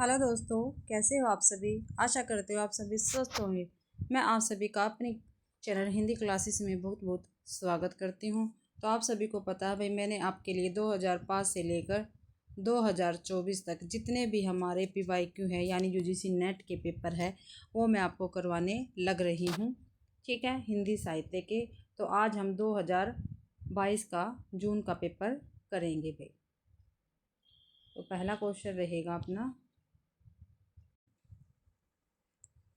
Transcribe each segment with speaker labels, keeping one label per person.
Speaker 1: Hello दोस्तों, कैसे हो आप सभी। आशा करते हो आप सभी स्वस्थ होंगे। मैं आप सभी का अपने चैनल हिंदी क्लासेस में बहुत बहुत स्वागत करती हूँ। तो आप सभी को पता है भाई, मैंने आपके लिए 2005 से लेकर 2024 तक जितने भी हमारे PYQ है यानी यूजीसी नेट के पेपर है वो मैं आपको करवाने लग रही हूँ। ठीक है, हिंदी साहित्य के। तो आज हम 2022 का जून का पेपर करेंगे भाई। तो पहला क्वेश्चन रहेगा अपना।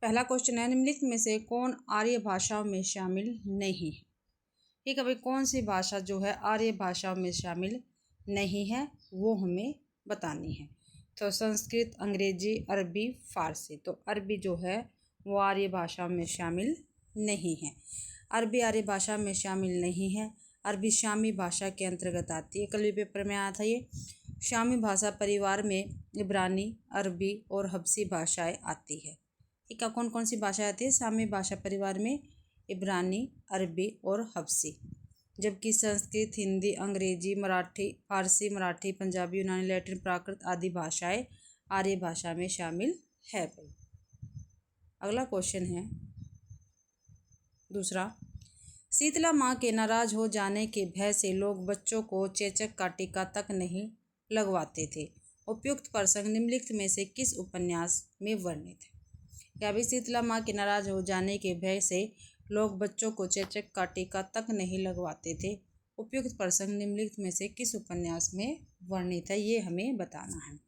Speaker 1: पहला क्वेश्चन है, निम्नलिखित में से कौन आर्य भाषाओं में शामिल नहीं है। ठीक है भाई, कौन सी भाषा जो है आर्य भाषाओं में शामिल नहीं है वो हमें बतानी है। तो संस्कृत, अंग्रेजी, अरबी, फारसी। तो अरबी जो है वो आर्य भाषा में शामिल नहीं है। अरबी आर्य भाषा में शामिल नहीं है। अरबी शामी भाषा के अंतर्गत आती है। कल भी पेपर में आया था ये। शामी भाषा परिवार में इब्रानी, अरबी और हब्सी भाषाएं आती है। ठीक है, कौन कौन सी भाषा आती है शामी भाषा परिवार में? इब्रानी, अरबी और हब्सी। जबकि संस्कृत, हिंदी, अंग्रेजी, मराठी, फारसी, मराठी, पंजाबी, यूनानी, लैटिन, प्राकृत आदि भाषाएं आर्य भाषा में शामिल है भाई। अगला क्वेश्चन है दूसरा। शीतला माँ के नाराज हो जाने के भय से लोग बच्चों को चेचक का टीका तक नहीं लगवाते थे। उपयुक्त प्रसंग निम्नलिखित में से किस उपन्यास में वर्णित है? क्या भी शीतला माँ के नाराज हो जाने के भय से लोग बच्चों को चेचक का टीका तक नहीं लगवाते थे। उपयुक्त प्रसंग निम्नलिखित में से किस उपन्यास में वर्णित है ये हमें बताना है।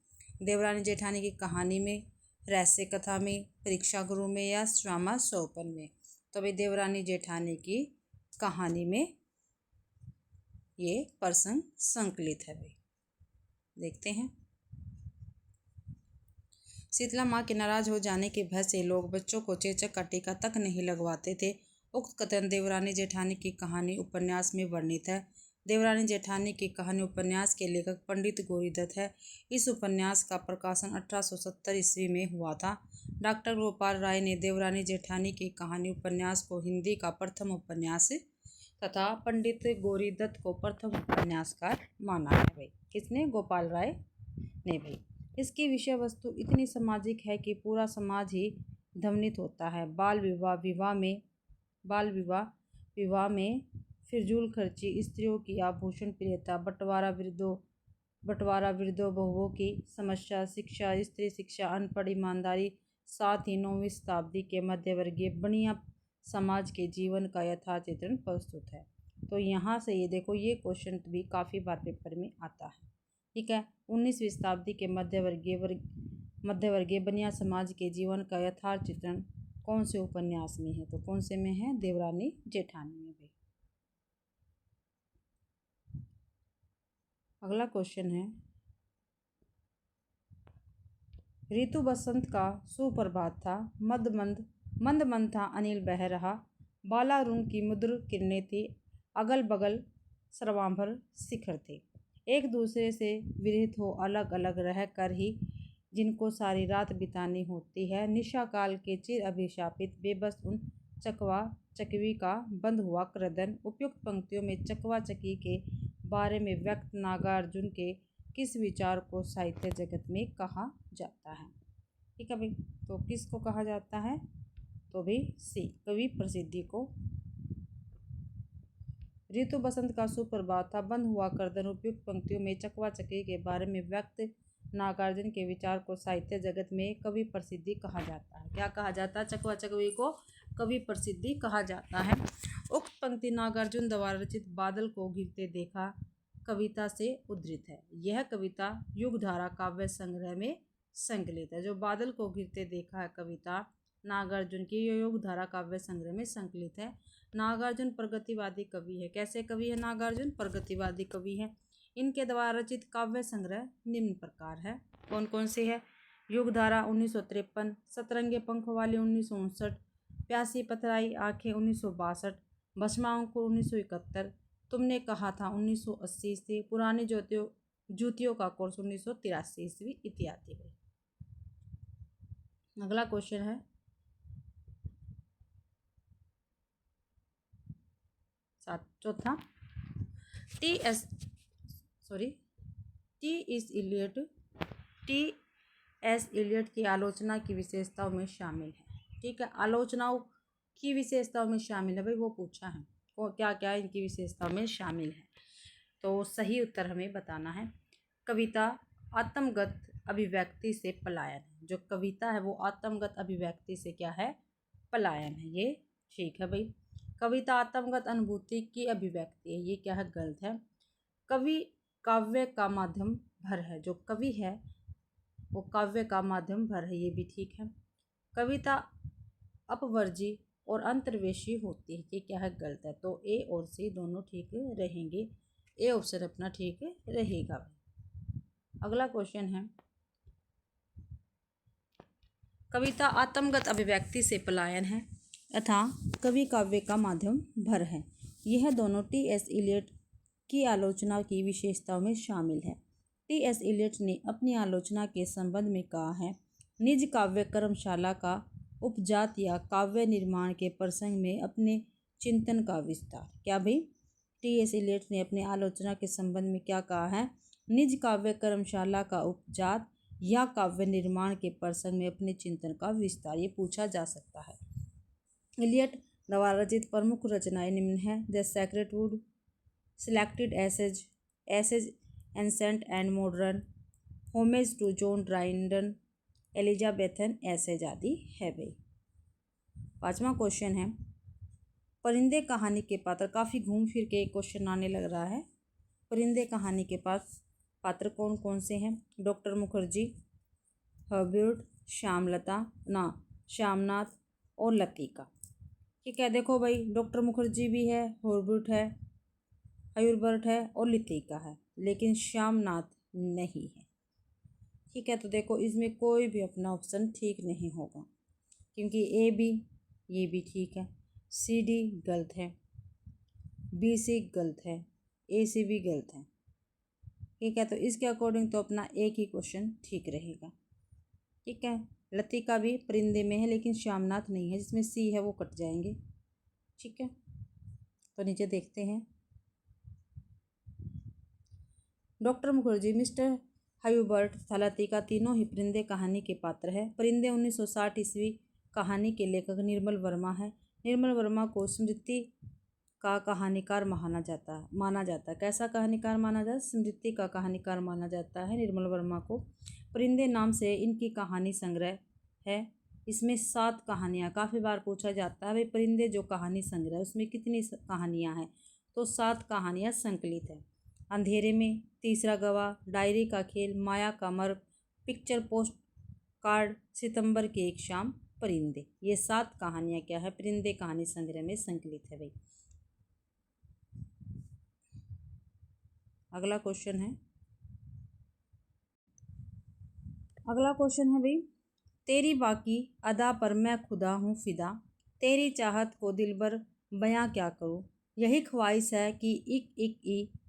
Speaker 1: देवरानी जेठानी की कहानी में, रहस्य कथा में, परीक्षा गुरु में या श्यामा सोपन में? तो भाई देवरानी जेठानी की कहानी में ये प्रसंग संकलित है भाई। देखते हैं। शीतला माँ के नाराज हो जाने के भय से लोग बच्चों को चेचक का टीका तक नहीं लगवाते थे। उक्त कथन देवरानी जेठानी की कहानी उपन्यास में वर्णित है। देवरानी जेठानी की कहानी उपन्यास के लेखक पंडित गौरीदत्त है। इस उपन्यास का प्रकाशन 1870 ईस्वी में हुआ था। डॉक्टर गोपाल राय ने देवरानी जेठानी की कहानी उपन्यास को हिंदी का प्रथम उपन्यास तथा पंडित गौरीदत्त को प्रथम उपन्यासकार माना है भाई। किसने? गोपाल राय ने भाई। इसकी विषय वस्तु इतनी सामाजिक है कि पूरा समाज ही ध्वनित होता है। बाल विवाह में फिजूल खर्ची, स्त्रियों की आभूषण प्रियता, बंटवारा वृद्धों बहुओं की समस्या, शिक्षा, स्त्री शिक्षा, अनपढ़, ईमानदारी, साथ ही 9वीं शताब्दी के मध्यवर्गीय बनिया समाज के जीवन का यथार्थ चित्रण प्रस्तुत है। तो यहाँ से ये देखो, ये क्वेश्चन भी काफ़ी बार पेपर में आता है। ठीक है, 19वीं शताब्दी के मध्यवर्गीय बनिया समाज के जीवन का यथार्थ चित्रण कौन से उपन्यास में है? तो कौन से में है? देवरानी जेठानी में भी। अगला क्वेश्चन है, ऋतु बसंत का सुप्रभात था, मंद मंद था अनिल बह रहा, बालारुण की मुद्र किरणें थी, अगल बगल सर्वांभर शिखर थे। एक दूसरे से विरहित हो अलग अलग रह कर ही जिनको सारी रात बितानी होती है, निशा काल के चिर अभिशापित बेबस उन चकवा चकवी का बंद हुआ क्रदन। उपयुक्त पंक्तियों में चकवा चकी के बारे में व्यक्त नागार्जुन के किस विचार को साहित्य जगत में कहा जाता है? ठीक है भाई, तो किसको कहा जाता है? तो भी सी, कवि प्रसिद्धि को। ऋतु बसंत का सुप्रभात था, बंद हुआ करदन। उपयुक्त पंक्तियों में चकवा चकी के बारे में व्यक्त नागार्जुन के विचार को साहित्य जगत में कवि प्रसिद्धि कहा जाता है। क्या कहा जाता है? चकवा चकवी को कवि प्रसिद्धि कहा जाता है। उक्त पंक्ति नागार्जुन द्वारा रचित बादल को घिरते देखा कविता से उद्धृत है। यह कविता युगधारा काव्य संग्रह में संकलित है। जो बादल को घिरते देखा है कविता नागार्जुन की युगधारा काव्य संग्रह में संकलित है। नागार्जुन प्रगतिवादी कवि है। कैसे कवि है नागार्जुन? प्रगतिवादी कवि है। इनके द्वारा रचित काव्य संग्रह निम्न प्रकार है। कौन कौन से है? युगधारा 1953, सतरंगे पंख वाले 1959, प्यासी पथराई आंखें 1962, भस्मांकुर 1971, तुमने कहा था 1980 ईस्वी, पुरानी जूतियों का कोर्स 1983 ईस्वी इत्यादि। अगला क्वेश्चन है, चौथा। T. S. Eliot S Eliot की आलोचना की विशेषताओं में शामिल है। ठीक है, आलोचनाओं की विशेषताओं में शामिल है भाई, वो पूछा है क्या क्या इनकी विशेषताओं में शामिल है। तो सही उत्तर हमें बताना है। कविता आत्मगत अभिव्यक्ति से पलायन है। जो कविता है वो आत्मगत अभिव्यक्ति से क्या है, पलायन है। ये ठीक है भाई। कविता आत्मगत अनुभूति की अभिव्यक्ति है, ये क्या है, गलत है। कवि काव्य का माध्यम भर है। जो कवि है वो काव्य का माध्यम भर है, ये भी ठीक है। कविता अपवर्जी और अंतर्वेशी होती है, ये क्या है, गलत है। तो ए और सी दोनों ठीक रहेंगे, ए ऑप्शन अपना ठीक रहेगा। अगला क्वेश्चन है, कविता आत्मगत अभिव्यक्ति से पलायन है तथा कवि काव्य का माध्यम भर है। यह दोनों टी.एस. इलियट की आलोचना की विशेषताओं में शामिल है। टी.एस. इलियट ने अपनी आलोचना के संबंध में कहा है, निज काव्य कर्मशाला का उपजात या काव्य निर्माण के प्रसंग में अपने चिंतन का विस्तार। क्या भाई, टी.एस. इलियट ने अपने आलोचना के संबंध में क्या कहा है, निज काव्य कर्मशाला का उपजात या काव्य निर्माण के प्रसंग में अपने चिंतन का विस्तार, ये पूछा जा सकता है। इलियट द्वारा रचित प्रमुख रचनाएं निम्न है, the sacred wood, selected essays ancient and modern, homage to John Dryden, Elizabethan essays आदि है भाई। 5वां क्वेश्चन है, परिंदे कहानी के पात्र, काफ़ी घूम फिर के एक क्वेश्चन आने लग रहा है। परिंदे कहानी के पात्र कौन कौन से हैं, डॉक्टर मुखर्जी, हर्बर्ट, श्यामनाथ और लतिका। ठीक है, देखो भाई, डॉक्टर मुखर्जी भी है, हर्बर्ट है और लतिका है, लेकिन श्यामनाथ नहीं है। ठीक है, तो देखो इसमें कोई भी अपना ऑप्शन ठीक नहीं होगा, क्योंकि ए बी ये भी ठीक है, सी डी गलत है, बी सी गलत है, ए सी भी गलत है। ठीक है, तो इसके अकॉर्डिंग तो अपना एक ही क्वेश्चन ठीक रहेगा। ठीक है, लतिका भी परिंदे में है लेकिन श्यामनाथ नहीं है, जिसमें सी है वो कट जाएंगे। ठीक है, तो नीचे देखते हैं, डॉक्टर मुखर्जी, मिस्टर हर्बर्ट तथा लतिका तीनों ही परिंदे कहानी के पात्र है। परिंदे 1960 ईस्वी कहानी के लेखक निर्मल वर्मा है। निर्मल वर्मा को स्मृति का कहानीकार माना जाता है। कैसा कहानीकार माना जाता है, स्मृति का कहानीकार माना जाता है निर्मल वर्मा को। परिंदे नाम से इनकी कहानी संग्रह है, इसमें 7 कहानियाँ, काफ़ी बार पूछा जाता है भाई परिंदे जो कहानी संग्रह उसमें कितनी कहानियाँ हैं, तो 7 कहानियाँ संकलित हैं। अंधेरे में, तीसरा गवाह, डायरी का खेल, माया का मर्ग, पिक्चर पोस्ट कार्ड, सितंबर की एक शाम, परिंदे, ये 7 कहानियाँ क्या है, परिंदे कहानी संग्रह में संकलित है भाई। अगला क्वेश्चन है भाई, तेरी बाकी अदा पर मैं खुदा हूँ फिदा, तेरी चाहत को दिलबर बयां क्या करूँ, यही ख्वाहिश है कि एक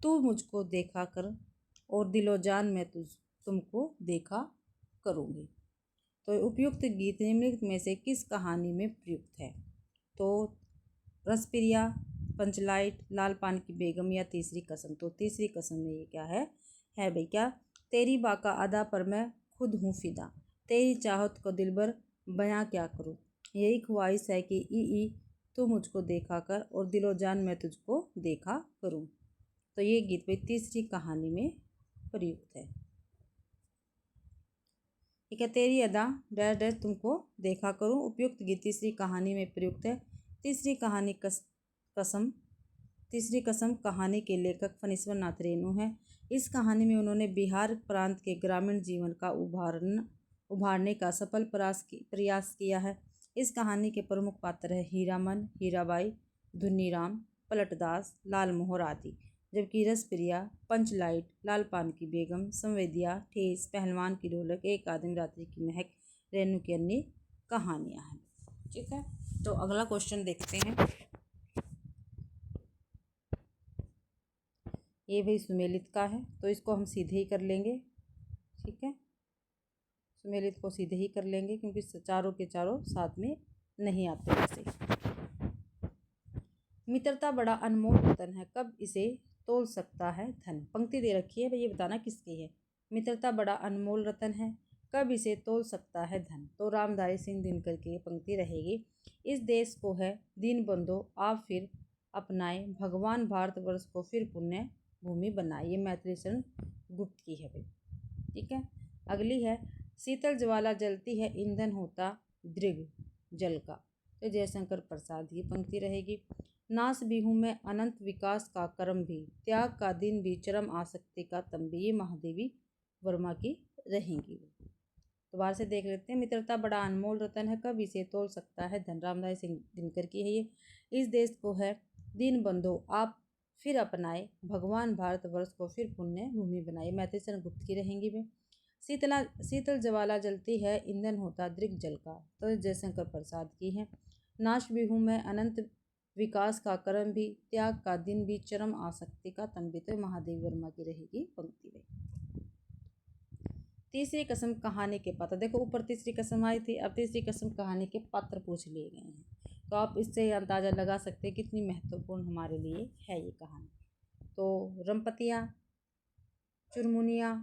Speaker 1: तू मुझको देखा कर और दिलो जान मैं तुमको देखा करूँगी। तो उपयुक्त गीत निम्नलिखित में से किस कहानी में प्रयुक्त है, तो रसप्रिया, पंचलाइट, लाल पान की बेगम या तीसरी कसम। तो तीसरी कसम में ये क्या है भाई, क्या, तेरी बाका अदा पर मैं खुद हूँ फिदा, तेरी चाहत को दिलबर बयां क्या करूँ, यही ख्वाहिश है कि ई तू मुझको देखा कर और दिलो जान मैं तुझको देखा करूँ। तो ये गीत भाई तीसरी कहानी में प्रयुक्त है। ठीक है, तेरी अदा डैश डैश तुमको देखा करूँ, उपयुक्त गीत तीसरी कहानी में प्रयुक्त है। तीसरी कसम कहानी के लेखक फणीश्वर नाथ रेणु है। इस कहानी में उन्होंने बिहार प्रांत के ग्रामीण जीवन का उभारने का सफल प्रयास किया है। इस कहानी के प्रमुख पात्र है हीरामन, हीराबाई, धुनीराम, पलटदास, लालमोहर आदि, जबकि रसप्रिया, पंचलाइट, लाल पान की बेगम, संवेदिया, ठेस, पहलवान की ढोलक, एक आदमी, रात्रि की महक, रेणु की अन्य कहानियाँ हैं। ठीक है, तो अगला क्वेश्चन देखते हैं। ये भाई सुमेलित का है, तो इसको हम सीधे ही कर लेंगे। ठीक है, सुमेलित को सीधे ही कर लेंगे क्योंकि चारों के चारों साथ में नहीं आते वैसे। मित्रता बड़ा अनमोल रतन है, कब इसे तोल सकता है धन। पंक्ति दे रखी है भाई, ये बताना किसकी है। मित्रता बड़ा अनमोल रतन है, कब इसे तोल सकता है धन। तो रामधारी सिंह दिनकर की पंक्ति रहेगी। इस देश को है दीन बंधो आप फिर अपनाए, भगवान भारतवर्ष को फिर पुण्य भूमि बनाए। ये मैथिली शरण गुप्त की है भाई। ठीक है, अगली है शीतल ज्वाला जलती है ईंधन होता दृढ़ जल का। तो जयशंकर प्रसाद की पंक्ति रहेगी। नाश भी हूँ मैं अनंत विकास का कर्म भी, त्याग का दिन भी चरम आसक्ति का तम भी। ये महादेवी वर्मा की रहेंगी। दोबारा से देख लेते हैं। मित्रता बड़ा अनमोल रतन है, कब इसे तोल सकता है धन। रामधारी सिंह दिनकर की है ये। इस देश को है दीन बंधो आप फिर अपनाए, भगवान भारतवर्ष को फिर पुण्य भूमि बनाए। मैथिली शरण गुप्त की रहेंगी वे। शीतल ज्वाला जलती है ईंधन होता दृढ़ जल का। तो जयशंकर प्रसाद की है। नाश भी हूँ मैं अनंत विकास का कर्म भी, त्याग का दिन भी चरम आसक्ति का तन भी। तो महादेवी वर्मा की रहेगी पंक्ति में। तीसरी कसम कहानी के पात्र। देखो ऊपर तीसरी कसम आई थी, अब तीसरी कसम कहानी के पात्र पूछ लिए गए हैं। तो आप इससे अंदाजा लगा सकते हैं कितनी महत्वपूर्ण हमारे लिए है ये कहानी। तो रमपतिया, चुरमुनिया,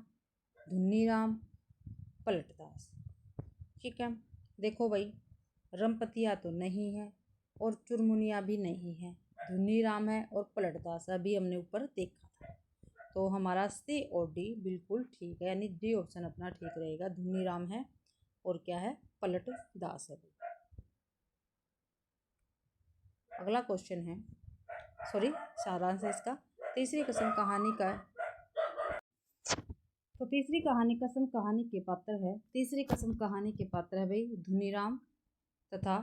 Speaker 1: धुन्नीराम, पलटदास। ठीक है, देखो भाई रमपतिया तो नहीं है और चुरमुनिया भी नहीं है, धुन्नीराम है और पलटदास अभी हमने ऊपर देखा था। तो हमारा सी और डी बिल्कुल ठीक है, यानी डी ऑप्शन अपना ठीक रहेगा। धुन्नीराम है और क्या है, पलटदास है। अगला क्वेश्चन है, सॉरी सारांश है इसका। तीसरी कसम कहानी का, तो तीसरी कहानी कसम कहानी के पात्र है। तीसरी कसम कहानी के पात्र है भाई धुनीराम तथा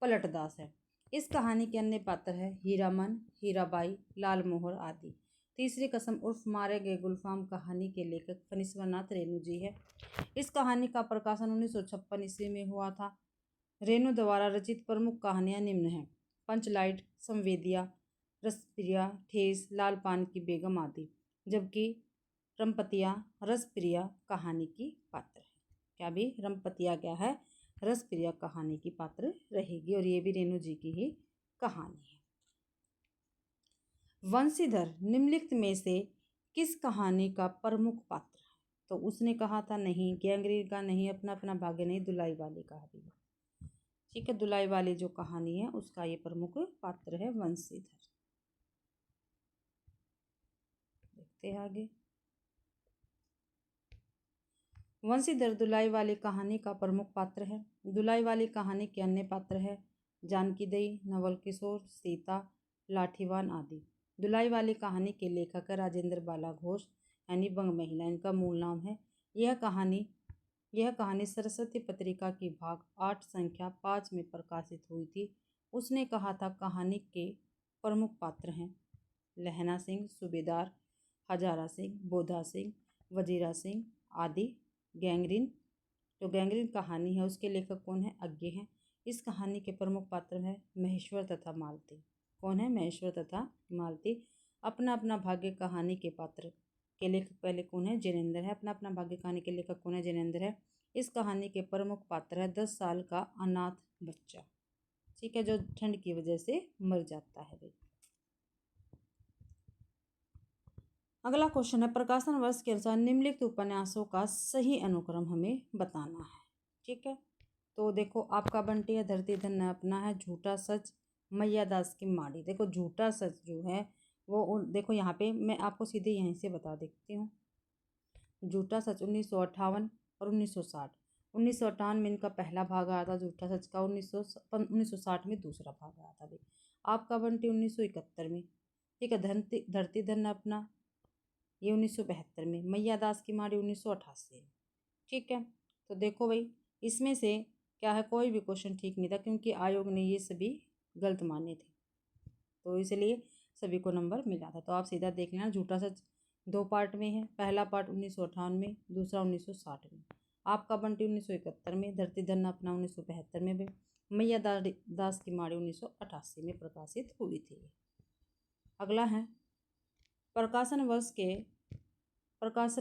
Speaker 1: पलटदास है। इस कहानी के अन्य पात्र है हीरामन, हीराबाई, लाल मोहर आदि। तीसरी कसम उर्फ मारे गए गुलफाम कहानी के लेखक फणीश्वरनाथ रेणु जी है। इस कहानी का प्रकाशन 1956 ईस्वी में हुआ था। रेणु द्वारा रचित प्रमुख कहानियां निम्न हैं: पंचलाइट, संवेदिया, रसप्रिया, ठेस, लाल पान की बेगम आदि। जबकि रमपतिया रसप्रिया कहानी की पात्र है। क्या भी रमपतिया क्या है, रसप्रिया कहानी की पात्र रहेगी और ये भी रेणु जी की ही कहानी है। वंशीधर निम्नलिखित में से किस कहानी का प्रमुख पात्र है। तो उसने कहा था नहीं, गैंगरीन का नहीं, अपना अपना भाग्य नहीं, दुलाई वाली का भी। ठीक है, दुलाई वाली जो कहानी है उसका ये प्रमुख पात्र है वंशीधर। देखते हैं आगे। वंशीधर दुलाई वाली कहानी का प्रमुख पात्र है। दुलाई वाली कहानी के अन्य पात्र है जानकी दई, नवल किशोर, सीता, लाठीवान आदि। दुलाई वाली कहानी के लेखक है राजेंद्र बाला घोष, यानी बंग महिला इनका मूल नाम है। यह कहानी सरस्वती पत्रिका की भाग 8 संख्या 5 में प्रकाशित हुई थी। उसने कहा था कहानी के प्रमुख पात्र हैं लहना सिंह, सूबेदार, हजारा सिंह, बोधा सिंह, वजीरा सिंह आदि। गैंगरीन, जो गैंगरीन कहानी है उसके लेखक कौन है, अज्ञे हैं। इस कहानी के प्रमुख पात्र है महेश्वर तथा मालती। कौन है, महेश्वर तथा मालती। अपना अपना भाग्य कहानी के पात्र के लेखक पहले कौन है, जिनेंद्र है। अपना अपना भाग्य कहानी के लेखक कौन है, जिनेंद्र है। इस कहानी के प्रमुख पात्र है 10 साल का अनाथ बच्चा। ठीक है, जो ठंड की वजह से मर जाता है भाई। अगला क्वेश्चन है प्रकाशन वर्ष के अनुसार निम्नलिखित उपन्यासों का सही अनुक्रम हमें बताना है। ठीक है, तो देखो आपका बंटी है, धरती धन अपना है, झूठा सच, मैया दास की माड़ी। देखो झूठा सच जो है वो देखो यहाँ पे मैं आपको सीधे यहीं से बता देती हूँ। झूठा सच 1958 और 1960। 1958 में इनका पहला भाग आया था झूठा सच का, 1960 में दूसरा भाग आया था भाई। आपका बंटी 1971 में। ठीक है, धरती धन अपना ये 1972 में, मैया दास की माड़ी 1988 में। ठीक है, तो देखो भाई इसमें से क्या है, कोई भी क्वेश्चन ठीक नहीं था क्योंकि आयोग ने ये सभी गलत माने थे, तो इसलिए सभी को नंबर मिला था। तो आप सीधा देख लेना, झूठा सच 2 पार्ट में है, पहला पार्ट 1958 में, दूसरा 1960 में। आपका बंटी 1971 में, धरती धन अपना 1972 में भी, मैया दास की माड़ी 1988 में प्रकाशित हुई थी। अगला है प्रकाशन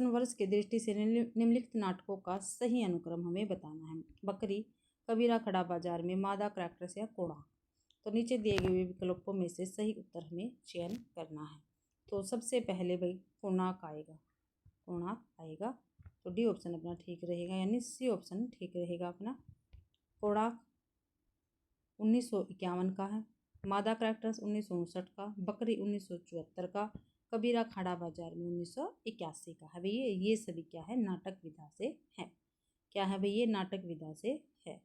Speaker 1: वर्ष के दृष्टि से निम्नलिखित नाटकों का सही अनुक्रम हमें बताना है। बकरी, कबीरा खड़ा बाजार में, मादा, क्रैकर्स या कोड़ा। तो नीचे दिए गए विकल्पों में से सही उत्तर हमें चयन करना है। तो सबसे पहले भाई कोणार्क आएगा, कोणार्क आएगा। तो डी ऑप्शन अपना ठीक रहेगा, यानी सी ऑप्शन ठीक रहेगा अपना। कोणार्क 1951 का है। मादा कैरेक्टर्स 1959 का। बकरी 1974 का। कबीरा खाड़ा बाजार में 1981 का है। भैया ये सभी क्या है, नाटक विधा से है। क्या है भैया, नाटक विधा से है।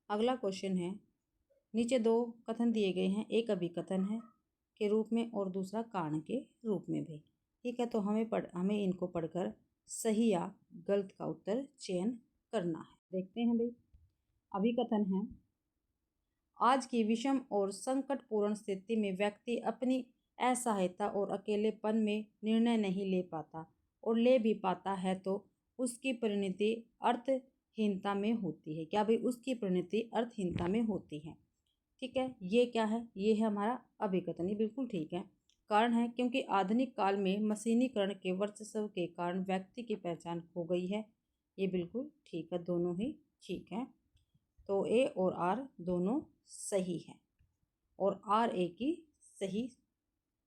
Speaker 1: अगला क्वेश्चन है, नीचे दो कथन दिए गए हैं, एक अभिकथन है के रूप में और दूसरा कारण के रूप में भी। ठीक है, तो हमें इनको पढ़कर सही या गलत का उत्तर चयन करना है। देखते हैं भाई। अभिकथन है, आज की विषम और संकटपूर्ण स्थिति में व्यक्ति अपनी असहायता और अकेलेपन में निर्णय नहीं ले पाता और ले भी पाता है तो उसकी परिणति अर्थहीनता में होती है। क्या भाई, उसकी परिणति अर्थहीनता में होती है। ठीक है, ये क्या है, ये है हमारा अभिकथन, ये बिल्कुल ठीक है। कारण है, क्योंकि आधुनिक काल में मशीनीकरण के वर्चस्व के कारण व्यक्ति की पहचान खो गई है। ये बिल्कुल ठीक है, दोनों ही ठीक है। तो ए और आर दोनों सही है और आर ए की सही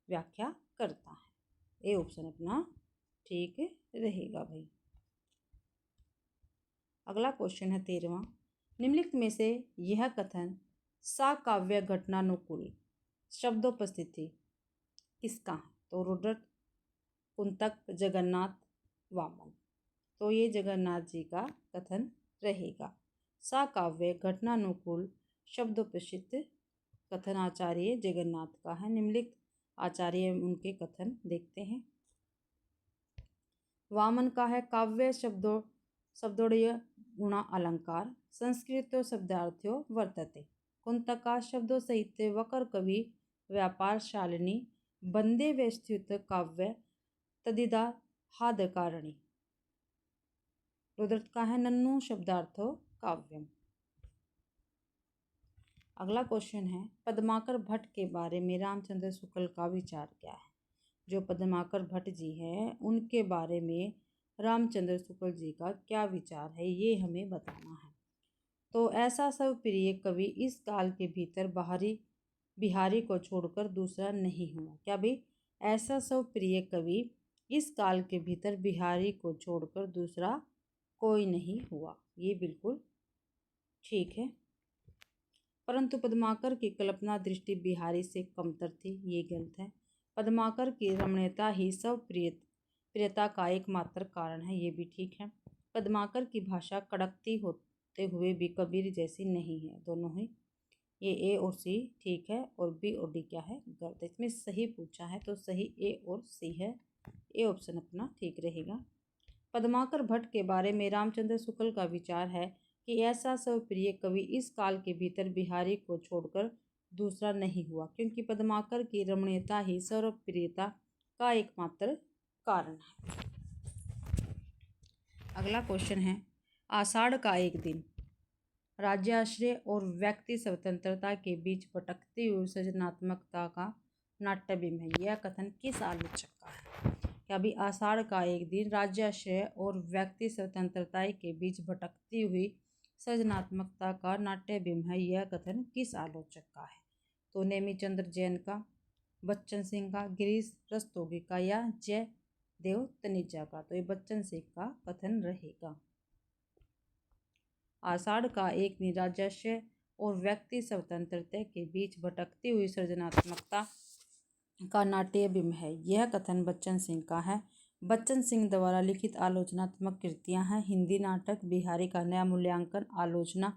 Speaker 1: व्याख्या करता है। ए ऑप्शन अपना ठीक रहेगा भाई। अगला क्वेश्चन है 13वां। निम्नलिखित में से यह कथन साकाव्य घटनानुकूल शब्दोपस्थिति किसका है? तो रुद्रट, कुंतक, जगन्नाथ, वामन। तो ये जगन्नाथ जी का कथन रहेगा। साकाव्य घटनानुकूल शब्दोपस्थित कथन आचार्य जगन्नाथ का है। निम्नलिखित आचार्य उनके कथन देखते हैं। वामन का है, काव्य शब्दोड़य गुणा अलंकार संस्कृतो शब्दार्थ्यो वर्तते। कुंतका शब्दों साहित्य वकर कवि व्यापार शालिनी बंदे व्यस्थित काव्य तदिदा हादकारणी। रुद्रट का है, नन्नु शब्दार्थो काव्यम। अगला क्वेश्चन है, पद्माकर भट्ट के बारे में रामचंद्र शुक्ल का विचार क्या है? जो पद्माकर भट्ट जी हैं उनके बारे में रामचंद्र शुक्ल जी का क्या विचार है, ये हमें बताना है। तो ऐसा सब प्रिय कवि इस काल के भीतर बिहारी को छोड़कर दूसरा नहीं हुआ। क्या भाई, ऐसा सब प्रिय कवि इस काल के भीतर बिहारी को छोड़कर दूसरा कोई नहीं हुआ। ये बिल्कुल ठीक है। परंतु पद्माकर की कल्पना दृष्टि बिहारी से कमतर थी। ये गलत है। पद्माकर की रमणीयता ही सब प्रियता का एकमात्र कारण है। ये भी ठीक है। पद्माकर की भाषा कड़कती होते हुए भी कबीर जैसी नहीं है। दोनों ही, ये ए और सी ठीक है और बी और डी क्या है, गलत। इसमें सही पूछा है तो सही ए और सी है। ए ऑप्शन अपना ठीक रहेगा। पद्माकर भट्ट के बारे में रामचंद्र शुक्ल का विचार है कि ऐसा सर्वप्रिय कवि इस काल के भीतर बिहारी को छोड़कर दूसरा नहीं हुआ, क्योंकि पद्माकर की रमणीयता ही सर्वप्रियता का एकमात्र कारण है। अगला क्वेश्चन है, आषाढ़ का एक दिन राज्याश्रय और व्यक्ति स्वतंत्रता के बीच भटकती हुई सृजनात्मकता का नाट्यबिंब है। यह कथन किस आलोचक का है? क्या भी आषाढ़ का एक दिन राज्याश्रय और व्यक्ति स्वतंत्रता के बीच भटकती हुई सृजनात्मकता का नाट्यबिंब है। यह कथन किस आलोचक का है? तो नेमिचंद्र जैन का, बच्चन सिंह का, गिरीश रस्तोगी का या जयदेव तनेजा का। तो ये बच्चन सिंह का कथन रहेगा। आषाढ़ का एक दिन राज्याश्रय और व्यक्ति स्वतंत्रता के बीच भटकती हुई सृजनात्मकता का नाट्यबिंब है। यह कथन बच्चन सिंह का है। बच्चन सिंह द्वारा लिखित आलोचनात्मक कृतियां हैं हिंदी नाटक, बिहारी का नया मूल्यांकन, आलोचना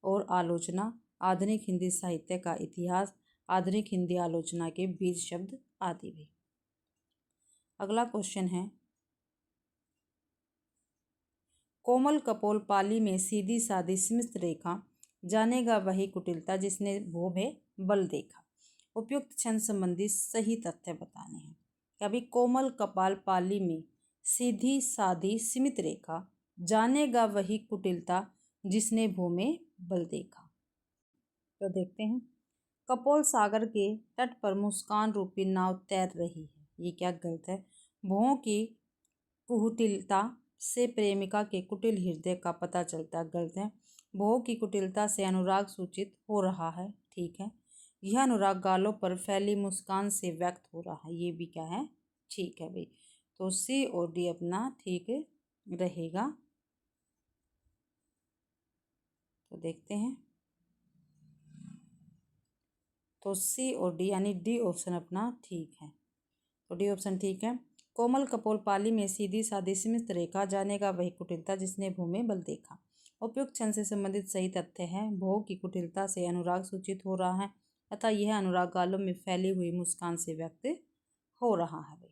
Speaker 1: और आलोचना, आधुनिक हिंदी साहित्य का इतिहास, आधुनिक हिंदी आलोचना के बीज शब्द आदि भी। अगला क्वेश्चन है, कोमल कपोल पाली में सीधी सादी सीमित रेखा, जानेगा वही कुटिलता जिसने भो में बल देखा। उपयुक्त छंद संबंधी सही तथ्य बताने हैं। कभी कोमल कपाल पाली में सीधी सादी सीमित रेखा, जानेगा वही कुटिलता जिसने भो में बल देखा। तो देखते हैं, कपोल सागर के तट पर मुस्कान रूपी नाव तैर रही है। ये क्या गलत है। भों की कुटिलता से प्रेमिका के कुटिल हृदय का पता चलता है। गलत है। भों की कुटिलता से अनुराग सूचित हो रहा है। ठीक है। यह अनुराग गालों पर फैली मुस्कान से व्यक्त हो रहा है। ये भी क्या है, ठीक है भाई। तो सी और डी अपना ठीक रहेगा। तो देखते हैं, तो सी और डी यानी डी ऑप्शन अपना ठीक है। तो डी ऑप्शन ठीक है। कोमल कपोल पाली में सीधी सादी सीमित रेखा, जानेगा वही कुटिलता जिसने भू में बल देखा। उपयुक्त छंद से संबंधित सही तथ्य है। भोग की कुटिलता से अनुराग सूचित हो रहा है, अतः यह अनुराग गालों में फैली हुई मुस्कान से व्यक्त हो रहा है भाई।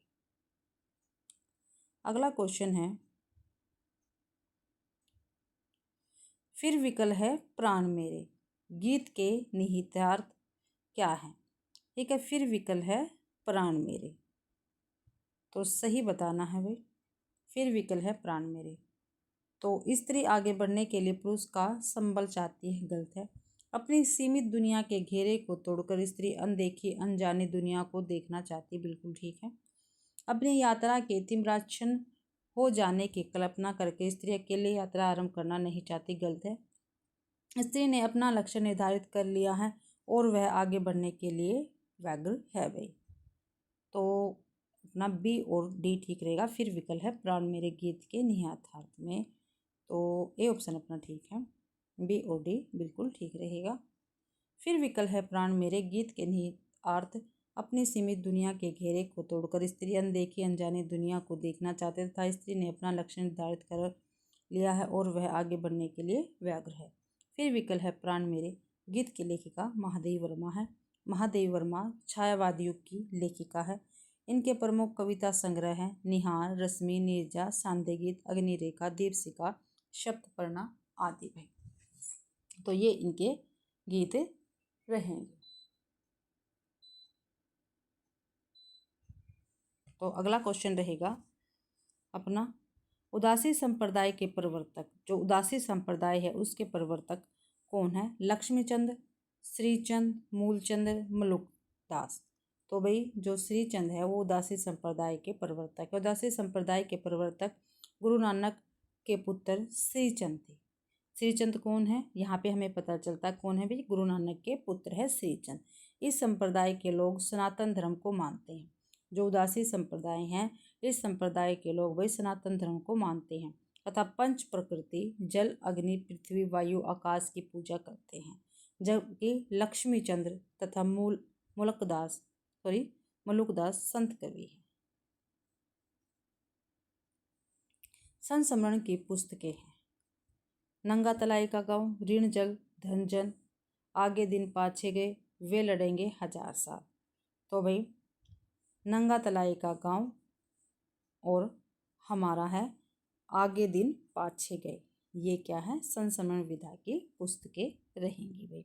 Speaker 1: अगला क्वेश्चन है, फिर विकल है प्राण मेरे, गीत के निहितार्थ क्या है। ठीक है, फिर विकल है प्राण मेरे, तो सही बताना है भाई। फिर विकल है प्राण मेरे, तो स्त्री आगे बढ़ने के लिए पुरुष का संबल चाहती है, गलत है। अपनी सीमित दुनिया के घेरे को तोड़कर स्त्री अनदेखी अनजानी दुनिया को देखना चाहती, बिल्कुल ठीक है। अपनी यात्रा के तिम्राच्छन्न हो जाने की कल्पना करके स्त्री अकेले यात्रा आरंभ करना नहीं चाहती, गलत है। स्त्री ने अपना लक्ष्य निर्धारित कर लिया है और वह आगे बढ़ने के लिए व्यग्र है भाई। तो अपना बी और डी ठीक रहेगा। फिर विकल्प है प्राण मेरे गीत के निहितार्थ में, तो ए ऑप्शन अपना ठीक है। बी और डी बिल्कुल ठीक रहेगा। फिर विकल्प है प्राण मेरे गीत के निहितार्थ अपनी सीमित दुनिया के घेरे को तोड़कर स्त्री अनदेखी अनजानी दुनिया को देखना चाहते तथा स्त्री ने अपना लक्ष्य निर्धारित कर लिया है और वह आगे बढ़ने के लिए व्यग्र है। फिर विकल्प है प्राण मेरे गीत की लेखिका महादेवी वर्मा है। महादेवी वर्मा छायावाद युग की लेखिका है। इनके प्रमुख कविता संग्रह हैं निहार, रश्मि, नीरजा, सांध्य गीत, अग्निरेखा, दीपशिखा, सप्तपर्णा आदि भाई। तो ये इनके गीत रहेंगे। तो अगला क्वेश्चन रहेगा अपना, उदासी संप्रदाय के प्रवर्तक, जो उदासी संप्रदाय है उसके प्रवर्तक कौन है। लक्ष्मीचंद, श्रीचंद, मूलचंद, मलुकदास। तो भाई जो श्रीचंद है वो उदासी संप्रदाय के प्रवर्तक है। उदासी संप्रदाय के प्रवर्तक गुरु नानक के पुत्र श्रीचंद थे। श्रीचंद कौन है, यहाँ पे हमें पता चलता है कौन है भाई, गुरु नानक के पुत्र है श्रीचंद। इस संप्रदाय के लोग सनातन धर्म को मानते हैं। जो उदासी संप्रदाय हैं इस संप्रदाय के लोग वही सनातन धर्म को मानते हैं तथा पंच प्रकृति जल, अग्नि, पृथ्वी, वायु, आकाश की पूजा करते हैं। जबकि लक्ष्मीचंद्र तथा मलुकदास संत कवि है। संस्मरण की पुस्तकें हैं नंगा तलाई का गाँव, ऋण जल धन जन, आगे दिन पाछे गए, वे लड़ेंगे हजार साल। तो भाई नंगा तलाई का गाँव और हमारा है आगे दिन पाछे गए, ये क्या है संस्मरण विधा की पुस्तकें रहेंगी भाई।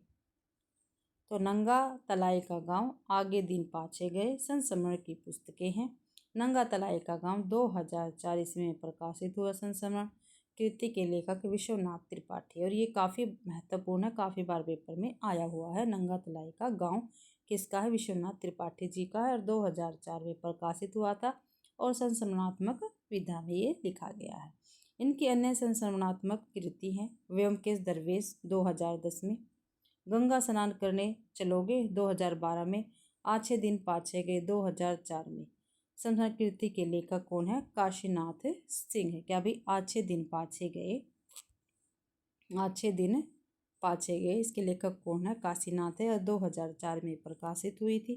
Speaker 1: तो नंगा तलाई का गांव, आगे दिन पाछे गए, संस्मरण की पुस्तकें हैं। नंगा तलाई का गांव 2004 ईस्वी में प्रकाशित हुआ संस्मरण। कृति के लेखक विश्वनाथ त्रिपाठी, और ये काफ़ी महत्वपूर्ण है, काफ़ी बार पेपर में आया हुआ है। नंगा तलाई का गांव किसका है, विश्वनाथ त्रिपाठी जी का है और 2004 में प्रकाशित हुआ था और संस्मरणात्मक विधा में ये लिखा गया है। इनकी अन्य संस्मरणात्मक कृति हैं व्योमकेश दरवेश 2010 में, गंगा स्नान करने चलोगे 2012 में, आछे दिन पाछे गए 2004 में। संस्मरण कृति के लेखक कौन है, काशीनाथ सिंह है। क्या भाई आछे दिन पाछे गए, आछे दिन पाछे गए इसके लेखक कौन है, काशीनाथ है और 2004 में प्रकाशित हुई थी।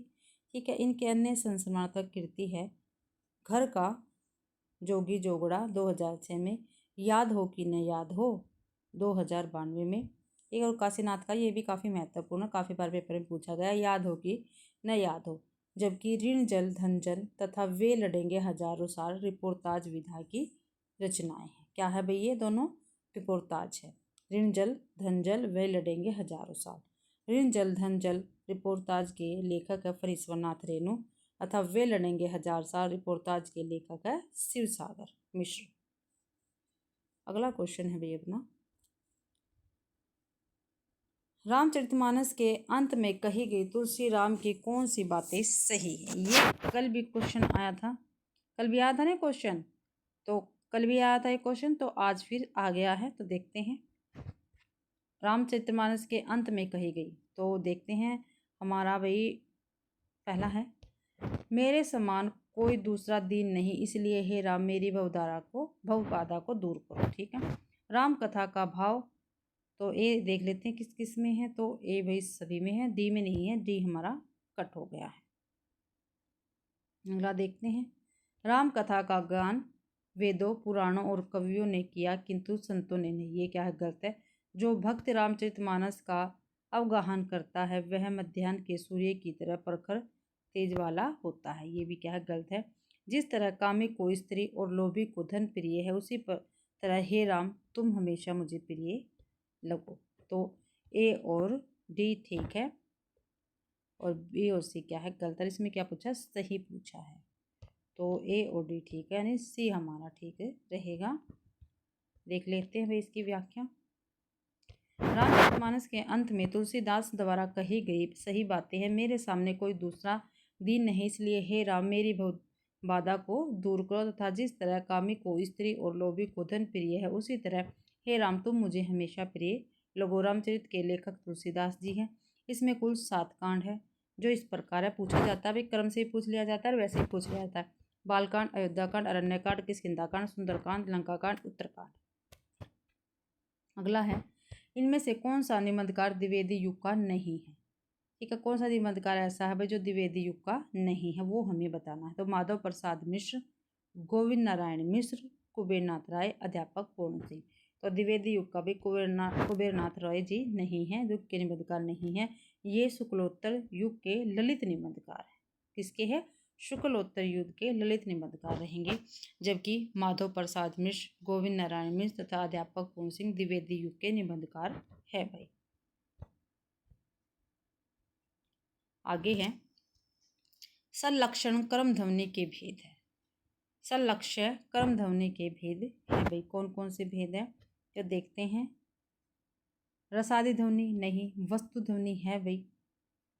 Speaker 1: ठीक है, इनके अन्य संस्मरणात्मक कृति है घर का जोगी जोगड़ा 2006 में, याद हो कि न याद हो 2092 में। एक और काशीनाथ का, ये भी काफ़ी महत्वपूर्ण, काफ़ी बार पेपर में पूछा गया, याद हो कि न याद हो। जबकि ऋण जल धन जल तथा वे लड़ेंगे हजारों साल रिपोर्ताज विधा की रचनाएं हैं। क्या है भाई, ये दोनों रिपोर्ताज है। ऋण जल धन जल वे लड़ेंगे हजारों साल। ऋण जल धन जल रिपोर्ताज के लेखक है फरीश्वरनाथ रेणु तथा वे लड़ेंगे हजार साल रिपोर्ताज के लेखक है शिव सागर मिश्र। अगला क्वेश्चन है भाई अपना, रामचरितमानस के अंत में कही गई तुलसी राम की कौन सी बातें सही है। ये कल भी क्वेश्चन आया था, कल भी आया था ना क्वेश्चन, तो कल भी आया था ये क्वेश्चन, तो आज फिर आ गया है। तो देखते हैं रामचरितमानस के अंत में कही गई, तो देखते हैं हमारा भाई पहला है, मेरे समान कोई दूसरा दीन नहीं, इसलिए हे राम मेरी भवबाधा को दूर करो। ठीक है। राम कथा का भाव तो ए देख लेते हैं किस किस में है। तो ए भाई सभी में है, डी में नहीं है, डी हमारा कट हो गया है। अगला देखते हैं। राम कथा का गान वेदों, पुराणों और कवियों ने किया किंतु संतों ने नहीं। ये क्या है? गलत है। जो भक्त रामचरितमानस का अवगाहन करता है वह मध्याह्न के सूर्य की तरह प्रखर तेज वाला होता है। ये भी क्या है? गलत है। जिस तरह कामी को स्त्री और लोभी को धन प्रिय है, उसी पर तरह हे राम तुम हमेशा मुझे प्रिय लगो। तो ए और डी ठीक है और बी और सी क्या है? गलत है। इसमें क्या पूछा? सही पूछा है। तो ए और डी ठीक है, यानी सी हमारा ठीक रहेगा। देख लेते हैं भाई इसकी व्याख्या। रामचरितमानस के अंत में तुलसीदास द्वारा कही गई सही बातें हैं। मेरे सामने कोई दूसरा दीन नहीं, इसलिए हे राम मेरी बाधा को दूर करो, तथा जिस तरह कामी को स्त्री और लोभी को धन प्रिय है, उसी तरह हे राम तुम मुझे हमेशा प्रिय लगो। रामचरित के लेखक तुलसीदास जी हैं। इसमें कुल 7 कांड है। जो इस प्रकार है पूछा जाता है, भाई क्रम से पूछ लिया जाता है और वैसे ही पूछ लिया जाता है। बालकांड, अयोध्याकांड, अरण्यकांड, किष्किंधाकांड, सुंदरकांड, लंकाकांड, उत्तरकांड। अगला है, इनमें से कौन सा निबंधकार द्विवेदी युग का नहीं है? ठीक है, कौन सा निबंधकार ऐसा है भाई जो द्विवेदी युग का नहीं है, वो हमें बताना है। तो माधव प्रसाद मिश्र, गोविंद नारायण मिश्र, कुबेरनाथ राय, अध्यापक पूर्ण सिंह। तो द्विवेदी युग का भी कुबेरनाथ राय जी नहीं है, युग के निबंधकार नहीं है। ये शुक्लोत्तर युग के ललित निबंधकार है। किसके है? शुक्लोत्तर युग के ललित निबंधकार रहेंगे। जबकि माधव प्रसाद मिश्र, गोविंद नारायण मिश्र तथा अध्यापक पूर्ण सिंह द्विवेदी युग के निबंधकार है भाई। आगे है, संलक्षण कर्म ध्वनि के भेद है। संलक्ष्य कर्म ध्वनि के भेद है भाई। कौन कौन से भेद है तो देखते हैं। रसादी ध्वनि नहीं, वस्तु ध्वनि है भाई,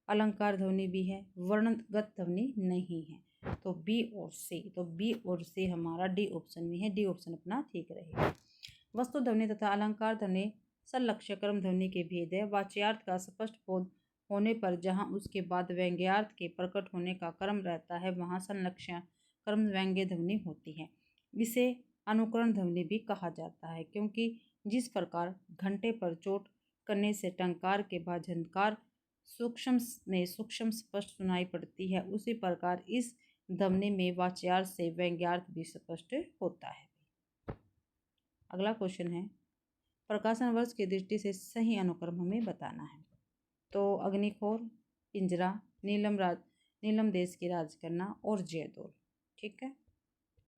Speaker 1: अलंकार ध्वनि भी है, वर्णगत ध्वनि नहीं है। तो बी और सी, तो बी और सी हमारा डी ऑप्शन में है। डी ऑप्शन अपना ठीक रहेगा। वस्तु ध्वनि तथा अलंकार ध्वनि संलक्ष्य कर्म ध्वनि के भेद है। वाच्यार्थ का स्पष्ट बोध होने पर जहाँ उसके बाद व्यंग्यार्थ के प्रकट होने का क्रम रहता है, वहाँ संलक्ष्य कर्म व्यंग्य ध्वनि होती है। इसे अनुकरण ध्वनि भी कहा जाता है, क्योंकि जिस प्रकार घंटे पर चोट करने से टंकार के बाद झनकार सूक्ष्म स्पष्ट सुनाई पड़ती है, उसी प्रकार इस ध्वनि में वाच्यार्थ से व्यंग्यार्थ भी स्पष्ट होता है। अगला क्वेश्चन है, प्रकाशन वर्ष की दृष्टि से सही अनुक्रम हमें बताना है। तो अग्निखोर, पिंजरा, नीलम देश की राज करना और जयदोल। ठीक है,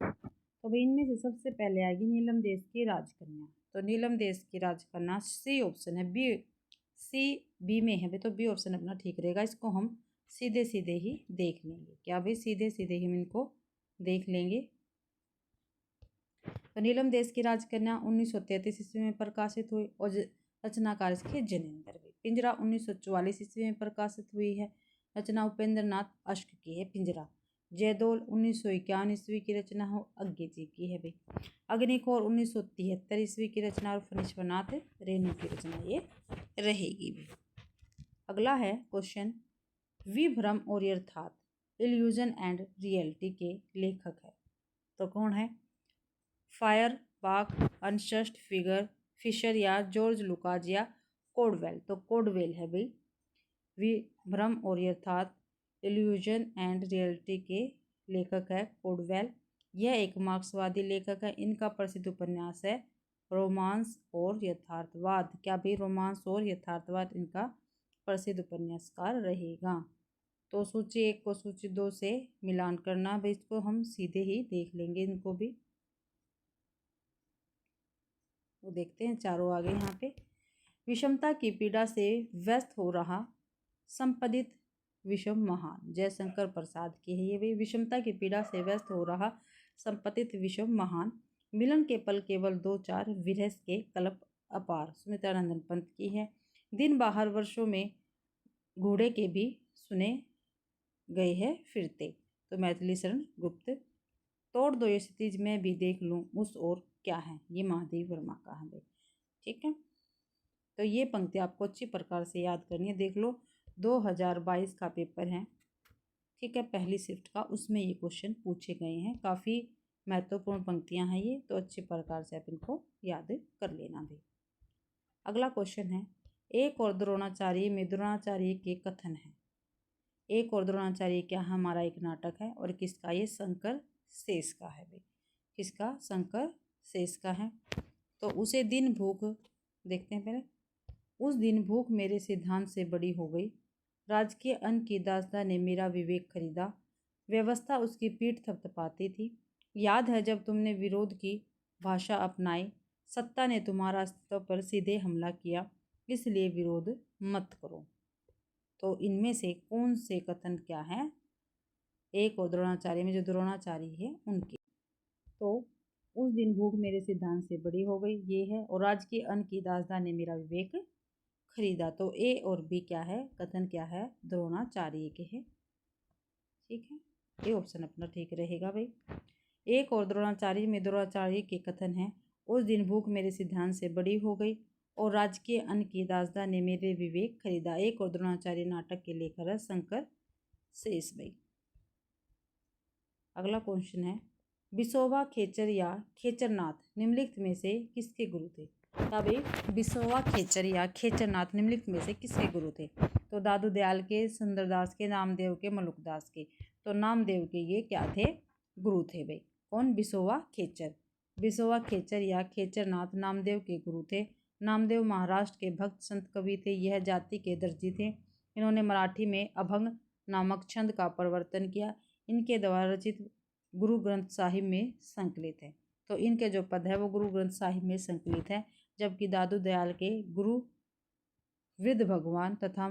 Speaker 1: तो भाई इनमें से सबसे पहले आएगी नीलम देश की राज करना। तो नीलम देश की राज करना सी ऑप्शन है। बी सी बी में है भाई, तो बी ऑप्शन अपना ठीक रहेगा। इसको हम सीधे सीधे ही देख लेंगे। क्या भाई? सीधे सीधे ही हम इनको देख लेंगे। तो नीलम देश की राजकन्या 1933 ईस्वी में प्रकाशित हुई और रचनाकार इसके जनेंद्र भाई। पिंजरा 1944 ईस्वी में प्रकाशित हुई है, रचना उपेंद्र नाथ अश्क की है पिंजरा। जयदोल 1951 ईस्वी की रचना हो अज्ञे जी की है भाई। अग्निखोर 1973 ईस्वी की रचना और फणीश्वरनाथ रेणु की रचना ये रहेगी भी। अगला है क्वेश्चन, विभ्रम और यथार्थ इल्यूजन एंड रियलिटी के लेखक है। तो कौन है? फायर बाक, अनशस्ट फिशर या जॉर्ज लुकाज या कोडवेल। तो कोडवेल है भाई। विभ्रम और यथार्थ इल्यूजन एंड रियलिटी के लेखक है कोडवेल। यह एक मार्क्सवादी लेखक है। इनका प्रसिद्ध उपन्यास है रोमांस और यथार्थवाद। क्या भी? रोमांस और यथार्थवाद इनका प्रसिद्ध उपन्यासकार रहेगा। तो सूची 1 को सूची 2 से मिलान करना भाई, इसको हम सीधे ही देख लेंगे इनको भी। वो देखते हैं चारों आगे यहाँ पे। विषमता की पीड़ा से व्यस्त हो रहा संपदित विषम महान, जयशंकर प्रसाद की है ये भी। विषमता की पीड़ा से व्यस्त हो रहा संपतित विषम महान, मिलन के पल केवल 2-4 विरह के कल्प अपार, सुमित्रानंदन पंत की है। दिन बाहर वर्षों में घोड़े के भी सुने गए हैं फिरते, तो मैथिली शरण गुप्त। तोड़ दो ये क्षितिज मैं भी देख लूँ उस ओर क्या है, ये महादेव वर्मा का है भाई। ठीक है, तो ये पंक्ति आपको अच्छी प्रकार से याद करनी है। देख लो 2022 का पेपर है। ठीक है, पहली शिफ्ट का, उसमें ये क्वेश्चन पूछे गए हैं। काफ़ी महत्वपूर्ण पंक्तियां हैं ये, तो अच्छे प्रकार से आप इनको याद कर लेना भी। अगला क्वेश्चन है, एक और द्रोणाचार्य में द्रोणाचार्य के कथन है। एक और द्रोणाचार्य क्या हमारा एक नाटक है, और किसका? ये शंकर शेष का है भाई। किसका? शंकर शेष का है। तो उसे दिन भूख, देखते हैं पहले। उस दिन भूख मेरे सिद्धांत से बड़ी हो गई, राजकीय अन्न की दासता ने मेरा विवेक खरीदा, व्यवस्था उसकी पीठ थपथपाती थी। याद है जब तुमने विरोध की भाषा अपनाई, सत्ता ने तुम्हारा अस्तित्व पर सीधे हमला किया, इसलिए विरोध मत करो। तो इनमें से कौन से कथन क्या है? एक और द्रोणाचार्य में जो द्रोणाचार्य है उनके। तो उस दिन भूख मेरे सिद्धांत से बड़ी हो गई, ये है। और राजकीय अन्न की दासता ने मेरा विवेक खरीदा। तो ए और बी क्या है? कथन क्या है? द्रोणाचार्य के है। ठीक है, ये ऑप्शन अपना ठीक रहेगा भाई। एक और द्रोणाचार्य में द्रोणाचार्य के कथन है, उस दिन भूख मेरे सिद्धांत से बड़ी हो गई और राजकीय अन्न की दासता ने मेरे विवेक खरीदा। एक और द्रोणाचार्य नाटक के लेखक है शंकर शेष भाई। अगला क्वेश्चन है, बिसोबा खेचर या खेचरनाथ निम्नलिखित में से किसके गुरु थे? भाई बिसोबा खेचर या खेचरनाथ निम्नलिखित में से किसके गुरु थे? तो दादू दयाल के, सुंदरदास के, नामदेव के, मलुकदास के। तो नामदेव के ये क्या थे? गुरु थे भाई। कौन? बिसोबा खेचर। बिसोबा खेचर या खेचरनाथ नामदेव के गुरु थे। नामदेव महाराष्ट्र के भक्त संत कवि थे। यह जाति के दर्जी थे। इन्होंने मराठी में अभंग नामक छंद का प्रवर्तन किया। इनके द्वारा रचित गुरु ग्रंथ साहिब में संकलित है। तो इनके जो पद है वो गुरु ग्रंथ साहिब में संकलित है। जबकि दादू दयाल के गुरु वृद्ध भगवान तथा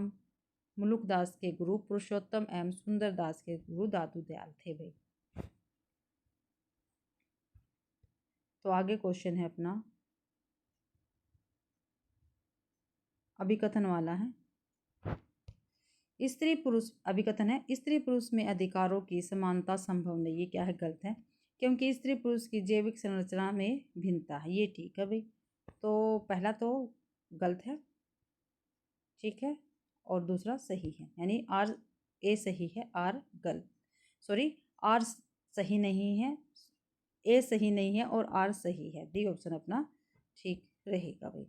Speaker 1: मुलुकदास के गुरु पुरुषोत्तम एवं सुंदरदास के गुरु दादू दयाल थे भाई। तो आगे क्वेश्चन है अपना अभिकथन वाला है। स्त्री पुरुष अभिकथन है, स्त्री पुरुष में अधिकारों की समानता संभव नहीं। ये क्या है? गलत है, क्योंकि स्त्री पुरुष की जैविक संरचना में भिन्नता है। ये ठीक है भाई। तो पहला तो गलत है, ठीक है, और दूसरा सही है, यानी आर ए सही है, आर गलत, सॉरी आर सही नहीं है, ए सही नहीं है और आर सही है। डी ऑप्शन अपना ठीक रहेगा भाई।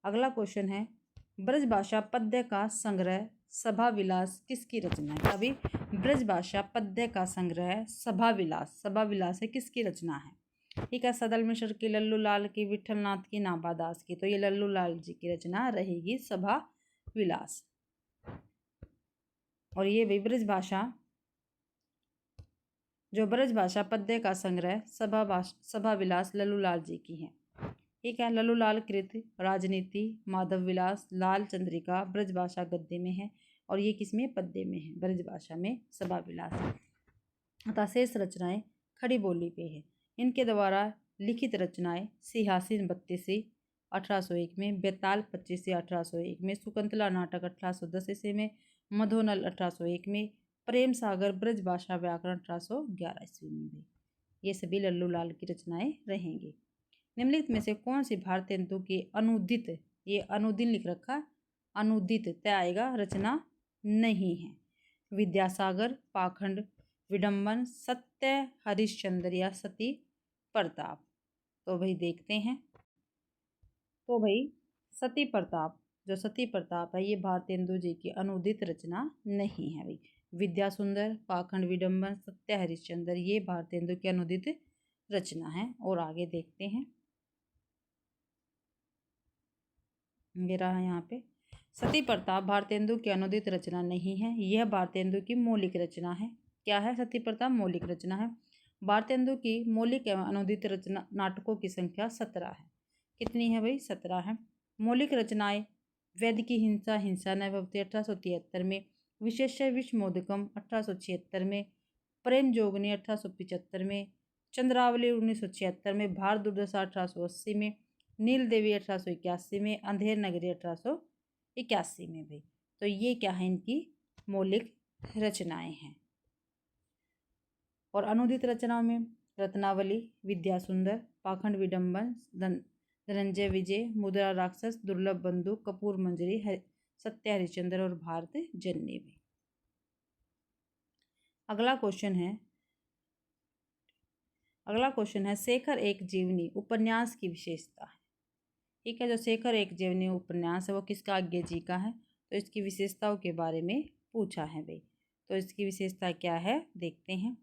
Speaker 1: अगला क्वेश्चन है, ब्रजभाषा पद्य का संग्रह सभा विलास किसकी रचना है? अभी ब्रजभाषा पद्य का संग्रह सभा विलास, सभा विलास है, किसकी रचना है? ठीक है, सदल मिश्र की, लल्लू लाल की, विठल नाथ की, नाभा दास की। तो ये लल्लू लाल जी की रचना रहेगी सभा विलास। और ये भी ब्रजभाषा, जो ब्रजभाषा पद्य का संग्रह सभा विलास लल्लू लाल जी की है। ठीक है, लल्लू लाल कृत राजनीति, माधव विलास, लाल चंद्रिका ब्रजभाषा गद्य में है, और ये किसमें? पद्य में है, ब्रजभाषा में सभा विलास। अतः शेष रचनाएं खड़ी बोली पे है। इनके द्वारा लिखित रचनाएं सिंहासन 32 1801 में, बेताल 25 1801 में, शकुंतला नाटक 1810 ईस्वी में, मधोनल 1801 में, प्रेम सागर ब्रजभाषा व्याकरण 1811 ईस्वी में भी। ये सभी लल्लू लाल की रचनाएं रहेंगी। निम्नलिखित में से कौन सी भारतेंदु की अनुदित, ये अनुदिन लिख रखा, अनुदित तय आएगा, रचना नहीं है? विद्यासागर, पाखंड विडंबन, सत्य हरिश्चंद्र या सती प्रताप। तो भाई देखते हैं। तो भाई सती प्रताप, जो सती प्रताप है ये भारतेंदु जी की अनुदित रचना नहीं है भाई। विद्या सुंदर, पाखंड विडंबन, सत्य हरिश्चंद्र ये भारतेंदु की अनुदित रचना है। और आगे देखते हैं, ये रहा यहाँ पे, सती प्रताप भारतेंदु की अनुदित रचना नहीं है, यह भारतेंदु की मौलिक रचना है। क्या है? सती प्रताप मौलिक रचना है। भारतेंदु की मौलिक एवं अनुदित रचना नाटकों की संख्या 17 है। कितनी है भाई? 17 है। मौलिक रचनाएं वैद्य की हिंसा, हिंसा न भवती 1873 में, विशेष्य विषमोदकम 1876 में, प्रेम जोगनी 1875 में, चंद्रावली 1976 में, भारत दुर्दशा 1880 में, नील देवी 1881 में, अंधेर नगरी 1881 में भी। तो ये क्या है? इनकी मौलिक रचनाएं हैं। और अनुदित रचनाओं में रत्नावली, विद्या सुंदर, पाखंड विडंबन, धनंजय विजय, मुद्रा राक्षस, दुर्लभ बंधु, कपूर मंजरी, सत्य हरिश्चंद्र और भारत जननी भी। अगला क्वेश्चन है शेखर एक जीवनी उपन्यास की विशेषता है। ठीक है, जो शेखर एक जीवनी उपन्यास है वो किसका? आज्ञे जी का है। तो इसकी विशेषताओं के बारे में पूछा है भाई। तो इसकी विशेषता क्या है देखते हैं।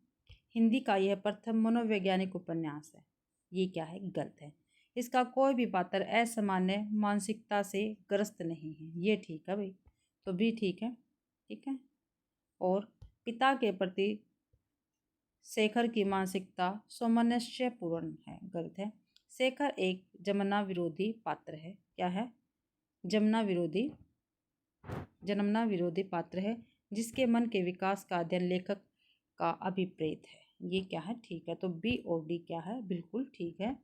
Speaker 1: हिंदी का यह प्रथम मनोवैज्ञानिक उपन्यास है। ये क्या है? गलत है। इसका कोई भी पात्र असामान्य मानसिकता से ग्रस्त नहीं है। ये ठीक है भाई, तो भी ठीक है। ठीक है, और पिता के प्रति शेखर की मानसिकता सामंजस्यपूर्ण है। गलत है। शेखर एक जमुना विरोधी पात्र है। क्या है? जमुना विरोधी पात्र है जिसके मन के विकास का अध्ययन लेखक का अभिप्रेत है। ये क्या है? ठीक है, तो बी और डी क्या है? बिल्कुल ठीक है,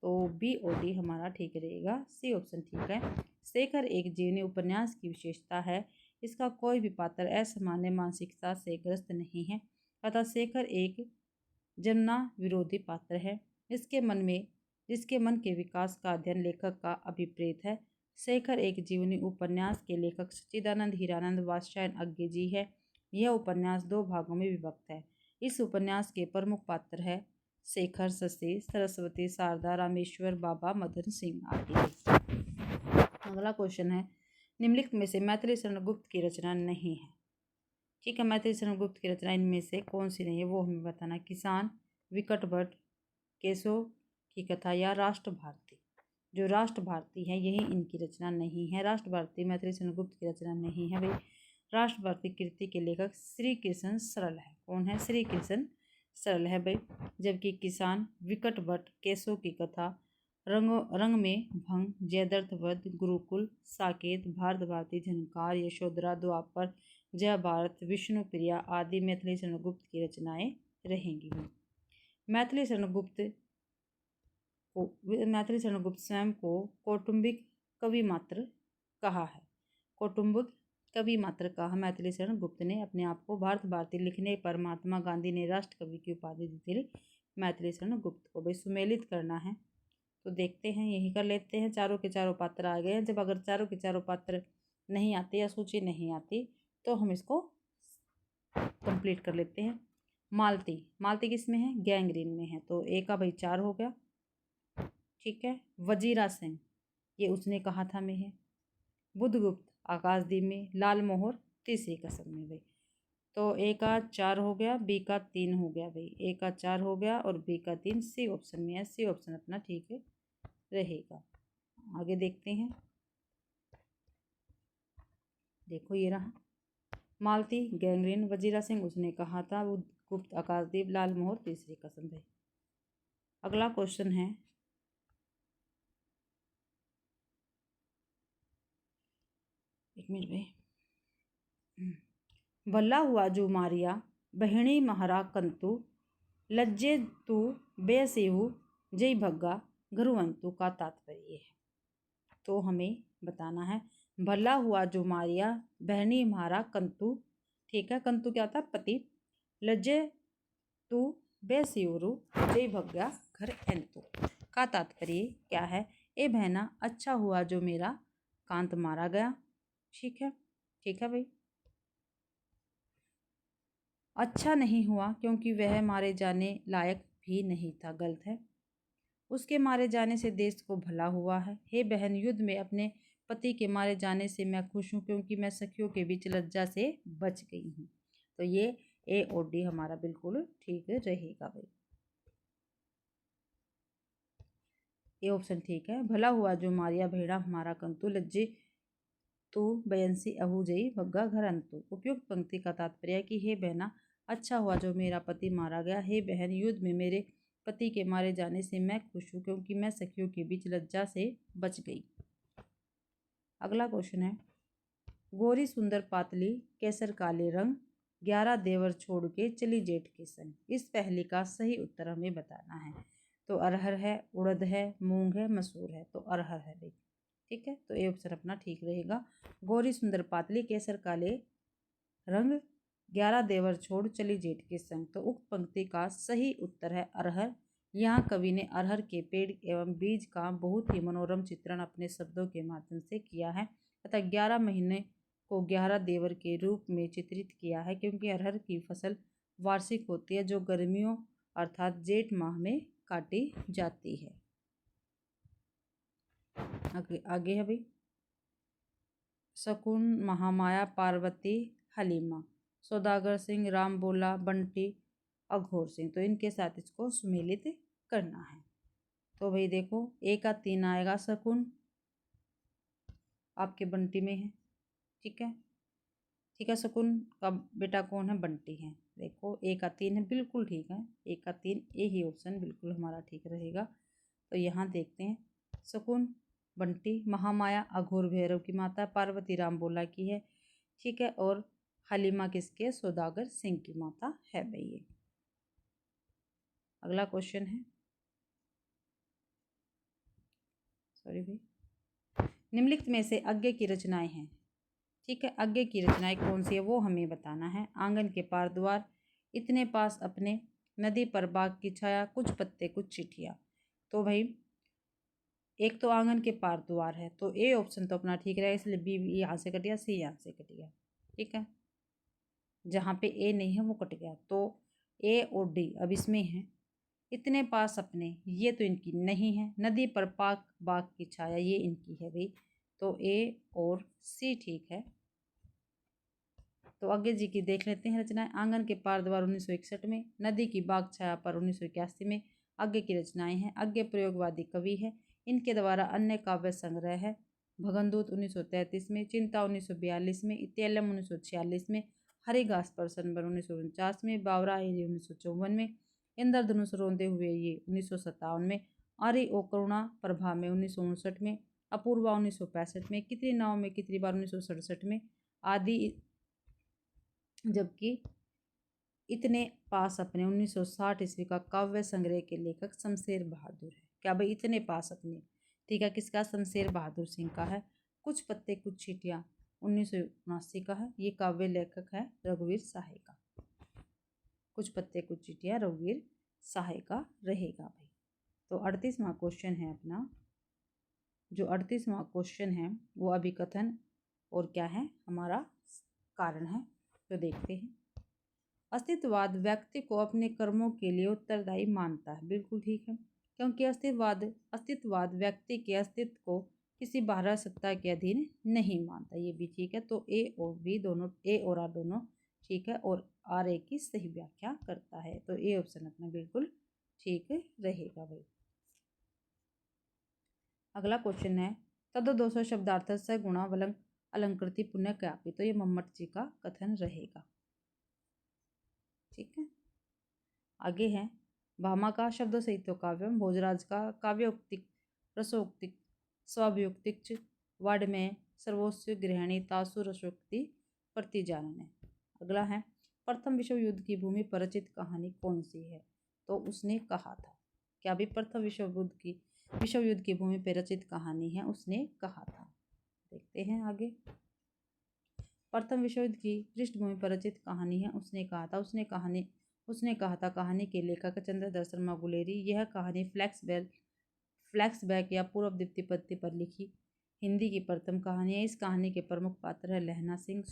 Speaker 1: तो बी और डी हमारा ठीक रहेगा। सी ऑप्शन ठीक है। शेखर एक जीवनी उपन्यास की विशेषता है इसका कोई भी पात्र असामान्य मानसिकता से ग्रस्त नहीं है, अतः शेखर एक जमुना विरोधी पात्र है जिसके मन के विकास का अध्ययन लेखक का अभिप्रेत है। शेखर एक जीवनी उपन्यास के लेखक सच्चिदानंद हीरानंद वात्स्यायन अज्ञे जी है। यह उपन्यास 2 भागों में विभक्त है। इस उपन्यास के प्रमुख पात्र है शेखर, शशि, सरस्वती, शारदा, रामेश्वर, बाबा, मदन सिंह आदि। अगला क्वेश्चन है निम्नलिखित में से मैथिली शरण गुप्त की रचना नहीं है। ठीक है, मैथिली शरण गुप्त की रचना इनमें से कौन सी नहीं है वो हमें बताना। किसान, विकट भट्ट, केशव की कथा या राष्ट्र भारती। जो राष्ट्र भारती है यही इनकी रचना नहीं है। राष्ट्र भारती मैथिली शरण गुप्त की रचना नहीं है भाई। राष्ट्र भारती कृति के लेखक श्री कृष्ण सरल है। कौन है? श्री कृष्ण सरल है भाई। जबकि किसान, विकट भट्ट, केशव की कथा, रंग में भंग, जयद्रथ वध, गुरुकुल, साकेत, भारत भारती, झनकार, यशोधरा, द्वापर, जय भारत, विष्णु प्रिया आदि मैथिली शरण गुप्त की रचनाएं रहेंगी। मैथिली शरण गुप्त स्वयं को कौटुंबिक कवि मात्र कहा है। कौटुंबिक कवि मात्र कहा मैथिली शरण गुप्त ने अपने आप को। भारत भारती लिखने पर महात्मा गांधी ने राष्ट्र कवि की उपाधि दी थी मैथिली शरण गुप्त को। भाई सुमेलित करना है तो देखते हैं, यही कर लेते हैं। चारों के चारों पात्र आ गए हैं। जब अगर चारों के चारों पात्र नहीं आते या सूची नहीं आती तो हम इसको कंप्लीट कर लेते हैं। मालती किस में है? गैंग्रीन में है, तो ए का भाई 4 हो गया। ठीक है, वजीरा सिंह ये उसने कहा था में है। बुधगुप्त आकाशदीप में। लाल मोहर तीसरी कसम में भाई। तो ए का 4 हो गया, बी का 3 हो गया भाई। ए का 4 हो गया और बी का 3। सी ऑप्शन में है। सी ऑप्शन अपना ठीक है रहेगा। आगे देखते हैं। देखो ये रहा मालती, गैंग्रीन, वजीरा सिंह उसने कहा था, गुप्त आकाशदीप, लाल मोहर तीसरी कसम भाई। अगला क्वेश्चन है एक मिनट भाई। भला हुआ जो मारिया बहिणी महारा कंतु लज्जे तू बेसेहू जय भग्गा घरुवंतु का तात्पर्य है। तो हमें बताना है भला हुआ जो मारिया बहनी मारा कंतु। ठीक है, कंतु क्या था? पति। लज्जे तू बेसियोरु जय भग्या घर एंतु का तात्पर्य क्या है? ए बहना अच्छा हुआ जो मेरा कांत मारा गया। ठीक है, ठीक है भाई। अच्छा नहीं हुआ क्योंकि वह मारे जाने लायक भी नहीं था। गलत है। उसके मारे जाने से देश को भला हुआ है। हे बहन, युद्ध में अपने पति के मारे जाने से मैं खुश हूँ क्योंकि मैं सखियों के बीच लज्जा से बच गई हूँ। तो ये ए और डी हमारा बिल्कुल ठीक रहेगा भाई। ये ऑप्शन ठीक है। भला हुआ जो मारिया भेड़ा हमारा कंतु लज्जे तो बयंसी अहू जई भग्गा घर अंतु। उपयुक्त पंक्ति का तात्पर्य है कि हे बहना, अच्छा हुआ जो मेरा पति मारा गया। हे बहन, युद्ध में मेरे पति के मारे जाने से मैं खुश हूँ क्योंकि मैं सखियों के बीच लज्जा से बच गई। अगला क्वेश्चन है गोरी सुंदर पातली केसर काले रंग 11 देवर छोड़ के चली जेठ के संग। इस पहले का सही उत्तर हमें बताना है। तो अरहर है, उड़द है, मूंग है, मसूर है। तो अरहर है भाई। ठीक है, तो ये ऑप्शन अपना ठीक रहेगा। गोरी सुंदर पातली केसर काले रंग 11 देवर छोड़ चली जेठ के संग। तो उक्त पंक्ति का सही उत्तर है अरहर। यहाँ कवि ने अरहर के पेड़ एवं बीज का बहुत ही मनोरम चित्रण अपने शब्दों के माध्यम से किया है तथा 11 महीने को 11 देवर के रूप में चित्रित किया है क्योंकि अरहर की फसल वार्षिक होती है जो गर्मियों अर्थात जेठ माह में काटी जाती है। आगे है भाई, शकुन, महामाया, पार्वती, हलीमा, सौदागर सिंह, राम बोला, बंटी, अघोर सिंह। तो इनके साथ इसको सुमेलित करना है। तो भाई देखो, ए का 3 आएगा, शकुन आपके बंटी में है। ठीक है, ठीक है, शकुन का बेटा कौन है? बंटी है। देखो ए का 3 है, बिल्कुल ठीक है, ए का 3, ए ही ऑप्शन बिल्कुल हमारा ठीक रहेगा। तो यहाँ देखते हैं, शकुन बंटी, महामाया अघोर भैरव की माता, पार्वती राम बोला की है। ठीक है, और हलीमा किसके? सौदागर सिंह की माता है भाई ये। अगला क्वेश्चन है, सॉरी भाई, निम्नलिखित में से अज्ञे की रचनाएं हैं। ठीक है, अज्ञे की रचनाएं कौन सी है वो हमें बताना है। आंगन के पार द्वार, इतने पास अपने, नदी पर बाग की छाया, कुछ पत्ते कुछ चिट्ठियाँ। तो भाई एक तो आंगन के पार द्वार है, तो ए ऑप्शन तो अपना ठीक रहेगा, इसलिए बी यहाँ से कट गया, सी यहाँ से कट गया। ठीक है, जहाँ पे ए नहीं है वो कट गया, तो ए और डी अब इसमें है। इतने पास अपने, ये तो इनकी नहीं है। नदी पर पाक बाग की छाया, ये इनकी है भाई, तो ए और सी ठीक है। तो आगे जी की देख लेते हैं रचनाएं। आंगन के पार द्वार 1961 में, नदी की बाग छाया पर 1981 में आगे की रचनाएं हैं। आगे प्रयोगवादी कवि है, इनके द्वारा अन्य काव्य संग्रह है। भगनदूत 1933 में, चिंता 1942 में, इत्यलम 1946 में, हरिघास पर सनबर 1949 में, बावरा 1954 में, इंद्रधनुष रोंदे हुए ये 1957 में, आर्य ओ करुणा प्रभा में 1959 में, अपूर्वा 1965 में, कितनी नाव में कितनी बार 1967 में, आदि, जबकि इतने पास अपने 1960 ईस्वी का काव्य संग्रह के लेखक शमशेर बहादुर है। क्या भाई? इतने पास अपने, ठीक है, किसका? शमशेर बहादुर सिंह का है। कुछ पत्ते कुछ चींटियां 1979 का है, ये काव्य लेखक है रघुवीर सहाय का। कुछ पत्ते कुछ चींटियां रघुवीर सहाय का रहेगा भाई। तो 38वां क्वेश्चन है अपना, जो 38वां क्वेश्चन है वो अभिकथन और क्या है हमारा कारण है, तो देखते हैं। अस्तित्ववाद व्यक्ति को अपने कर्मों के लिए उत्तरदायी मानता है, बिल्कुल ठीक है, क्योंकि अस्तित्ववाद व्यक्ति के अस्तित्व को किसी बाह्य सत्ता के अधीन नहीं मानता, ये भी ठीक है। तो ए और बी दोनों, ए और आर दोनों ठीक है, और आर ए की सही व्याख्या करता है, तो ए ऑप्शन अपना बिल्कुल ठीक रहेगा भाई। अगला क्वेश्चन है, तदो 200 शब्दार्थ से गुणा वलंग अलंकृति पुण्य क्यापी। तो ये मम्मट जी का कथन रहेगा। ठीक है, आगे है, भामा का शब्द साहित्य काव्यम, भोजराज का काव्योक्तिक रसोक्तिक स्वाभियोक्तिक वाड में सर्वोच्च गृहिणी तासु रसोक्ति प्रतिजानन है। अगला है, प्रथम विश्व युद्ध की भूमि पर रचित कहानी कौन सी है? तो उसने कहा था, क्या भी प्रथम विश्व युद्ध की भूमि पर रचित कहानी है, उसने कहा था। देखते हैं आगे, प्रथम विश्व युद्ध की पृष्ठभूमि पर रचित कहानी है, उसने कहा था। उसने कहा था कहानी के लेखक चंद्रधर शर्मा गुलेरी। यह कहानी फ्लैक्सबैक या पूर्व दीप्ति पत्ती पर लिखी हिंदी की प्रथम कहानी है। इस कहानी के प्रमुख पात्र है लहना सिंह,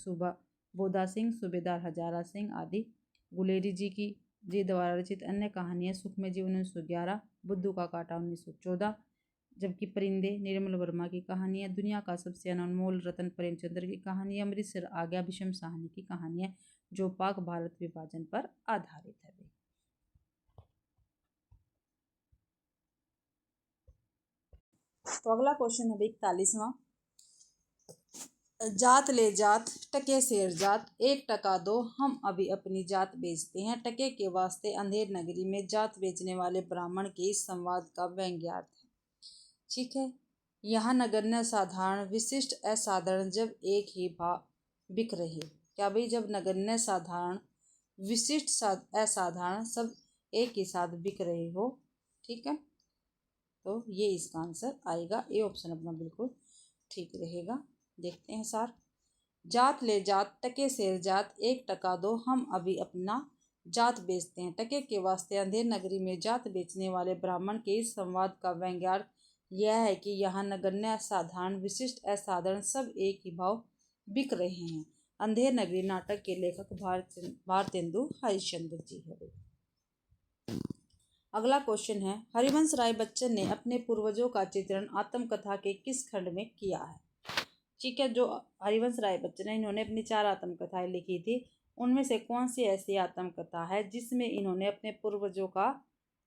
Speaker 1: बोदा सिंह, सूबेदार हजारा सिंह आदि। गुलेरी जी द्वारा रचित अन्य कहानियाँ सुखमय जीवन 1911, बुद्धू का कांटा 1914, जबकि परिंदे निर्मल वर्मा की कहानी है। दुनिया का सबसे अनमोल रतन प्रेमचंद्र की कहानी है। अमृतसर आ गया भीषम साहनी की कहानी है, जो पाक भारत विभाजन पर आधारित है। तो अगला क्वेश्चन है 41वां, जात ले जात टके शेर जात, 1 टका दो हम अभी अपनी जात बेचते हैं। टके के वास्ते अंधेर नगरी में जात बेचने वाले ब्राह्मण के इस संवाद का व्यंग्यार्थ है। ठीक है, यहाँ नगण्य साधारण विशिष्ट असाधारण जब एक ही भाव बिक रहे। क्या भाई? जब नगण्य साधारण विशिष्ट असाधारण सब एक ही साथ बिक रहे हो। ठीक है, तो ये इसका आंसर आएगा, ए ऑप्शन अपना बिल्कुल ठीक रहेगा। देखते हैं सर, जात ले जात टके शेर जात, 1 टका दो हम अभी अपना जात बेचते हैं। टके के वास्ते अंधेर नगरी में जात बेचने वाले ब्राह्मण के इस संवाद का व्यंग्यार्थ यह है कि यहाँ नगण्य साधारण विशिष्ट असाधारण सब एक ही भाव बिक रहे हैं। अंधेर नगरी नाटक के लेखक भारतेंदु हरिश्चंद्र जी है भाई। अगला क्वेश्चन है, हरिवंश राय बच्चन ने अपने पूर्वजों का चित्रण आत्मकथा के किस खंड में किया है? ठीक है, जो हरिवंश राय बच्चन है इन्होंने अपनी 4 आत्मकथाएं लिखी थी, उनमें से कौन सी ऐसी आत्मकथा है जिसमें इन्होंने अपने पूर्वजों का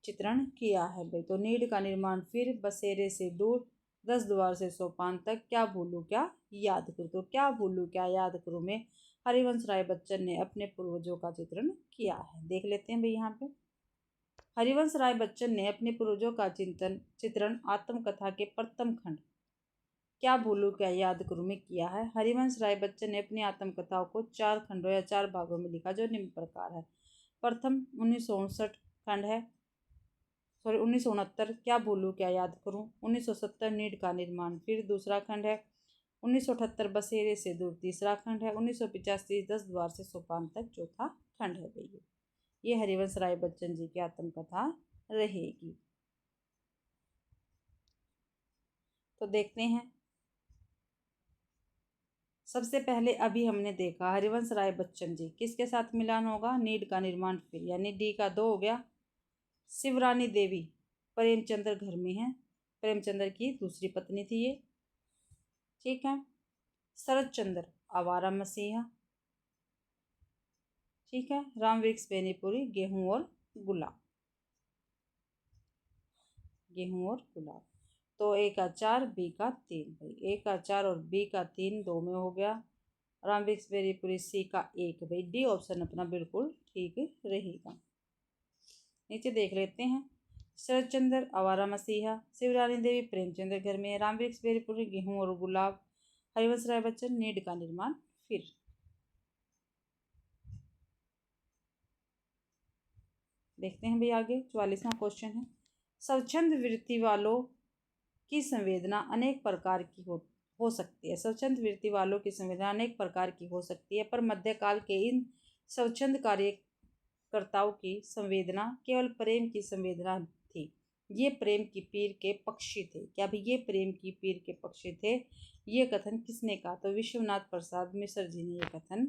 Speaker 1: चित्रण किया है भाई? तो नीड का निर्माण, फिर बसेरे से दूर, 10 द्वार से सोपान तक, क्या भूलूं क्या याद करूं। तो क्या भूलूं क्या याद करूं में हरिवंश राय बच्चन ने अपने पूर्वजों का चित्रण किया है। देख लेते हैं भाई यहाँ पे, हरिवंश राय बच्चन ने अपने पूर्वजों का चित्रण आत्मकथा के प्रथम खंड क्या भूलूं क्या याद करूं में किया है। हरिवंश राय बच्चन ने अपनी आत्मकथाओं को 4 खंडों या 4 भागों में लिखा, जो निम्न प्रकार है। प्रथम 1959 खंड है, 1969 क्या भूलूं क्या याद करूं, 1970 नीड का निर्माण, फिर दूसरा खंड है, 1978 बसेरे से दूर तीसरा खंड है, 1985 10 द्वार से सोपान तक चौथा खंड है भैया। ये हरिवंश राय बच्चन जी की आत्मकथा रहेगी। तो देखते हैं, सबसे पहले अभी हमने देखा हरिवंश राय बच्चन जी किसके साथ मिलान होगा, नीड का निर्माण, फिर यानी डी का 2 हो गया। शिवरानी देवी प्रेमचंद्र घर में है, प्रेमचंद्र की दूसरी पत्नी थी ये, ठीक है। शरद चंद्र आवारा मसीहा, ठीक है। राम वृक्ष बेनीपुरी गेहूं और गुलाब, गेहूं और गुलाब। तो ए का 4 बी का 3 भाई, ए का 4 और बी का 3 2 में हो गया। राम वृक्ष बेनीपुरी सी का 1 भाई, डी ऑप्शन अपना बिल्कुल ठीक रहेगा। नीचे देख लेते हैं, शरद चंद्र आवारा मसीहा, शिवरानी देवी प्रेमचंद्र घर में, राम वृक्ष बेनीपुरी गेहूं और गुलाब, हरिवंश राय बच्चन नीड का निर्माण, फिर देखते हैं भाई आगे 44वां क्वेश्चन है, स्वच्छंद वृत्ति वालों की संवेदना अनेक प्रकार की हो सकती है। स्वच्छंद वृत्ति वालों की संवेदना अनेक प्रकार की हो सकती है, पर मध्यकाल के इन स्वच्छंद कार्यकर्ताओं की संवेदना केवल प्रेम की संवेदना थी। ये प्रेम की पीर के पक्षी थे। क्या भी ये प्रेम की पीर के पक्षी थे? ये कथन किसने कहा? तो विश्वनाथ प्रसाद मिश्र जी ने ये कथन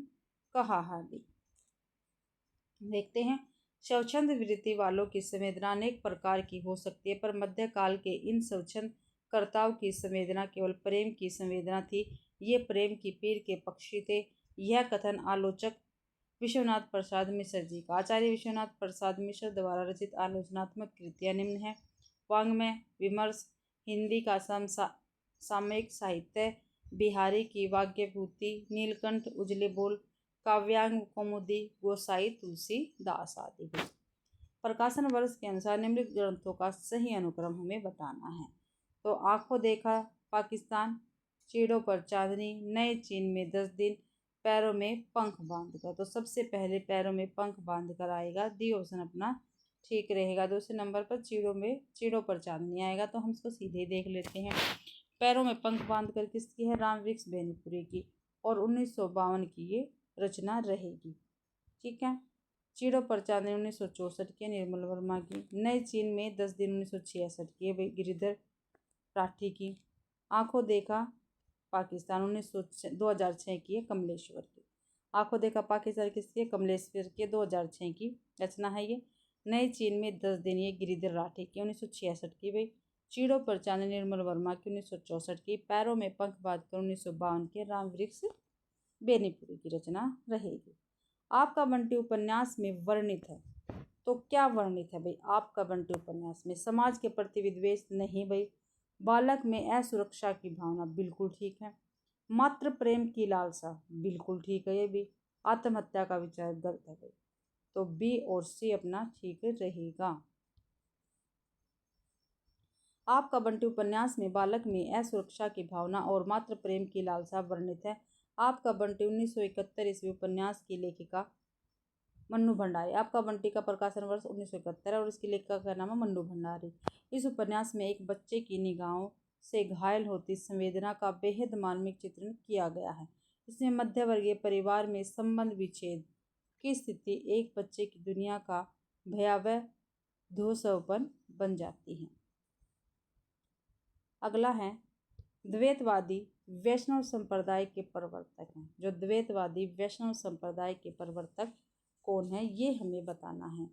Speaker 1: कहा है। देखते हैं, स्वच्छंद वृत्ति वालों की संवेदना अनेक प्रकार की हो सकती है, पर मध्यकाल के इन स्वच्छंद कर्ताओं की संवेदना केवल प्रेम की संवेदना थी। ये प्रेम की पीर के पक्षी थे। यह कथन आलोचक विश्वनाथ प्रसाद मिश्र जी का। आचार्य विश्वनाथ प्रसाद मिश्र द्वारा रचित आलोचनात्मक कृतियाँ निम्न है, वाङ्मय विमर्श, हिंदी का सामयिक साहित्य, बिहारी की वाग्यभूति, नीलकंठ उजले बोल, काव्यांग कौमुदी, गोसाई तुलसीदास आदि। प्रकाशन वर्ष के अनुसार निम्नलिखित ग्रंथों का सही अनुक्रम हमें बताना है। तो आंखों देखा पाकिस्तान, चीड़ों पर चांदनी, नए चीन में 10 दिन, पैरों में पंख बांधकर। तो सबसे पहले पैरों में पंख बांधकर आएगा, डी ऑप्शन अपना ठीक रहेगा। दूसरे नंबर पर चीड़ों पर चांदनी आएगा, तो हम इसको सीधे देख लेते हैं। पैरों में पंख बांधकर किसकी है? राम वृक्ष बेनीपुरी की, और 1952 की ये रचना रहेगी, ठीक है। चीड़ों पर चांदनी 1964 की निर्मल वर्मा की, नए चीन में 10 दिन 1966 की गिरिधर राठी की, आंखों देखा पाकिस्तान 2006 की है कमलेश्वर की। आंखों देखा पाकिस्तान किसकी है? कमलेश्वर के 2006 की रचना है ये। नए चीन में 10 दिन ये गिरिधर राठी की 1966 की भाई। चीड़ों पर चांदनी निर्मल वर्मा की 1964 की। पैरों में पंख बांधकर 1952 के राम वृक्ष बेनीपुरी की रचना रहेगी। आपका बंटी उपन्यास में वर्णित है, तो क्या वर्णित है भाई? आपका बंटी उपन्यास में समाज के प्रति विद्वेष नहीं भाई, बालक में असुरक्षा की भावना बिल्कुल ठीक है, मात्र प्रेम की लालसा बिल्कुल ठीक है, ये भी आत्महत्या का विचार गलत है भाई। तो बी और सी अपना ठीक रहेगा। आपका बंटी उपन्यास में बालक में असुरक्षा की भावना और मात्र प्रेम की लालसा वर्णित है। आपका बंटी 1971 ईस्वी उपन्यास की लेखिका मन्नू भंडारी। आपका बंटी का प्रकाशन वर्ष 1971 है और इसकी लेखिका का नाम है मन्नू भंडारी। इस उपन्यास में एक बच्चे की निगाहों से घायल होती संवेदना का बेहद मार्मिक चित्रण किया गया है। इसमें मध्यवर्गीय परिवार में संबंध विच्छेद की स्थिति एक बच्चे की दुनिया का भयावह ध्वंसपन बन जाती है। अगला है, द्वैतवादी वैष्णव संप्रदाय के प्रवर्तक हैं? जो द्वैतवादी वैष्णव संप्रदाय के प्रवर्तक कौन है, ये हमें बताना है।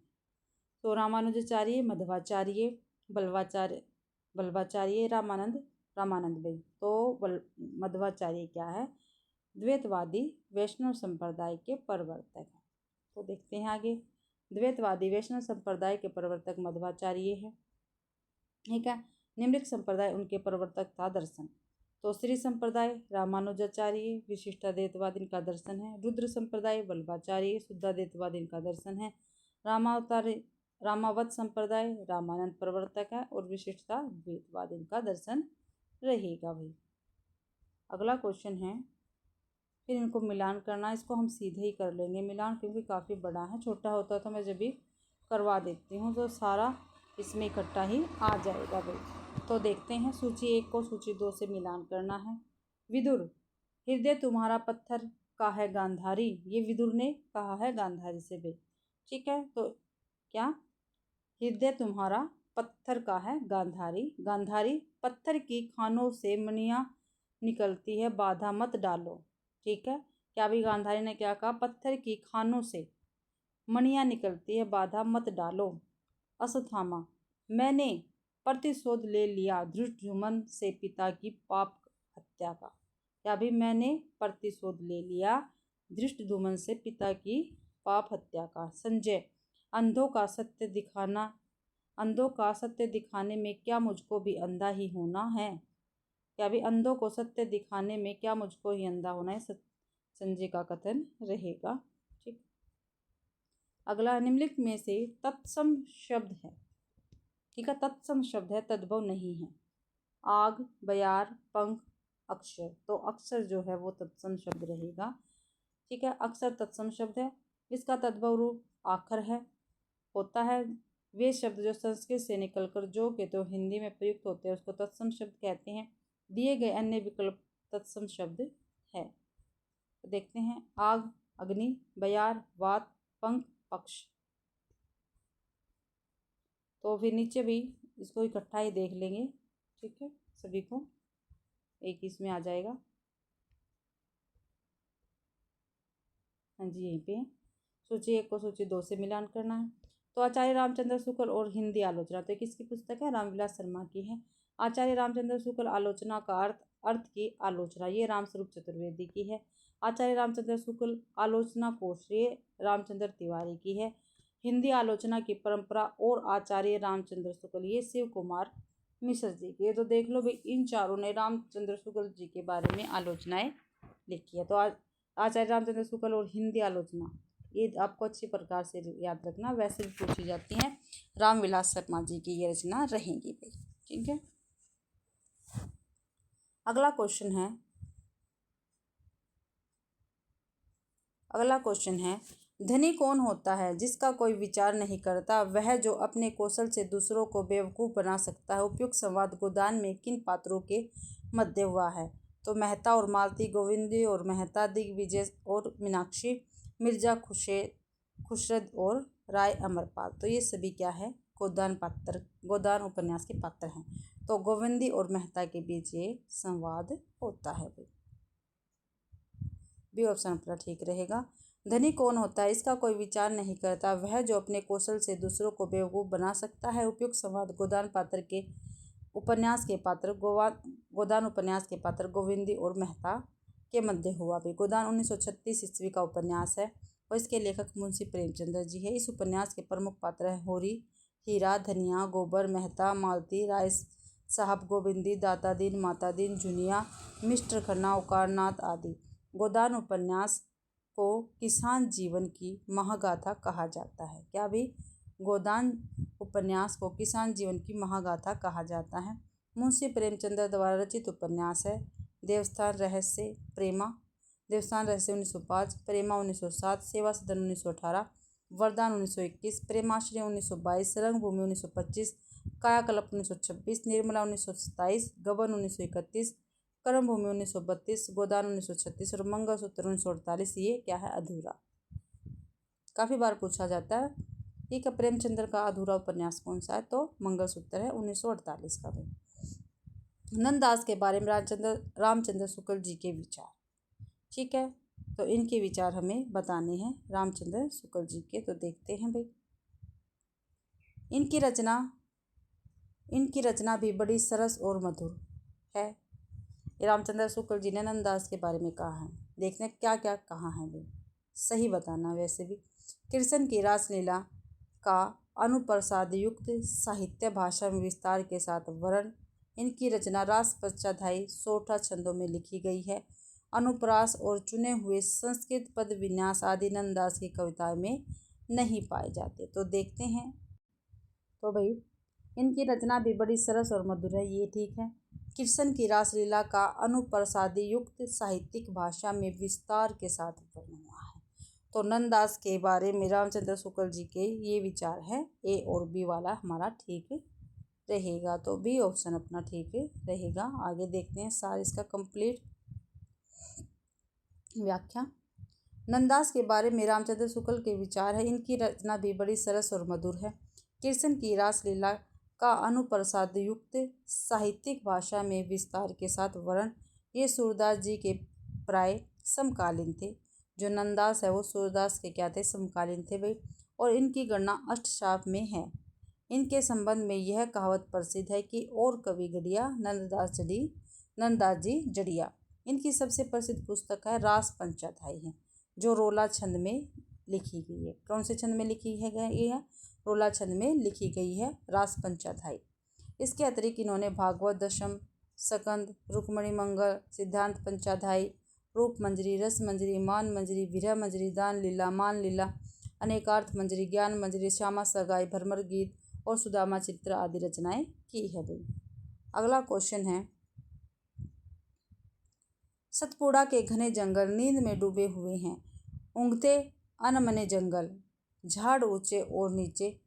Speaker 1: तो रामानुजाचार्य, मध्वाचार्य, बल्लभाचार्य, रामानंद भाई। तो मध्वाचार्य क्या है? द्वैतवादी वैष्णव संप्रदाय के प्रवर्तक हैं। तो देखते हैं आगे। द्वैतवादी वैष्णव संप्रदाय के प्रवर्तक मध्वाचार्य है, ठीक है। निम्नलिखित संप्रदाय उनके प्रवर्तक था दर्शन। तो श्री संप्रदाय रामानुजाचार्य, विशिष्टाद्वैतवाद इनका दर्शन है। रुद्र संप्रदाय वल्लभाचार्य, शुद्धाद्वैतवाद इनका दर्शन है। रामावत संप्रदाय रामानंद प्रवर्तक है और विशिष्टता द्वैतवाद इनका दर्शन रहेगा भाई। अगला क्वेश्चन है, फिर इनको मिलान करना। इसको हम सीधे ही कर लेंगे मिलान, क्योंकि काफ़ी बड़ा है। छोटा होता तो मैं जब भी करवा देती हूँ तो सारा इसमें इकट्ठा ही आ जाएगा भाई। तो देखते हैं, सूची 1 को सूची 2 से मिलान करना है। विदुर, हृदय तुम्हारा पत्थर का है गांधारी, ये विदुर ने कहा है गांधारी से भाई, ठीक है। तो क्या, हृदय तुम्हारा पत्थर का है गांधारी, गांधारी पत्थर की खानों से मणियाँ निकलती है, बाधा मत डालो, ठीक है। क्या भी गांधारी ने क्या कहा? पत्थर की खानों से मणियाँ निकलती है, बाधा मत डालो। अश्वत्थामा, मैंने प्रतिशोध ले लिया धृष्टद्युम्न से पिता की पाप हत्या का। क्या भी मैंने प्रतिशोध ले लिया धृष्टद्युम्न से पिता की पाप हत्या का। संजय, अंधों का सत्य दिखाने में क्या मुझको भी अंधा ही होना है? क्या भी अंधों को सत्य दिखाने में क्या मुझको ही अंधा होना है? संजय का कथन रहेगा, ठीक। अगला, निम्नलिखित में से तत्सम शब्द है, ठीक है। तत्सम शब्द है, तद्भव नहीं है। आग, बयार, पंख, अक्षर। तो अक्षर जो है वो तत्सम शब्द रहेगा, ठीक है। अक्षर तत्सम शब्द है। इसका तद्भव रूप आखर है, होता है। वे शब्द जो संस्कृत से निकलकर जो के तो हिंदी में प्रयुक्त होते हैं उसको तत्सम शब्द कहते हैं। दिए गए अन्य विकल्प तत्सम शब्द है। तो देखते हैं, आग, अग्नि, बयार, वात, पंख, पक्ष। तो फिर नीचे भी इसको इकट्ठा ही देख लेंगे, ठीक है। सभी को एक इसमें आ जाएगा, हाँ जी, यहीं पे है। सूची 1 को सूची 2 से मिलान करना है। तो आचार्य रामचंद्र शुक्ल और हिंदी आलोचना, तो किसकी पुस्तक है? रामविलास शर्मा की है। आचार्य रामचंद्र शुक्ल आलोचना का अर्थ की आलोचना, ये रामस्वरूप चतुर्वेदी की है। आचार्य रामचंद्र शुक्ल आलोचना कोश, ये रामचंद्र तिवारी की है। हिंदी आलोचना की परंपरा और आचार्य रामचंद्र शुक्ल, ये शिव कुमार मिश्र जी की है। तो देख लो भाई, इन चारों ने रामचंद्र शुक्ल जी के बारे में आलोचनाएं लिखी है। तो आचार्य रामचंद्र शुक्ल और हिंदी आलोचना, ये आपको अच्छी प्रकार से याद रखना, वैसे भी पूछी जाती हैं। रामविलास शर्मा जी की ये रचना रहेंगी भाई, ठीक है। अगला क्वेश्चन है, धनी कौन होता है जिसका कोई विचार नहीं करता? वह जो अपने कौशल से दूसरों को बेवकूफ़ बना सकता है। उपयुक्त संवाद गोदान में किन पात्रों के मध्य हुआ है? तो मेहता और मालती, गोविंदी और मेहता, दिग्विजय और मीनाक्षी, मिर्जा खुशरद और राय अमरपाल। तो ये सभी क्या है? गोदान उपन्यास के पात्र हैं। तो गोविंदी और मेहता के बीच ये संवाद होता है भाई, बी ऑप्शन अपना ठीक रहेगा। धनी कौन होता है? इसका कोई विचार नहीं करता, वह जो अपने कौशल से दूसरों को बेवकूफ़ बना सकता है। उपयुक्त संवाद गोदान उपन्यास के पात्र गोदान उपन्यास के पात्र गोविंदी और मेहता के मध्य हुआ भी। गोदान 1936 ईस्वी का उपन्यास है और इसके लेखक मुंशी प्रेमचंद्र जी है। इस उपन्यास के प्रमुख पात्र हैं होरी, हीरा, धनिया, गोबर, मेहता, मालती, राय साहब, गोविंदी, दाता दीन, माता दीन, जुनिया, मिस्टर खन्ना, उकारनाथ आदि। गोदान उपन्यास को किसान जीवन की महागाथा कहा जाता है। क्या भी? गोदान उपन्यास को किसान जीवन की महागाथा कहा जाता है। मुंशी प्रेमचंद्र द्वारा रचित उपन्यास है। देवस्थान रहस्य 1905, प्रेमा 1907, सेवा सदन 1918, वरदान 1921, प्रेमाश्रय 1922, रंगभूमि 1925, कायाकल्प 1926, निर्मला 1927, गबन 1931, कर्मभूमि 1932, गोदान 1936 और मंगलसूत्र 1948। ये क्या है? अधूरा। काफ़ी बार पूछा जाता है, ठीक है। प्रेमचंद्र का अधूरा उपन्यास कौन सा है? तो मंगलसूत्र है 1948 का भी। नंददास के बारे में रामचंद्र शुक्ल जी के विचार। ठीक है, तो इनके विचार हमें बताने हैं रामचंद्र शुक्ल जी के। तो देखते हैं भाई, इनकी रचना भी बड़ी सरस और मधुर है। रामचंद्र शुक्ल जी ने नंददास के बारे में कहा है, देखने क्या क्या कहा है भाई, सही बताना। वैसे भी कृष्ण की रासलीला का अनुप्रसाद युक्त साहित्य भाषा में विस्तार के साथ वर्णन। इनकी रचना रास पंचाध्यायी 16 छंदों में लिखी गई है। अनुप्रास और चुने हुए संस्कृत पद विन्यास आदि नंददास की कविताओं में नहीं पाए जाते। तो देखते हैं, तो भाई इनकी रचना भी बड़ी सरस और मधुर है, ये ठीक है। कृष्ण की रासलीला का अनुप्रसादी युक्त साहित्यिक भाषा में विस्तार के साथ वर्णन हुआ है। तो नंददास के बारे में रामचंद्र शुक्ल जी के ये विचार है। ए और बी वाला हमारा ठीक रहेगा, तो बी ऑप्शन अपना ठीक रहेगा। आगे देखते हैं सार इसका कंप्लीट व्याख्या। नंददास के बारे में रामचंद्र शुक्ल के विचार है, इनकी रचना भी बड़ी सरस और मधुर है। कृष्ण की रासलीला का अनुप्रसाद युक्त साहित्यिक भाषा में विस्तार के साथ वर्णन। ये सूरदास जी के प्राय समकालीन थे। जो नंददास है वो सूरदास के क्या थे, समकालीन थे भाई। और इनकी गणना अष्टशाप में है। इनके संबंध में यह कहावत प्रसिद्ध है कि और कवि गढ़िया नंददास जी जड़िया। इनकी सबसे प्रसिद्ध पुस्तक है रास पंचाध्यायी है, जो रोला छंद में लिखी गई है। कौन से छंद में लिखी है ये है, रोला छंद में लिखी गई है रास पंचाध्यायी। इसके अतिरिक्त इन्होंने भागवत दशम, सकंद, रुक्मणी मंगल, सिद्धांत पंचाध्यायी, रूप मंजरी, रस मंजरी, मान मंजरी, विरह मंजरी, दान लीला, मान लीला, अनेकार्थ मंजरी, ज्ञान मंजरी, श्यामा सगाई, भ्रमर गीत और सुदामा चित्र आदि रचनाएं की है भाई। अगला क्वेश्चन है, सतपुड़ा के घने जंगल नींद में डूबे हुए हैं। ऊँघते अनमने जंगल, झाड़ ऊंचे और नीचे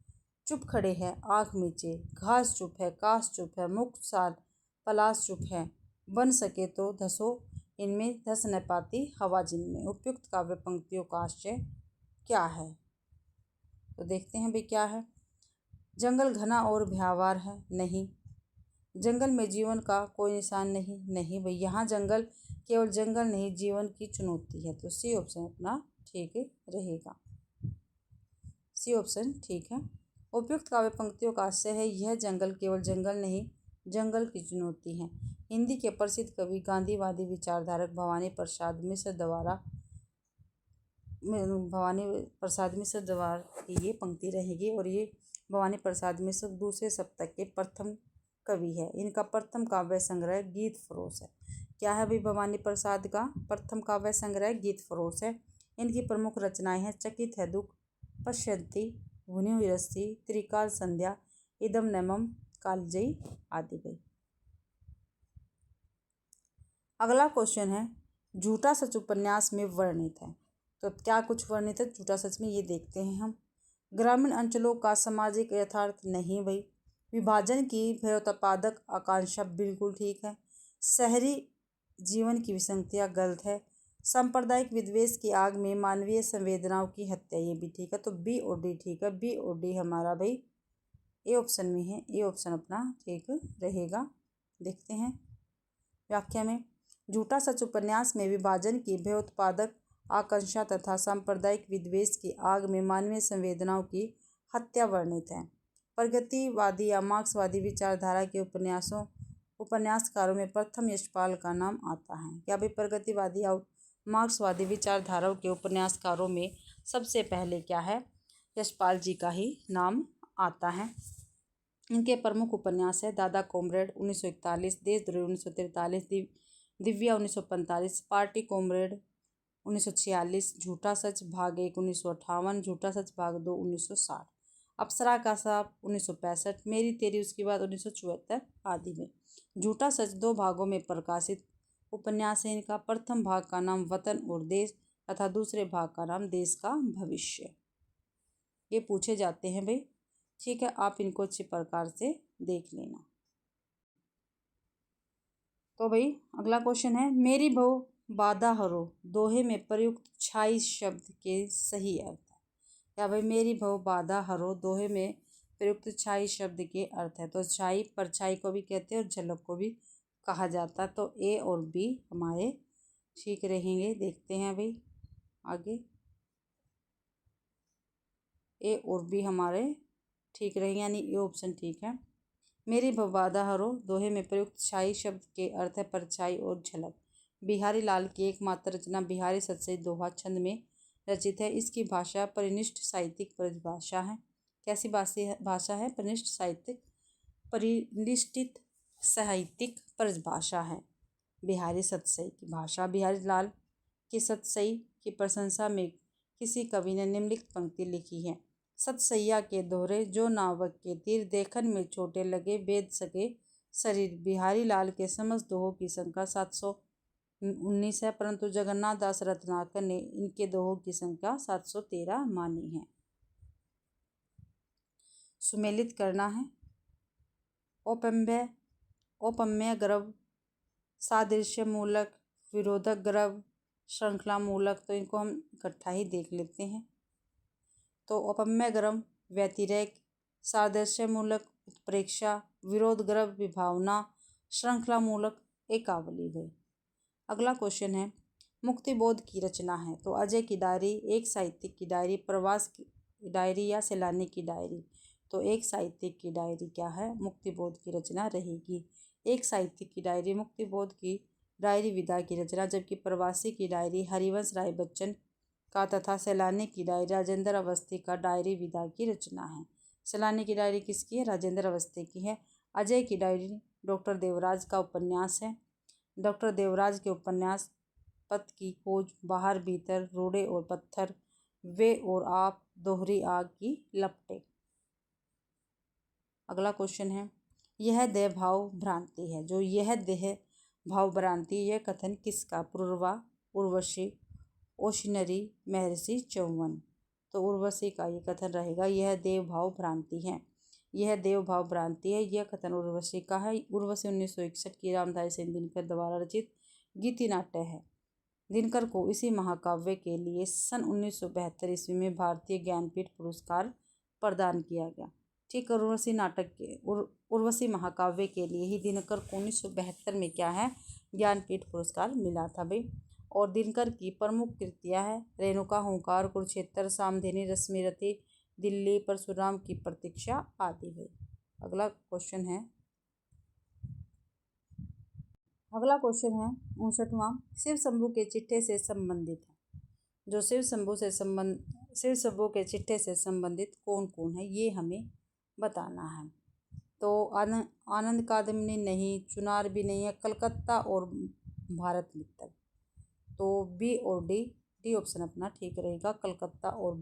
Speaker 1: चुप खड़े हैं, आँख मीचे। घास चुप है, काश चुप है, मुख साल पलाश चुप है। बन सके तो धसो इनमें, धस न पाती हवा जिनमें। उपयुक्त काव्य पंक्तियों का आशय क्या है? तो देखते हैं भाई क्या है। जंगल घना और भयावार है, नहीं। जंगल में जीवन का कोई निशान नहीं, नहीं भाई। यहाँ जंगल केवल जंगल नहीं, जीवन की चुनौती है। तो सी ऑप्शन अपना ठीक रहेगा, सी ऑप्शन ठीक है। उपयुक्त काव्य पंक्तियों का आशय है, यह जंगल केवल जंगल नहीं, जंगल की चुनौती है। हिंदी के प्रसिद्ध कवि गांधीवादी विचारधारक भवानी प्रसाद मिश्र द्वारा की ये पंक्ति रहेगी। और ये भवानी प्रसाद मिश्र दूसरे शतक के प्रथम कवि है। इनका प्रथम काव्य संग्रह गीत फरोश है। क्या है भाई भवानी प्रसाद का प्रथम काव्य संग्रह? गीत फरोश है। इनकी प्रमुख रचनाएं हैं चकित है दुख, पश्यंती, भुनी हुई रस्सी, त्रिकाल संध्या, इदम नमम कालजयी आदि भाई। अगला क्वेश्चन है, झूठा सच उपन्यास में वर्णित है। तो क्या कुछ वर्णित है झूठा सच में, ये देखते हैं हम। ग्रामीण अंचलों का सामाजिक यथार्थ नहीं भाई। विभाजन की भयोत्पादक आकांक्षा बिल्कुल ठीक है। शहरी जीवन की विसंगतियाँ गलत है। सांप्रदायिक विद्वेष की आग में मानवीय संवेदनाओं की हत्या, ये भी ठीक है। तो बी और डी ठीक है, बी और डी हमारा भाई ए ऑप्शन में है, ए ऑप्शन अपना ठीक रहेगा। देखते हैं व्याख्या में। झूठा सच उपन्यास में विभाजन की भयोत्पादक आकांक्षा तथा सांप्रदायिक विद्वेष की आग में मानवीय संवेदनाओं की हत्या वर्णित है। प्रगतिवादी या मार्क्सवादी विचारधारा के उपन्यासकारों में प्रथम यशपाल का नाम आता है। क्या भाई प्रगतिवादी या मार्क्सवादी विचारधाराओं के उपन्यासकारों में सबसे पहले क्या है, यशपाल जी का ही नाम आता है। इनके प्रमुख उपन्यास है दादा कॉमरेड 1941, देशद्रोही 1943, दिव्या 1945, पार्टी कॉमरेड 1946, झूठा सच भाग 1 1958, झूठा सच भाग 2 1960, अप्सरा का सांप 1965, मेरी तेरी उसके बाद 1974 आदि में। झूठा सच 2 भागों में प्रकाशित उपन्यास है। इनका प्रथम भाग का नाम वतन और देश तथा दूसरे भाग का नाम देश का भविष्य। ये पूछे जाते हैं भाई, ठीक है। आप इनको अच्छे प्रकार से देख लेना। तो भाई अगला क्वेश्चन है, मेरी बहु बाधा हरो दोहे में प्रयुक्त छाई शब्द के सही अर्थ है। क्या भाई मेरी बहु बाधा हरो दोहे में प्रयुक्त छाई शब्द के अर्थ है। तो छाई परछाई को भी कहते हैं और झलक को भी कहा जाता। तो ए और बी हमारे ठीक रहेंगे। देखते हैं भाई आगे, ए और बी हमारे ठीक रहेंगे, यानी ए ऑप्शन ठीक है। मेरी बवादा हरो दोहे में प्रयुक्त छाई शब्द के अर्थ है परछाई और झलक। बिहारी लाल की एकमात्र रचना बिहारी सतसई दोहा छंद में रचित है। इसकी भाषा परिनिष्ठ साहित्यिक परिभाषा है। कैसी भाषा है? परिनिष्ठित साहित्यिक परिभाषा है बिहारी सतसई की भाषा। बिहारी लाल की सतसई की प्रशंसा में किसी कवि ने निम्नलिखित पंक्ति लिखी है। सतसैया के दोहरे जो नावक के तीर देखन में छोटे लगे वेद सके शरीर। बिहारी लाल के समस्त दोहों की संख्या 719 है, परंतु जगन्नाथ दास रत्नाकर ने इनके दोहों की संख्या 713 मानी है। सुमेलित करना है। औपम्य ग्रव, सादृश्य मूलक, विरोधक ग्रव, श्रृंखला मूलक, तो इनको हम इकट्ठा ही देख लेते हैं। तो औपम्य ग्रव व्यतिरेक, सादृश्य मूलक उत्प्रेक्षा, विरोध ग्रव विभावना, श्रृंखला मूलक एकावली है। अगला क्वेश्चन है, मुक्तिबोध की रचना है। तो अजय की डायरी एक साहित्यिक की डायरी, प्रवास की डायरी या सैलानी की डायरी। तो एक साहित्यिक की डायरी क्या है? मुक्तिबोध की रचना रहेगी। एक साहित्यिक की डायरी मुक्तिबोध की डायरी विधा की रचना, जबकि प्रवासी की डायरी हरिवंश राय बच्चन का तथा सैलानी की डायरी राजेंद्र अवस्थी का डायरी विधा की रचना है। सैलानी की डायरी किसकी है? राजेंद्र अवस्थी की है। अजय की डायरी डॉक्टर देवराज का उपन्यास है। डॉक्टर देवराज के उपन्यास पथ की खोज, बाहर भीतर, रोड़े और पत्थर, वे और आप, दोहरी आग की लपटें। अगला क्वेश्चन है, यह देह भाव भ्रांति है। जो यह देह भाव भ्रांति, यह कथन किसका? पूर्वा, उर्वशी, ओशनरी, महर्षि चौवन। तो उर्वशी का ये कथन रहेगा, यह देव भाव भ्रांति है। यह देव भाव भ्रांति है, यह कथन उर्वशी का है। उर्वशी 1961 की रामधारी सिंह दिनकर द्वारा रचित गीति नाट्य है। दिनकर को इसी महाकाव्य के लिए सन 1972 ईस्वी में भारतीय ज्ञानपीठ पुरस्कार प्रदान किया गया। ठीक, उर्वशी नाटक के उर्वशी महाकाव्य के लिए ही दिनकर को 1972 में क्या है? ज्ञानपीठ पुरस्कार मिला था भाई। और दिनकर की प्रमुख कृतियाँ है रेणुका, हुंकार, कुरुक्षेत्र, सामधिनी, रश्मिरथी, दिल्ली, परशुराम की प्रतीक्षा आदि है। अगला क्वेश्चन है 59वां, शिव शंभू के चिट्ठे से संबंधित है। जो शिव शंभू के चिट्ठे से संबंधित कौन कौन है, ये हमें बताना है। तो आनंद कादम्बिनी नहीं, चुनार भी नहीं है, कलकत्ता और भारत मित्तर। तो बी और डी ऑप्शन अपना ठीक रहेगा। कलकत्ता और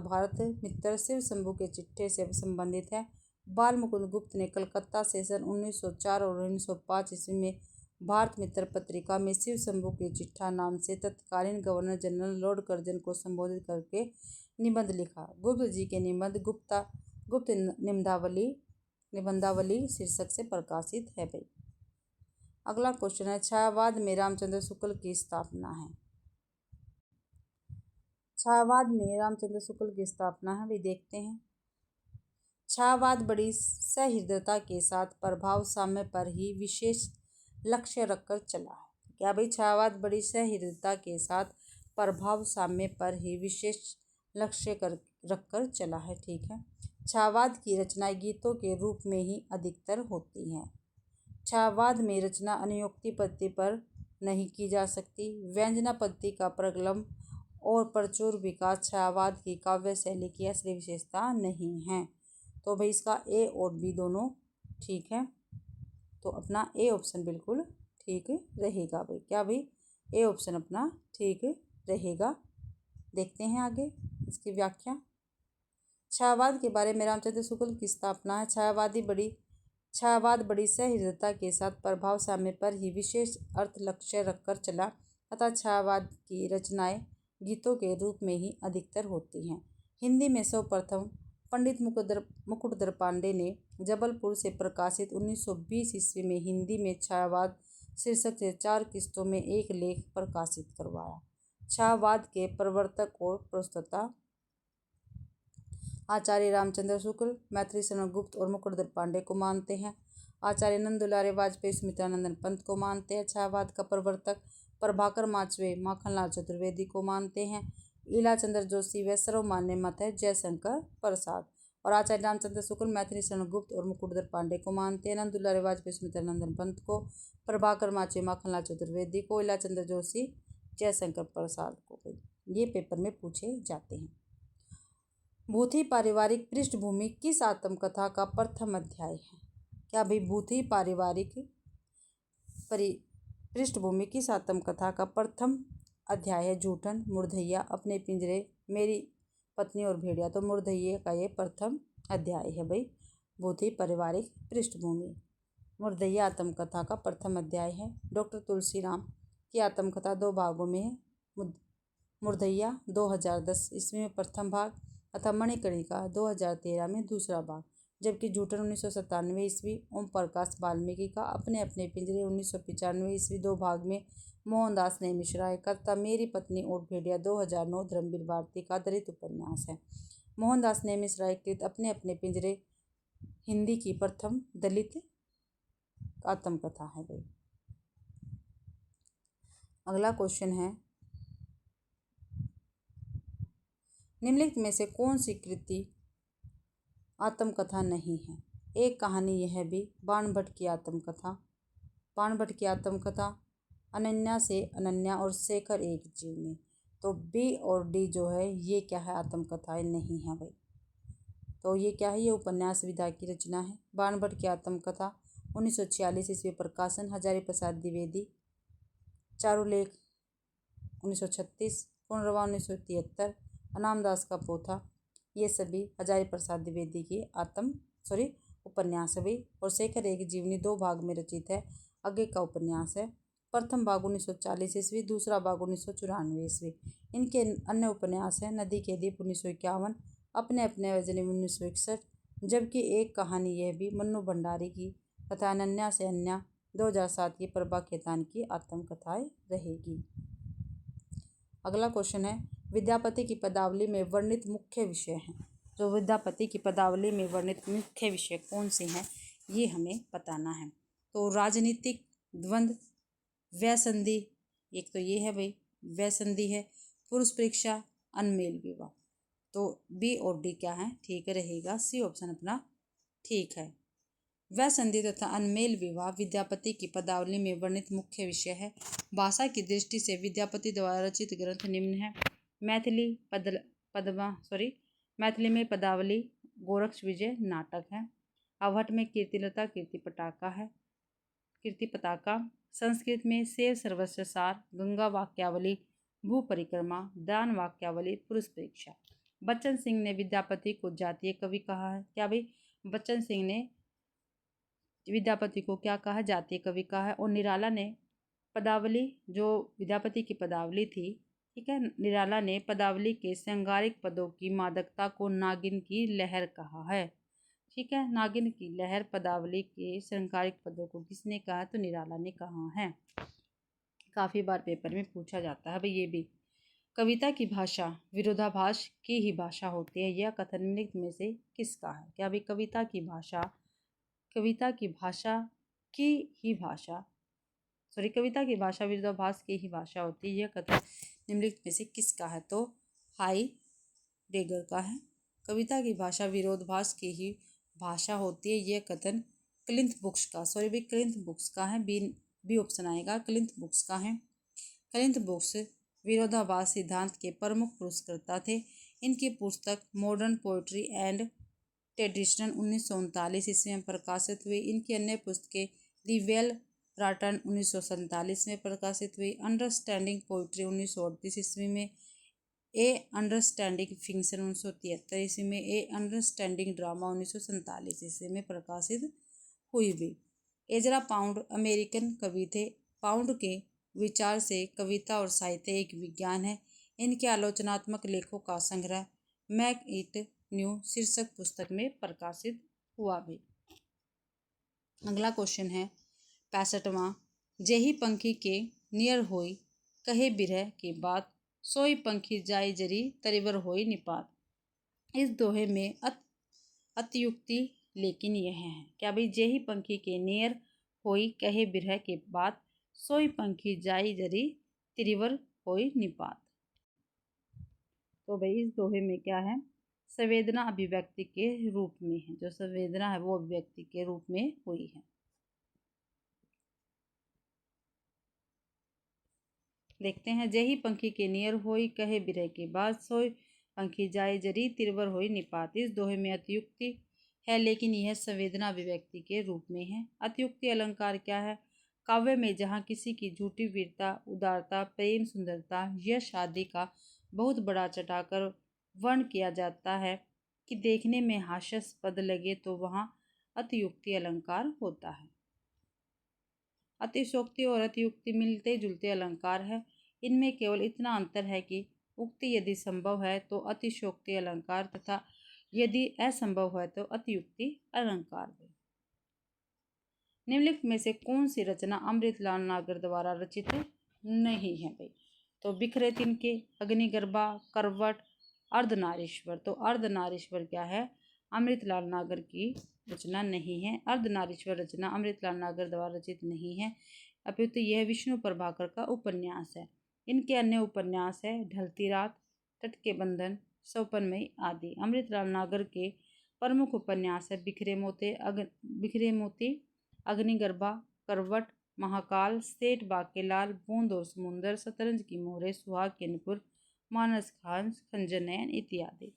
Speaker 1: भारत मित्तर शिव शंभू के चिट्ठे से संबंधित है। बाल मुकुंद गुप्त ने कलकत्ता से सन 1904 और 1905 ईस्वी में भारत मित्र पत्रिका में शिव शंभू के चिट्ठा नाम से तत्कालीन गवर्नर जनरल लॉर्ड कर्जन को संबोधित करके निबंध लिखा। गुप्त जी के निबंध गुप्त निबंधावली शीर्षक से प्रकाशित है भाई। अगला क्वेश्चन है, छायावाद में रामचंद्र शुक्ल की स्थापना है। छायावाद में रामचंद्र शुक्ल की स्थापना है, भी देखते हैं। छायावाद बड़ी सहृदयता के साथ प्रभाव साम्य पर ही विशेष लक्ष्य रखकर चला है। क्या भाई? छायावाद बड़ी सहृदयता के साथ प्रभाव साम्य पर ही विशेष लक्ष्य रखकर चला है। ठीक है। छायावाद की रचनाएं गीतों के रूप में ही अधिकतर होती हैं। छायावाद में रचना अनुयोक्ति पद्धति पर नहीं की जा सकती। व्यंजना पद्धति का प्रगल्भ और प्रचुर विकास छायावाद की काव्य शैली की असली विशेषता नहीं है। तो भाई इसका ए और बी दोनों ठीक है। तो अपना ए ऑप्शन बिल्कुल ठीक रहेगा भाई। क्या भाई? ए ऑप्शन अपना ठीक रहेगा। देखते हैं आगे इसकी व्याख्या। छायावाद के बारे में रामचंद्र शुक्ल की स्थापना है। छायावाद बड़ी सहृदयता के साथ प्रभाव साम्य पर ही विशेष अर्थ लक्ष्य रखकर चला तथा छायावाद की रचनाएं गीतों के रूप में ही अधिकतर होती हैं। हिंदी में सर्वप्रथम पंडित मुकुटधर पांडे ने जबलपुर से प्रकाशित 1920 ईस्वी में हिंदी में छायावाद शीर्षक से 4 किस्तों में एक लेख प्रकाशित करवाया। छायावाद के प्रवर्तक और प्रस्तोता आचार्य रामचंद्र शुक्ल, मैत्री शरण गुप्त और मुकुटधर पांडे को मानते हैं। आचार्य नंद दुलारे वाजपेयी सुमित्रानंदन पंत को मानते हैं। छायावाद का प्रवर्तक प्रभाकर माचवे माखनलाल चतुर्वेदी को मानते हैं। ईला चंद्र जोशी व सर्वमान्य मत है जयशंकर प्रसाद। और आचार्य रामचंद्र शुक्ल मैथिली शरण गुप्त और मुकुटधर पांडे को मानते हैं। नंद दुलारे वाजपेयी सुमित्रानंदन पंत को, प्रभाकर माचवे माखनलाल चतुर्वेदी को, ईला चंद्र जोशी जयशंकर प्रसाद को। ये पेपर में पूछे जाते हैं। भूथी पारिवारिक पृष्ठभूमि किस आत्मकथा का प्रथम अध्याय है? क्या भाई भूथी पारिवारिक पृष्ठभूमि किस आत्मकथा का प्रथम अध्याय है? जूठन, मुर्दैया, अपने पिंजरे, मेरी पत्नी और भेड़िया। तो मुर्दैया का ये प्रथम अध्याय है भाई। भूथी पारिवारिक पृष्ठभूमि मुर्दैया आत्मकथा का प्रथम अध्याय है। डॉक्टर तुलसीराम की आत्मकथा 2 भागों में है। मुर्दैया 2010 ईस्वी में प्रथम भाग तथा मणिकर्णिका 2013 में दूसरा भाग, जबकि जूठन 1997 ईस्वी, ओम प्रकाश वाल्मीकि का अपने अपने पिंजरे 1995 ईस्वी 2 भाग में, मोहनदास नेमिष राय का तथा मेरी पत्नी और भेड़िया 2009 धर्मवीर भारती का दलित उपन्यास है। मोहनदास नेमिष राय कृत अपने अपने पिंजरे हिंदी की प्रथम दलित आत्मकथा है भाई। अगला क्वेश्चन है, निम्नलिखित में से कौन सी कृति आत्मकथा नहीं है? एक कहानी यह भी, बाणभट्ट की आत्मकथा। बाणभट्ट की आत्मकथा अनन्या से अनन्या और शेखर एक जीव में। तो बी और डी जो है ये क्या है? आत्मकथाएं नहीं है भाई। तो ये क्या है? ये उपन्यास विधा की रचना है। बाणभट्ट की आत्मकथा 1946 ईस्वी प्रकाशन, हजारी प्रसाद द्विवेदी। चारुलेख 1936, पुनर्वा 1973, अनामदास का पोथा। ये सभी हजारी प्रसाद द्विवेदी की उपन्यास है भाई। और शेखर एक जीवनी 2 भाग में रचित है। आगे का उपन्यास है। प्रथम भाग 1940 ईस्वी, दूसरा भाग 1994 ईस्वी। इनके अन्य उपन्यास है नदी के दीप 1951, अपने अपने वजनी 1961, जबकि एक कहानी यह भी मन्नू भंडारी की तथा अनन्या से अन्या 2007 की प्रभा खेतान की आत्मकथाएं रहेगी। अगला क्वेश्चन है, विद्यापति की पदावली में वर्णित मुख्य विषय हैं। जो विद्यापति की पदावली में वर्णित मुख्य विषय कौन से हैं ये हमें बताना है। तो राजनीतिक द्वंद्व, व्यसंधि, एक तो ये है भाई व्यसंधि है, पुरुष परीक्षा, अनमेल विवाह। तो बी और डी क्या है? ठीक रहेगा, सी ऑप्शन अपना ठीक है। व्यसंधि तथा अनमेल विवाह विद्यापति की पदावली में वर्णित मुख्य विषय है। भाषा की दृष्टि से विद्यापति द्वारा रचित ग्रंथ निम्न है। मैथिली में पदावली, गोरक्ष विजय नाटक है। अवहट में कीर्तिलता कीर्ति पताका। संस्कृत में सेव सर्वस्व सार, गंगा वाक्यावली, भू परिक्रमा, दान वाक्यावली, पुरुष परीक्षा। बच्चन सिंह ने विद्यापति को जातीय कवि कहा है। क्या भाई? बच्चन सिंह ने विद्यापति को क्या कहा? जातीय कवि कहा है। और निराला ने पदावली, जो विद्यापति की पदावली थी, ठीक है, निराला ने पदावली के श्रृंगारिक पदों की मादकता को नागिन की लहर कहा है। ठीक है, नागिन की लहर पदावली के श्रृंगारिक पदों को किसने कहा? तो निराला ने कहा है। काफी बार पेपर में पूछा जाता है भाई ये भी। कविता की भाषा विरोधाभास की ही भाषा होती है, यह कथन निम्नलिखित में से किसका है? क्या भाई? कविता की भाषा विरोधाभास की ही भाषा होती है, यह कथन निम्नलिखित में से किसका है? तो हाइडेगर का है। कविता की भाषा विरोधाभास की ही भाषा होती है, यह कथन क्लिंथ बुक्स का है। बी ऑप्शन आएगा, क्लिंथ बुक्स का है। क्लिंथ बुक्स विरोधाभास सिद्धांत के प्रमुख पुरस्कर्ता थे। इनकी पुस्तक मॉडर्न पोएट्री एंड ट्रेडिशन 1939 ईस्वी में प्रकाशित हुई। इनकी अन्य पुस्तकें दी वेल राटन 1947 में प्रकाशित हुई, अंडरस्टैंडिंग पोइट्री 1938 ईस्वी में, ए अंडरस्टैंडिंग फिक्शन 1973 ईस्वी में, ए अंडरस्टैंडिंग ड्रामा 1947 ईस्वी में प्रकाशित हुई भी। एजरा पाउंड अमेरिकन कवि थे। पाउंड के विचार से कविता और साहित्य एक विज्ञान है। इनके आलोचनात्मक लेखों का संग्रह मेक इट न्यू शीर्षक पुस्तक में प्रकाशित हुआ भी। अगला क्वेश्चन है 65वां, जेही पंखी के नियर होई कहे बिरह की बात, सोई पंखी जाई जरी तरिवर होई निपात। इस दोहे में अतियुक्ति लेकिन यह है क्या भाई, जेही पंखी के नियर होई कहे बिरह के बात, सोई पंखी जाई जरी तिरिवर होई निपात। तो भाई इस दोहे में क्या है, संवेदना अभिव्यक्ति के रूप में है, जो संवेदना है वो अभिव्यक्ति के रूप में हुई है। देखते हैं, जेही पंखी के नियर होई कहे बिरह के बाद, सोई पंखी जाए जरी तिरवर होई निपात। इस दोहे में अतियुक्ति है, लेकिन यह संवेदना अभिव्यक्ति के रूप में है। अतियुक्ति अलंकार क्या है, काव्य में जहाँ किसी की झूठी वीरता, उदारता, प्रेम, सुंदरता, यश आदि का बहुत बड़ा चढ़ाकर वर्ण किया जाता है कि देखने में हास्यास्पद लगे, तो वहाँ अतियुक्ति अलंकार होता है। अतिशोक्ति और अतियुक्ति मिलते जुलते अलंकार है। इनमें केवल इतना अंतर है कि उक्ति यदि संभव है तो अतिशोक्ति अलंकार, तथा यदि असंभव है तो अतियुक्ति अलंकार है। निम्नलिखित में से कौन सी रचना अमृतलाल नागर द्वारा रचित नहीं है भाई, तो बिखरे तिनके, अग्निगर्भा, करवट, अर्धनारीश्वर। तो अर्धनारीश्वर क्या है, अमृतलाल नागर की रचना नहीं है। अर्धनारीश्वर रचना अमृतलाल नागर द्वारा रचित नहीं है, अपितु यह विष्णु प्रभाकर का उपन्यास है। इनके अन्य उपन्यास है ढलती रात, तट के बंधन, सौपनमयी आदि। अमृतलाल नागर के प्रमुख उपन्यास है बिखरे मोती, अग्निगर्भा, करवट, महाकाल, सेठ बाकेलाल, बूंद और समुंदर, शतरंज की मोहरे, सुहाग के नुपुर, मानस खान, खंजर नयन इत्यादि।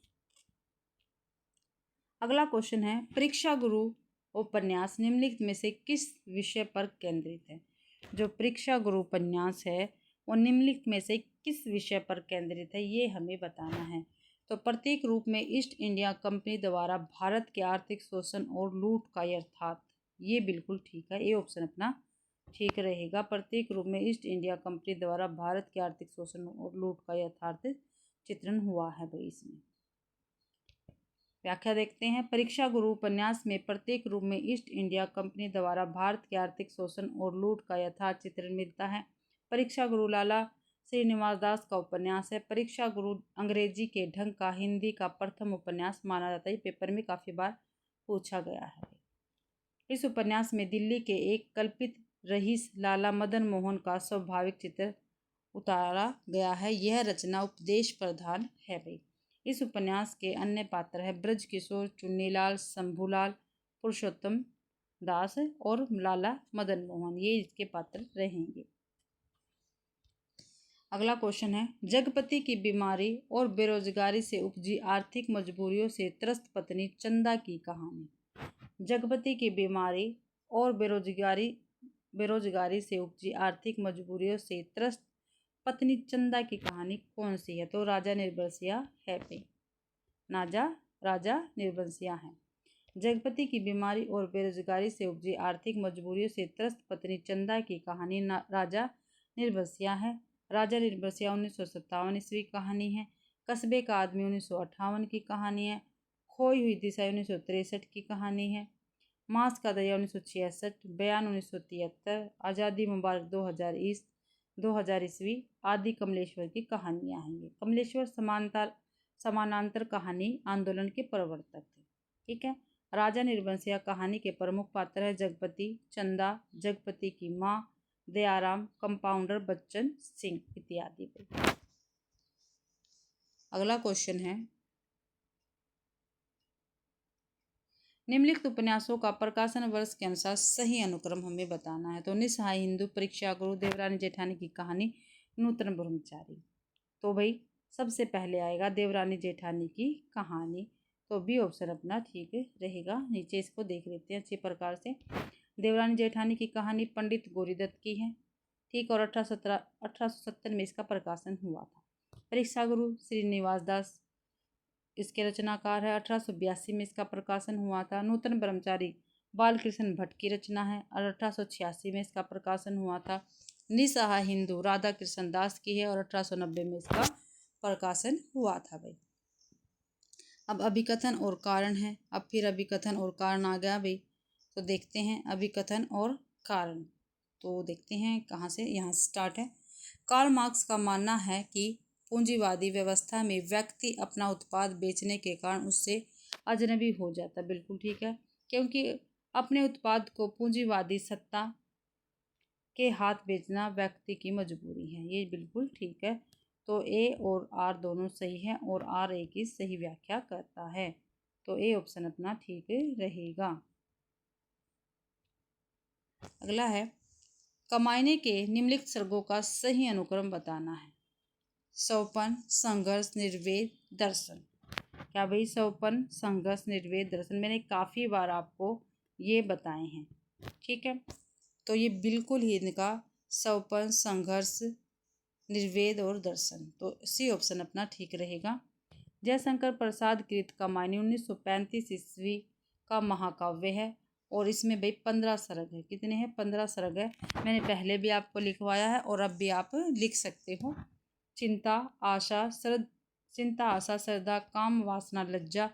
Speaker 1: अगला क्वेश्चन है, परीक्षा गुरु उपन्यास निम्नलिखित में से किस विषय पर केंद्रित है। जो परीक्षा गुरु उपन्यास है वो निम्नलिखित में से किस विषय पर केंद्रित है, ये हमें बताना है। तो प्रत्येक रूप में ईस्ट इंडिया कंपनी द्वारा भारत के आर्थिक शोषण और लूट का यथार्थ, ये बिल्कुल ठीक है, ये ऑप्शन अपना ठीक रहेगा। प्रत्येक रूप में ईस्ट इंडिया कंपनी द्वारा भारत के आर्थिक शोषण और लूट का यथार्थ चित्रण हुआ है भाई। इसमें व्याख्या देखते हैं, परीक्षा गुरु उपन्यास में प्रत्येक रूप में ईस्ट इंडिया कंपनी द्वारा भारत के आर्थिक शोषण और लूट का यथार्थ चित्रण मिलता है। परीक्षा गुरु लाला श्रीनिवास दास का उपन्यास है। परीक्षा गुरु अंग्रेजी के ढंग का हिंदी का प्रथम उपन्यास माना जाता है, पेपर में काफी बार पूछा गया है। इस उपन्यास में दिल्ली के एक कल्पित रईस लाला मदन मोहन का स्वाभाविक चित्र उतारा गया है। यह रचना उपदेश प्रधान है भाई। इस उपन्यास के अन्य पात्र है ब्रज किशोर, चुन्नीलाल, शंभूलाल, पुरुषोत्तम दास और लाला मदन मोहन, ये इसके पात्र रहेंगे। अगला क्वेश्चन है, जगपति की बीमारी और बेरोजगारी से उपजी आर्थिक मजबूरियों से त्रस्त पत्नी चंदा की कहानी। जगपति की बीमारी और बेरोजगारी से उपजी आर्थिक मजबूरियों से त्रस्त पत्नी चंदा की कहानी कौन सी है। तो राजा निर्बंसिया है भाई, राजा निर्बंसिया है। जगपति की बीमारी और बेरोजगारी से उपजी आर्थिक मजबूरियों से त्रस्त पत्नी चंदा की कहानी राजा निर्बंसिया है। राजा निर्बंसिया 1957 ईस्वी की कहानी है। कस्बे का आदमी 1958 की कहानी है। खोई हुई दिशा 1963 की कहानी है। मांस का दरिया 1966, बयान 1973, आज़ादी मुबारक 2000 ईस्वी आदि कमलेश्वर की कहानियाँ हैं। कमलेश्वर समानांतर कहानी आंदोलन के प्रवर्तक थे। ठीक है, राजा निर्बंसिया कहानी के प्रमुख पात्र है जगपति, चंदा, जगपति की माँ, दयाराम, कंपाउंडर बच्चन सिंह इत्यादि। अगला क्वेश्चन है, निम्नलिखित उपन्यासों का प्रकाशन वर्ष के अनुसार सही अनुक्रम हमें बताना है। तो निसहाय हिंदू, परीक्षा गुरु, देवरानी जेठानी की कहानी, नूतन ब्रह्मचारी। तो भाई सबसे पहले आएगा देवरानी जेठानी की कहानी, तो बी ऑप्शन अपना ठीक रहेगा। नीचे इसको देख लेते हैं अच्छी प्रकार से। देवरानी जेठानी की कहानी पंडित गौरीदत्त की है, ठीक, और 1870 में इसका प्रकाशन हुआ था। परीक्षा गुरु श्रीनिवास दास इसके रचनाकार है, 1882 में इसका प्रकाशन हुआ था। नूतन ब्रह्मचारी बालकृष्ण भट्ट की रचना है और 1886 में इसका प्रकाशन हुआ था। निसहाय हिंदू राधा कृष्ण दास की है और 1890 में इसका प्रकाशन हुआ था भाई। अब अभिकथन और कारण है, अब फिर अभिकथन और कारण आ गया भाई। तो देखते हैं अभिकथन और कारण, तो देखते हैं कहाँ से, यहाँ से स्टार्ट है। कार्ल मार्क्स का मानना है कि पूंजीवादी व्यवस्था में व्यक्ति अपना उत्पाद बेचने के कारण उससे अजनबी हो जाता है। बिल्कुल ठीक है, क्योंकि अपने उत्पाद को पूंजीवादी सत्ता के हाथ बेचना व्यक्ति की मजबूरी है। ये बिल्कुल ठीक है। तो ए और आर दोनों सही हैं और आर ए की सही व्याख्या करता है। तो ए ऑप्शन अपना ठीक रहेगा। अगला है, कमाने के निम्नलिखित सर्गों का सही अनुक्रम बताना है। सोपान, संघर्ष, निर्वेद, दर्शन। क्या भाई, सोपान, संघर्ष, निर्वेद, दर्शन मैंने काफ़ी बार आपको ये बताए हैं। ठीक है, तो ये बिल्कुल ही इनका सोपान, संघर्ष, निर्वेद और दर्शन, तो सी ऑप्शन अपना ठीक रहेगा। जयशंकर प्रसाद कृत कमानी 1935 ईस्वी का महाकाव्य है और इसमें भाई 15 सर्ग है। कितने हैं? 15 सर्ग है। मैंने पहले भी आपको लिखवाया है और अब भी आप लिख सकते हो। चिंता, आशा, श्रद्धा, काम, वासना, लज्जा,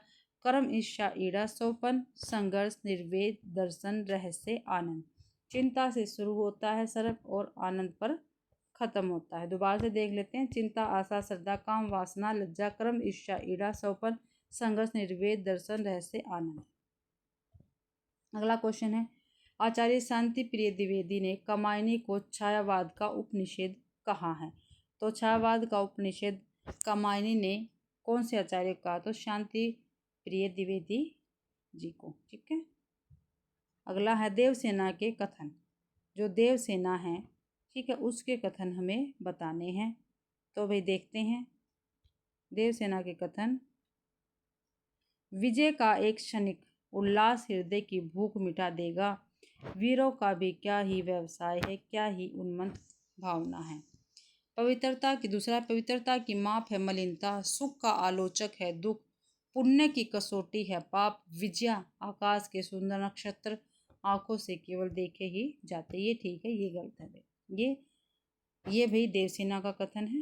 Speaker 1: कर्म, ईर्ष्या, ईड़ा, सोपन, संघर्ष, निर्वेद, दर्शन, रहस्य, आनंद। चिंता से शुरू होता है सर्ग और आनंद पर खत्म होता है। दोबारा से देख लेते हैं। चिंता, आशा, श्रद्धा, काम, वासना, लज्जा, कर्म, ईर्ष्या, ईड़ा, सोपन, संघर्ष, निर्वेद, दर्शन, रहस्य, आनंद। अगला क्वेश्चन है, आचार्य शांति प्रिय द्विवेदी ने कमायनी को छायावाद का उपनिषेध कहा है। तो छायावाद का उपनिषेध कमायनी ने कौन से आचार्य को कहा? तो शांति प्रिय द्विवेदी जी को। ठीक है, अगला है देवसेना के कथन। जो देवसेना है, ठीक है, उसके कथन हमें बताने हैं। तो भाई देखते हैं देवसेना के कथन। विजय का एक क्षणिक उल्लास हृदय की भूख मिटा देगा। वीरों का भी क्या ही व्यवसाय है, क्या ही उन्मत्त भावना है। पवित्रता की माप है मलिनता, सुख का आलोचक है दुख, पुण्य की कसौटी है पाप, विजया आकाश के सुंदर नक्षत्र, आंखों से केवल देखे ही जाते। ये ठीक है, ये गलत है। ये भाई देवसेना का कथन है।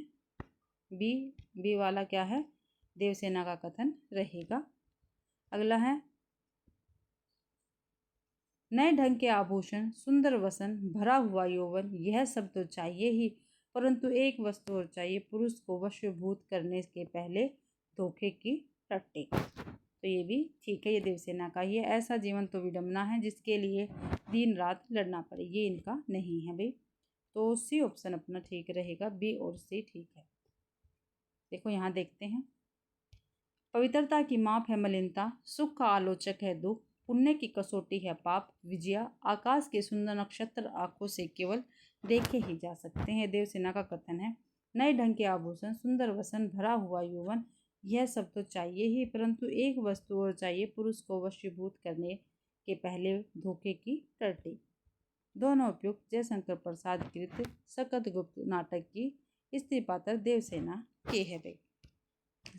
Speaker 1: बी वाला क्या है? देवसेना का कथन रहेगा। अगला है, नए ढंग के आभूषण, सुंदर वसन, भरा हुआ यौवन, यह सब तो चाहिए ही, परंतु एक वस्तु और चाहिए, पुरुष को वशीभूत करने के पहले धोखे की रट्टे। तो ये भी ठीक है, ये देवसेना का ही है। ऐसा जीवन तो विडंबना है जिसके लिए दिन रात लड़ना पड़े। ये इनका नहीं है भाई। तो सी ऑप्शन अपना ठीक रहेगा। बी और सी ठीक है। देखो यहाँ देखते हैं। पवित्रता की माप है मलिनता, सुख का आलोचक है दुख, पुण्य की कसौटी है पाप, विजया आकाश के सुंदर नक्षत्र, आंखों से केवल देखे ही जा सकते हैं। देवसेना का कथन है, नए ढंग के आभूषण, सुंदर वसन, भरा हुआ यौवन, यह सब तो चाहिए ही, परंतु एक वस्तु और चाहिए, पुरुष को वशीभूत करने के पहले धोखे की टर्टी। दोनों उपयुक्त जयशंकर प्रसाद कृत सकंदगुप्त नाटक की स्त्री पात्र देवसेना के है भाई।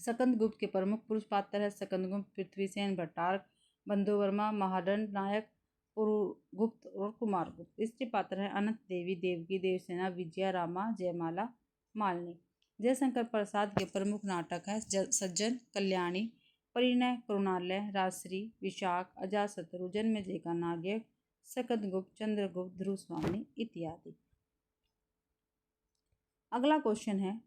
Speaker 1: सकंदगुप्त के प्रमुख पुरुष पात्र है सकंदगुप्त, पृथ्वीसेन, भट्टारक, बंधुवर्मा, महादंड नायक, पुरुगुप्त और कुमारगुप्त। स्त्री पात्र है अनंत देवी, देवकी, देवसेना, विजया, रामा, जयमाला, मालिनी। जयशंकर प्रसाद के प्रमुख नाटक है सज्जन, कल्याणी, परिणय, करुणालय, राजश्री, विशाख, अजातशत्रु, जन्मेजय का नायक, सकंदगुप्त, चंद्रगुप्त, ध्रुवस्वामी इत्यादि। अगला क्वेश्चन है,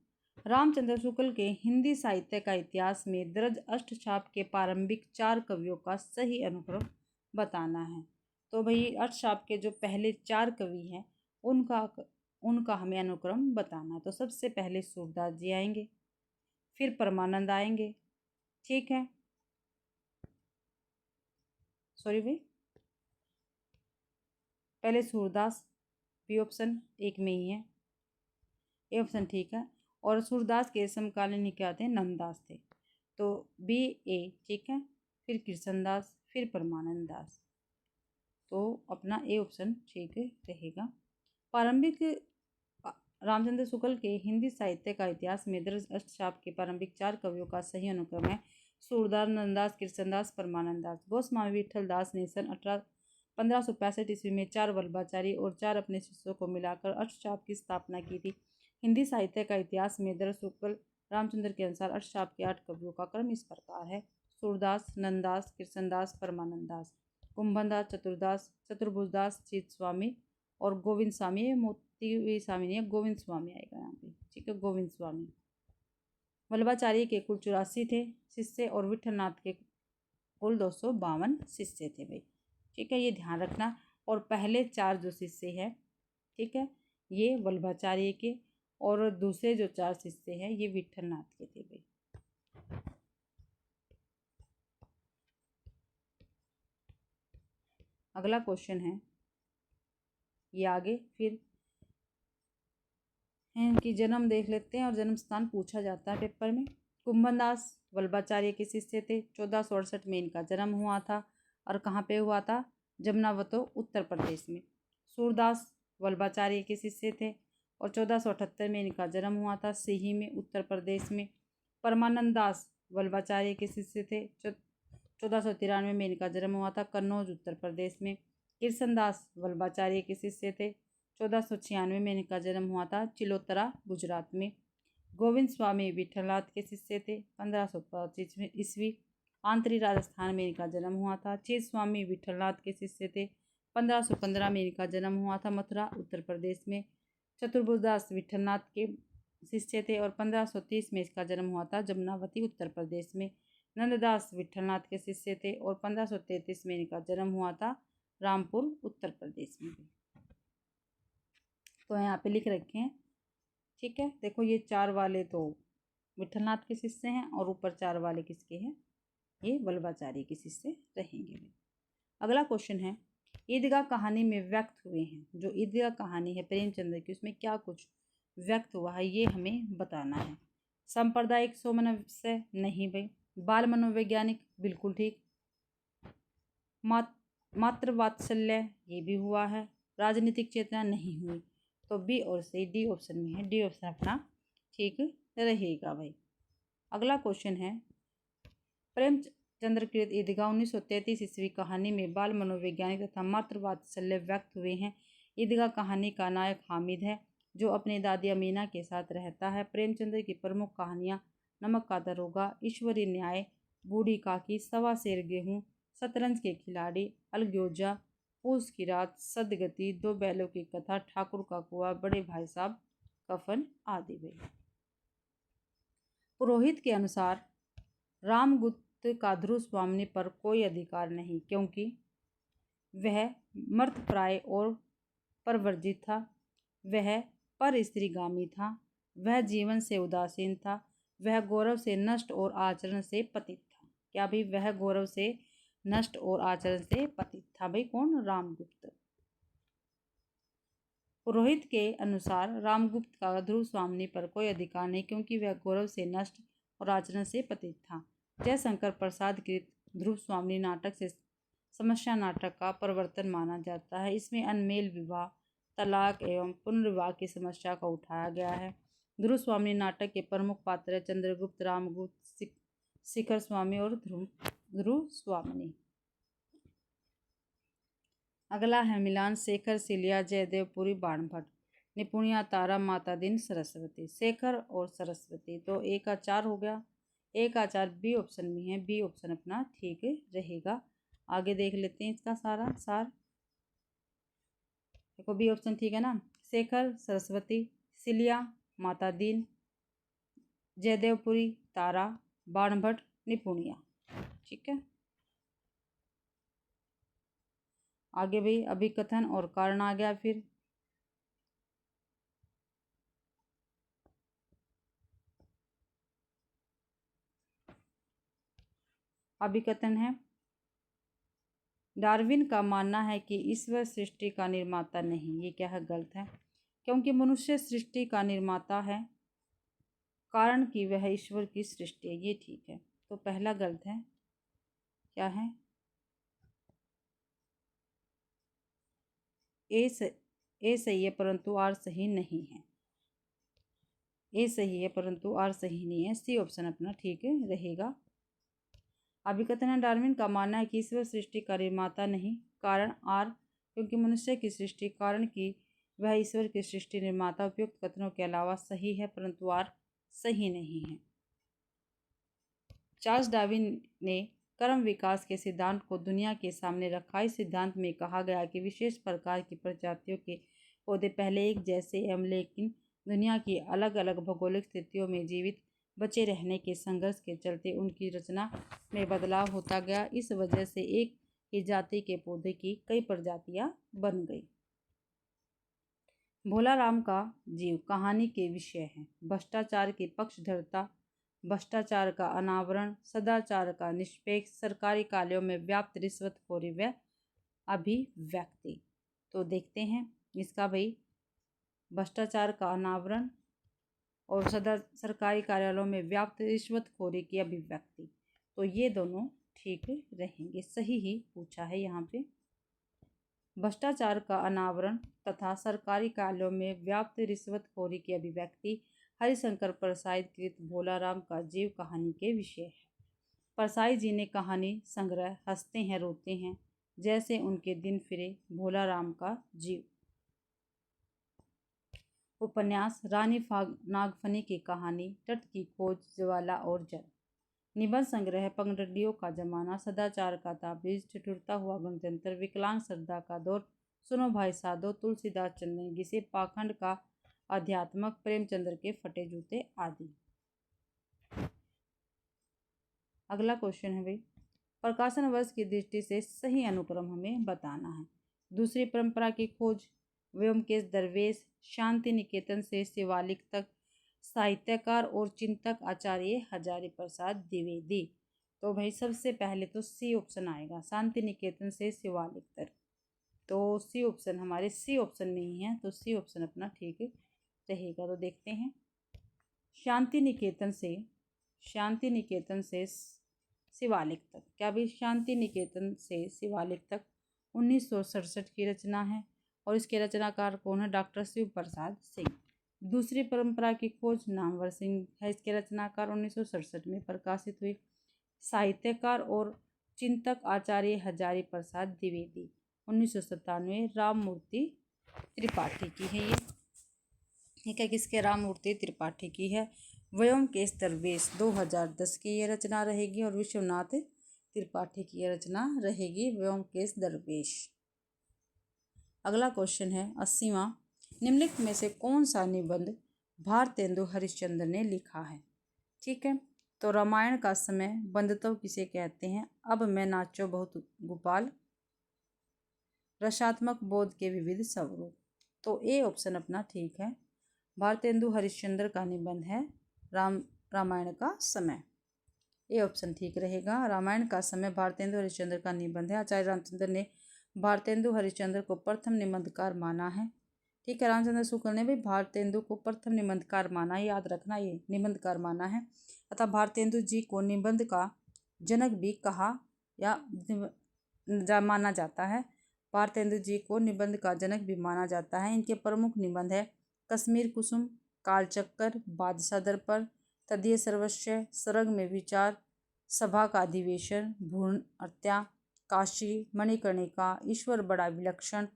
Speaker 1: रामचंद्र शुक्ल के हिंदी साहित्य का इतिहास में दर्ज अष्टछाप के प्रारंभिक 4 कवियों का सही अनुक्रम बताना है। तो भाई अष्टछाप के जो पहले 4 कवि हैं उनका हमें अनुक्रम बताना है। तो सबसे पहले सूरदास जी आएंगे, फिर परमानंद आएंगे। ठीक है, सॉरी भाई, पहले सूरदास, बी ऑप्शन एक में ही है, ए ऑप्शन ठीक है। और सूरदास के समकालीन ही क्या थे? नंददास थे। तो बी ए ठीक है, फिर कृष्णदास, फिर परमानंद दास। तो अपना ए ऑप्शन ठीक रहेगा। प्रारंभिक रामचंद्र शुक्ल के हिंदी साहित्य का इतिहास में दर्ज अष्टछाप के प्रारंभिक 4 कवियों का सही अनुक्रम है सूरदास, नंददास, कृष्णदास, परमानंद दास। गोस्वामी विठल दास ने सन 1565 ईस्वी में 4 वल्लभाचारी और 4 अपने शिष्यों को मिलाकर अष्टछाप की स्थापना की थी। हिंदी साहित्य का इतिहास में दर्ज शुक्ल रामचंद्र के अनुसार अष्टछाप के 8 कवियों का क्रम इस प्रकार है: सूरदास, नंददास, कृष्णदास, परमानंद दास, कुंभनदास, चतुरदास, चतुर्भुजदास, चित स्वामी और गोविंद स्वामी। मोती स्वामी नहीं है, गोविंद स्वामी आएगा यहाँ पे। ठीक है, गोविंद स्वामी। वल्लभाचार्य के कुल 84 थे शिष्य और विठलनाथ के कुल 252 शिष्य थे भाई। ठीक है, ये ध्यान रखना। और पहले 4 जो शिष्य है, ठीक है, ये वल्लभाचार्य के, और दूसरे जो 4 शिष्य हैं ये विट्ठलनाथ के थे भाई। अगला क्वेश्चन है ये आगे फिर हैं कि जन्म देख लेते हैं और जन्म स्थान पूछा जाता है पेपर में। कुंभनदास वल्लभाचार्य के शिष्य थे। 1468 में इनका जन्म हुआ था और कहाँ पे हुआ था? जमनावतो उत्तर प्रदेश में। सूरदास वल्लभाचार्य के शिष्य थे और 1478 में इनका जन्म हुआ था सिही में उत्तर प्रदेश में। परमानंद दास वल्लभाचार्य के शिष्य थे। 1493 में इनका जन्म हुआ था कन्नौज उत्तर प्रदेश में। कृष्णदास वल्लभाचार्य के शिष्य थे। 1496 में इनका जन्म हुआ था चिलोतरा गुजरात में। गोविंद स्वामी विट्ठलनाथ के शिष्य थे। 1525 ईस्वी आंतरी राजस्थान में इनका जन्म हुआ था। चीज स्वामी विट्ठलनाथ के शिष्य थे। 1515 में इनका जन्म हुआ था मथुरा उत्तर प्रदेश में। चतुर्भुजदास विट्ठलनाथ के शिष्य थे और 1530 में इसका जन्म हुआ था जमनावती उत्तर प्रदेश में। नंददास विट्ठलनाथ के शिष्य थे और 1533 में इनका जन्म हुआ था रामपुर उत्तर प्रदेश में। तो यहाँ पे लिख रखे हैं, ठीक है। देखो ये 4 वाले तो विट्ठलनाथ के शिष्य हैं और ऊपर 4 वाले किसके हैं? ये वल्लभाचार्य के शिष्य रहेंगे। अगला क्वेश्चन है ईदगाह कहानी में व्यक्त हुए हैं। जो ईदगाह कहानी है प्रेमचंद्र की, उसमें क्या कुछ व्यक्त हुआ है ये हमें बताना है। सांप्रदायिक सामंजस्य नहीं भाई। बाल मनोवैज्ञानिक बिल्कुल ठीक। मातृवात्सल्य ये भी हुआ है। राजनीतिक चेतना नहीं हुई। तो बी और सी, डी ऑप्शन में है। डी ऑप्शन अपना ठीक रहेगा भाई। अगला क्वेश्चन है प्रेमचंद्र कृत ईदगाह 1933 ईस्वी कहानी में बाल मनोवैज्ञानिक तथा मातृवात्सल्य व्यक्त हुए हैं। ईदगाह कहानी का नायक हामिद है जो अपनी दादी अमीना के साथ रहता है। प्रेमचंद्र की प्रमुख कहानियाँ नमक का दरोगा, ईश्वरीय न्याय, बूढ़ी काकी, सवा सेर गेहूँ, शतरंज के खिलाड़ी, अलग्योजा, पूस की रात, सदगति, दो बैलों की कथा, ठाकुर का कुआं, बड़े भाई साहब, कफन आदि वे। पुरोहित के अनुसार रामगुप्त का ध्रुव स्वामी पर कोई अधिकार नहीं क्योंकि वह मर्तप्राय और परवर्जित था। वह पर स्त्रीगामी था। वह जीवन से उदासीन था। वह गौरव से नष्ट और आचरण से पतित था। क्या भाई? वह गौरव से नष्ट और आचरण से पतित था भाई। कौन? रामगुप्त। पुरोहित के अनुसार रामगुप्त का ध्रुव स्वामी पर कोई अधिकार नहीं क्योंकि वह गौरव से नष्ट और आचरण से पतित था। जयशंकर प्रसाद कृत ध्रुव स्वामी नाटक से समस्या नाटक का प्रवर्तन माना जाता है। इसमें अनमेल विवाह, तलाक एवं पुनर्विवाह की समस्या को उठाया गया है। ध्रुव स्वामी नाटक के प्रमुख पात्र चंद्रगुप्त, रामगुप्त, शिखर स्वामी और ध्रुव स्वामी। अगला है मिलान शेखर, सिलिया, जयदेवपुरी, बाणभट्ट, निपुणिया, तारा, माता दिन, सरस्वती। शेखर और सरस्वती तो एक का 4 हो गया। एक का 4 बी ऑप्शन में है। बी ऑप्शन अपना ठीक रहेगा। आगे देख लेते हैं इसका सारा सार। देखो बी ऑप्शन ठीक है ना। शेखर, सरस्वती, सिलिया, माता दीन, जयदेवपुरी, तारा, बाणभट्ट, निपुणिया। ठीक है। आगे भाई अभिकथन और कारण आ गया। फिर अभिकथन है डार्विन का मानना है कि ईश्वर सृष्टि का निर्माता नहीं। ये क्या है? गलत है क्योंकि मनुष्य सृष्टि का निर्माता है, कारण कि वह ईश्वर की सृष्टि है। ये ठीक है। तो पहला गलत है। क्या है? ए सही है परंतु आर सही नहीं है। ए सही है परंतु आर सही नहीं है। सी ऑप्शन अपना ठीक रहेगा। अभिकथन है डार्विन का मानना है कि ईश्वर सृष्टि का निर्माता नहीं, कारण आर क्योंकि मनुष्य की सृष्टि, कारण कि वह ईश्वर की सृष्टि निर्माता। उपयुक्त कथनों के अलावा सही है परंतु आर सही नहीं है। चार्ल्स डार्विन ने कर्म विकास के सिद्धांत को दुनिया के सामने रखा। इस सिद्धांत में कहा गया कि विशेष प्रकार की प्रजातियों के पौधे पहले एक जैसे एवं लेकिन दुनिया की अलग अलग भौगोलिक स्थितियों में जीवित बचे रहने के संघर्ष के चलते उनकी रचना में बदलाव होता गया। इस वजह से एक इस जाति के पौधे की कई प्रजातियां बन गई। भोला राम का जीव कहानी के विषय है। भ्रष्टाचार की पक्षधरता, भ्रष्टाचार का अनावरण, सदाचार का निष्पेक्ष, सरकारी कार्यों में व्याप्त रिश्वतखोरी व अभिव्यक्ति। तो देखते हैं इसका भाई, भ्रष्टाचार का अनावरण और सरकारी कार्यालयों में व्याप्त रिश्वतखोरी की अभिव्यक्ति, तो ये दोनों ठीक रहेंगे, सही ही पूछा है यहाँ पे। भ्रष्टाचार का अनावरण तथा सरकारी कार्यों में व्याप्त रिश्वतखोरी की अभिव्यक्ति हरिशंकर परसाई कृत भोला राम का जीव कहानी के विषय है। परसाई जी ने कहानी संग्रह हंसते हैं रोते हैं जैसे उनके दिन फिरे भोला राम का जीव, उपन्यास रानी नागफनी की कहानी, तट की खोज, ज्वाला और जल, निबंध संग्रह पगडंडियों का जमाना, सदाचार का ताबीज, ठिठुरता हुआ गणतंत्र, विकलांग श्रद्धा का दौर, सुनो भाई साधो, तुलसीदास चंद्र घिसे, पाखंड का अध्यात्मक, प्रेमचंद्र के फटे जूते आदि। अगला क्वेश्चन है भाई, प्रकाशन वर्ष की दृष्टि से सही अनुक्रम हमें बताना है। दूसरी परंपरा की खोज, व्योमकेश दरवेश, शांति निकेतन से शिवालिक तक, साहित्यकार और चिंतक आचार्य हजारी प्रसाद द्विवेदी। तो भाई सबसे पहले तो सी ऑप्शन आएगा, शांति निकेतन से शिवालिक तक। तो सी ऑप्शन हमारे सी ऑप्शन में ही है, तो सी ऑप्शन अपना ठीक रहेगा। तो देखते हैं, शांति निकेतन से शिवालिक तक, क्या भाई शांति निकेतन से शिवालिक तक 1967 की रचना है और इसके रचनाकार कौन है? डॉक्टर शिव प्रसाद सिंह। दूसरी परंपरा की खोज नामवर सिंह है, इसके रचनाकार 1967 में प्रकाशित हुई। साहित्यकार और चिंतक आचार्य हजारी प्रसाद द्विवेदी 1997, राममूर्ति त्रिपाठी की है ये, ठीक है, किसके? राममूर्ति त्रिपाठी की है। व्योमकेश दरवेश 2010 की ये रचना रहेगी और विश्वनाथ त्रिपाठी की ये रचना रहेगी, व्योमकेश दरवेश। अगला क्वेश्चन है 80वां, निम्नलिखित में से कौन सा निबंध भारतेंदु हरिश्चंद्र ने लिखा है? ठीक है, तो रामायण का समय, बंधुत्व किसे कहते हैं, अब मैं नाचो बहुत गोपाल, रसात्मक बोध के विविध स्वरूप। तो ए ऑप्शन अपना ठीक है, भारतेंदु हरिश्चंद्र का निबंध है रामायण का समय, ए ऑप्शन ठीक रहेगा। रामायण का समय भारतेंदु हरिश्चंद्र का निबंध है। आचार्य रामचंद्र ने भारतेंदु हरिश्चंद्र को प्रथम निबंधकार माना है, ठीक है। रामचंद्र शुक्ल ने भी भारतेंदु को प्रथम निबंधकार माना, याद रखना, ये निबंधकार माना है। अतः भारतेंदु जी को निबंध का जनक भी कहा या माना जाता है। भारतेंदु जी को निबंध का जनक भी माना जाता है। इनके प्रमुख निबंध है कश्मीर कुसुम, कालचक्कर, बादशाह दर्पण, तदीय सर्वस्व, सरंग में विचार, सभा का अधिवेशन, भ्रूण हत्या, काशी, मणिकर्णिका, ईश्वर बड़ा विलक्षण,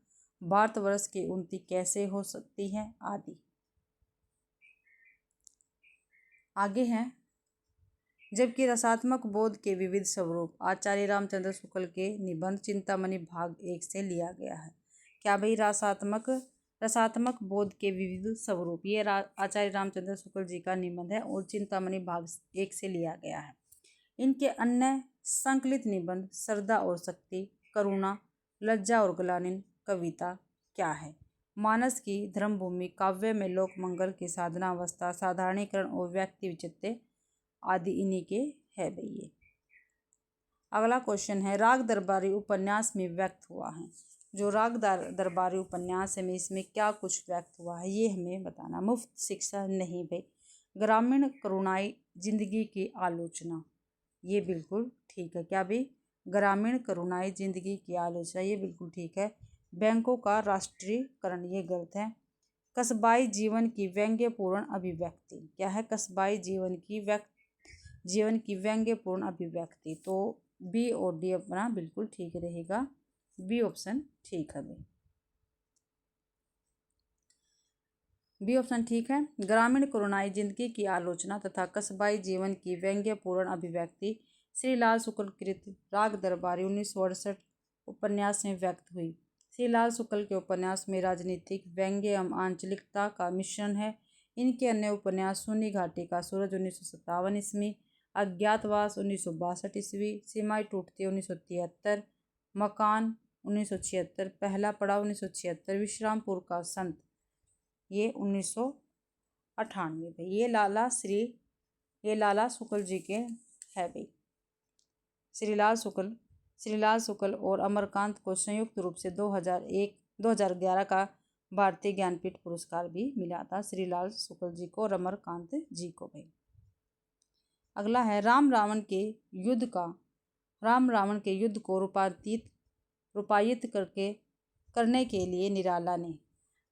Speaker 1: भारतवर्ष की उन्नति कैसे हो सकती है आदि। आगे है, जबकि रसात्मक बोध के विविध स्वरूप आचार्य रामचंद्र शुक्ल के निबंध चिंतामणि भाग 1 से लिया गया है। क्या भाई? रसात्मक बोध के विविध स्वरूप, ये आचार्य रामचंद्र शुक्ल जी का निबंध है और चिंतामणि भाग 1 से लिया गया है। इनके अन्य संकलित निबंध श्रद्धा और शक्ति, करुणा, लज्जा और ग्लानि, कविता क्या है, मानस की धर्मभूमि, काव्य में लोक मंगल की साधना अवस्था, साधारणीकरण और व्यक्ति विचित्र आदि इन्हीं के है भाई ये। अगला क्वेश्चन है, राग दरबारी उपन्यास में व्यक्त हुआ है। जो राग दरबारी उपन्यास है में इसमें क्या कुछ व्यक्त हुआ है ये हमें बताना। मुफ्त शिक्षा नहीं भाई, ग्रामीण करुणाई जिंदगी की आलोचना, ये बिल्कुल ठीक है। क्या भाई? ग्रामीण करुणाई जिंदगी की आलोचना, ये बिल्कुल ठीक है। बैंकों का राष्ट्रीयकरण, ये गलत है। कस्बाई जीवन की व्यंग्यपूर्ण अभिव्यक्ति, क्या है? कस्बाई जीवन की व्यंग्यपूर्ण अभिव्यक्ति, तो बी और डी अपना बिल्कुल ठीक रहेगा, बी ऑप्शन ठीक है भाई, बी ऑप्शन ठीक है। ग्रामीण करुणाई जिंदगी की आलोचना तथा कस्बाई जीवन की व्यंग्यपूर्ण अभिव्यक्ति श्री लाल शुक्ल कृत राग दरबारी 1968 उपन्यास में व्यक्त हुई। श्री लाल शुक्ल के उपन्यास में राजनीतिक व्यंग्य एवं आंचलिकता का मिश्रण है। इनके अन्य उपन्यास सूनी घाटी का सूरज 1957 ईस्वी, अज्ञातवास 1962 ईस्वी, सीमाएं टूटती 1973, मकान 1976, पहला पड़ाव 1976, विश्रामपुर का संत ये 1998 भाई। ये लाला शुक्ल जी के है भाई। श्रीलाल शुक्ल और अमरकांत को संयुक्त रूप से 2011 का भारतीय ज्ञानपीठ पुरस्कार भी मिला था, श्रीलाल शुक्ल जी को और अमरकांत जी को भाई। अगला है राम रावण के युद्ध को रूपायित करने के लिए निराला ने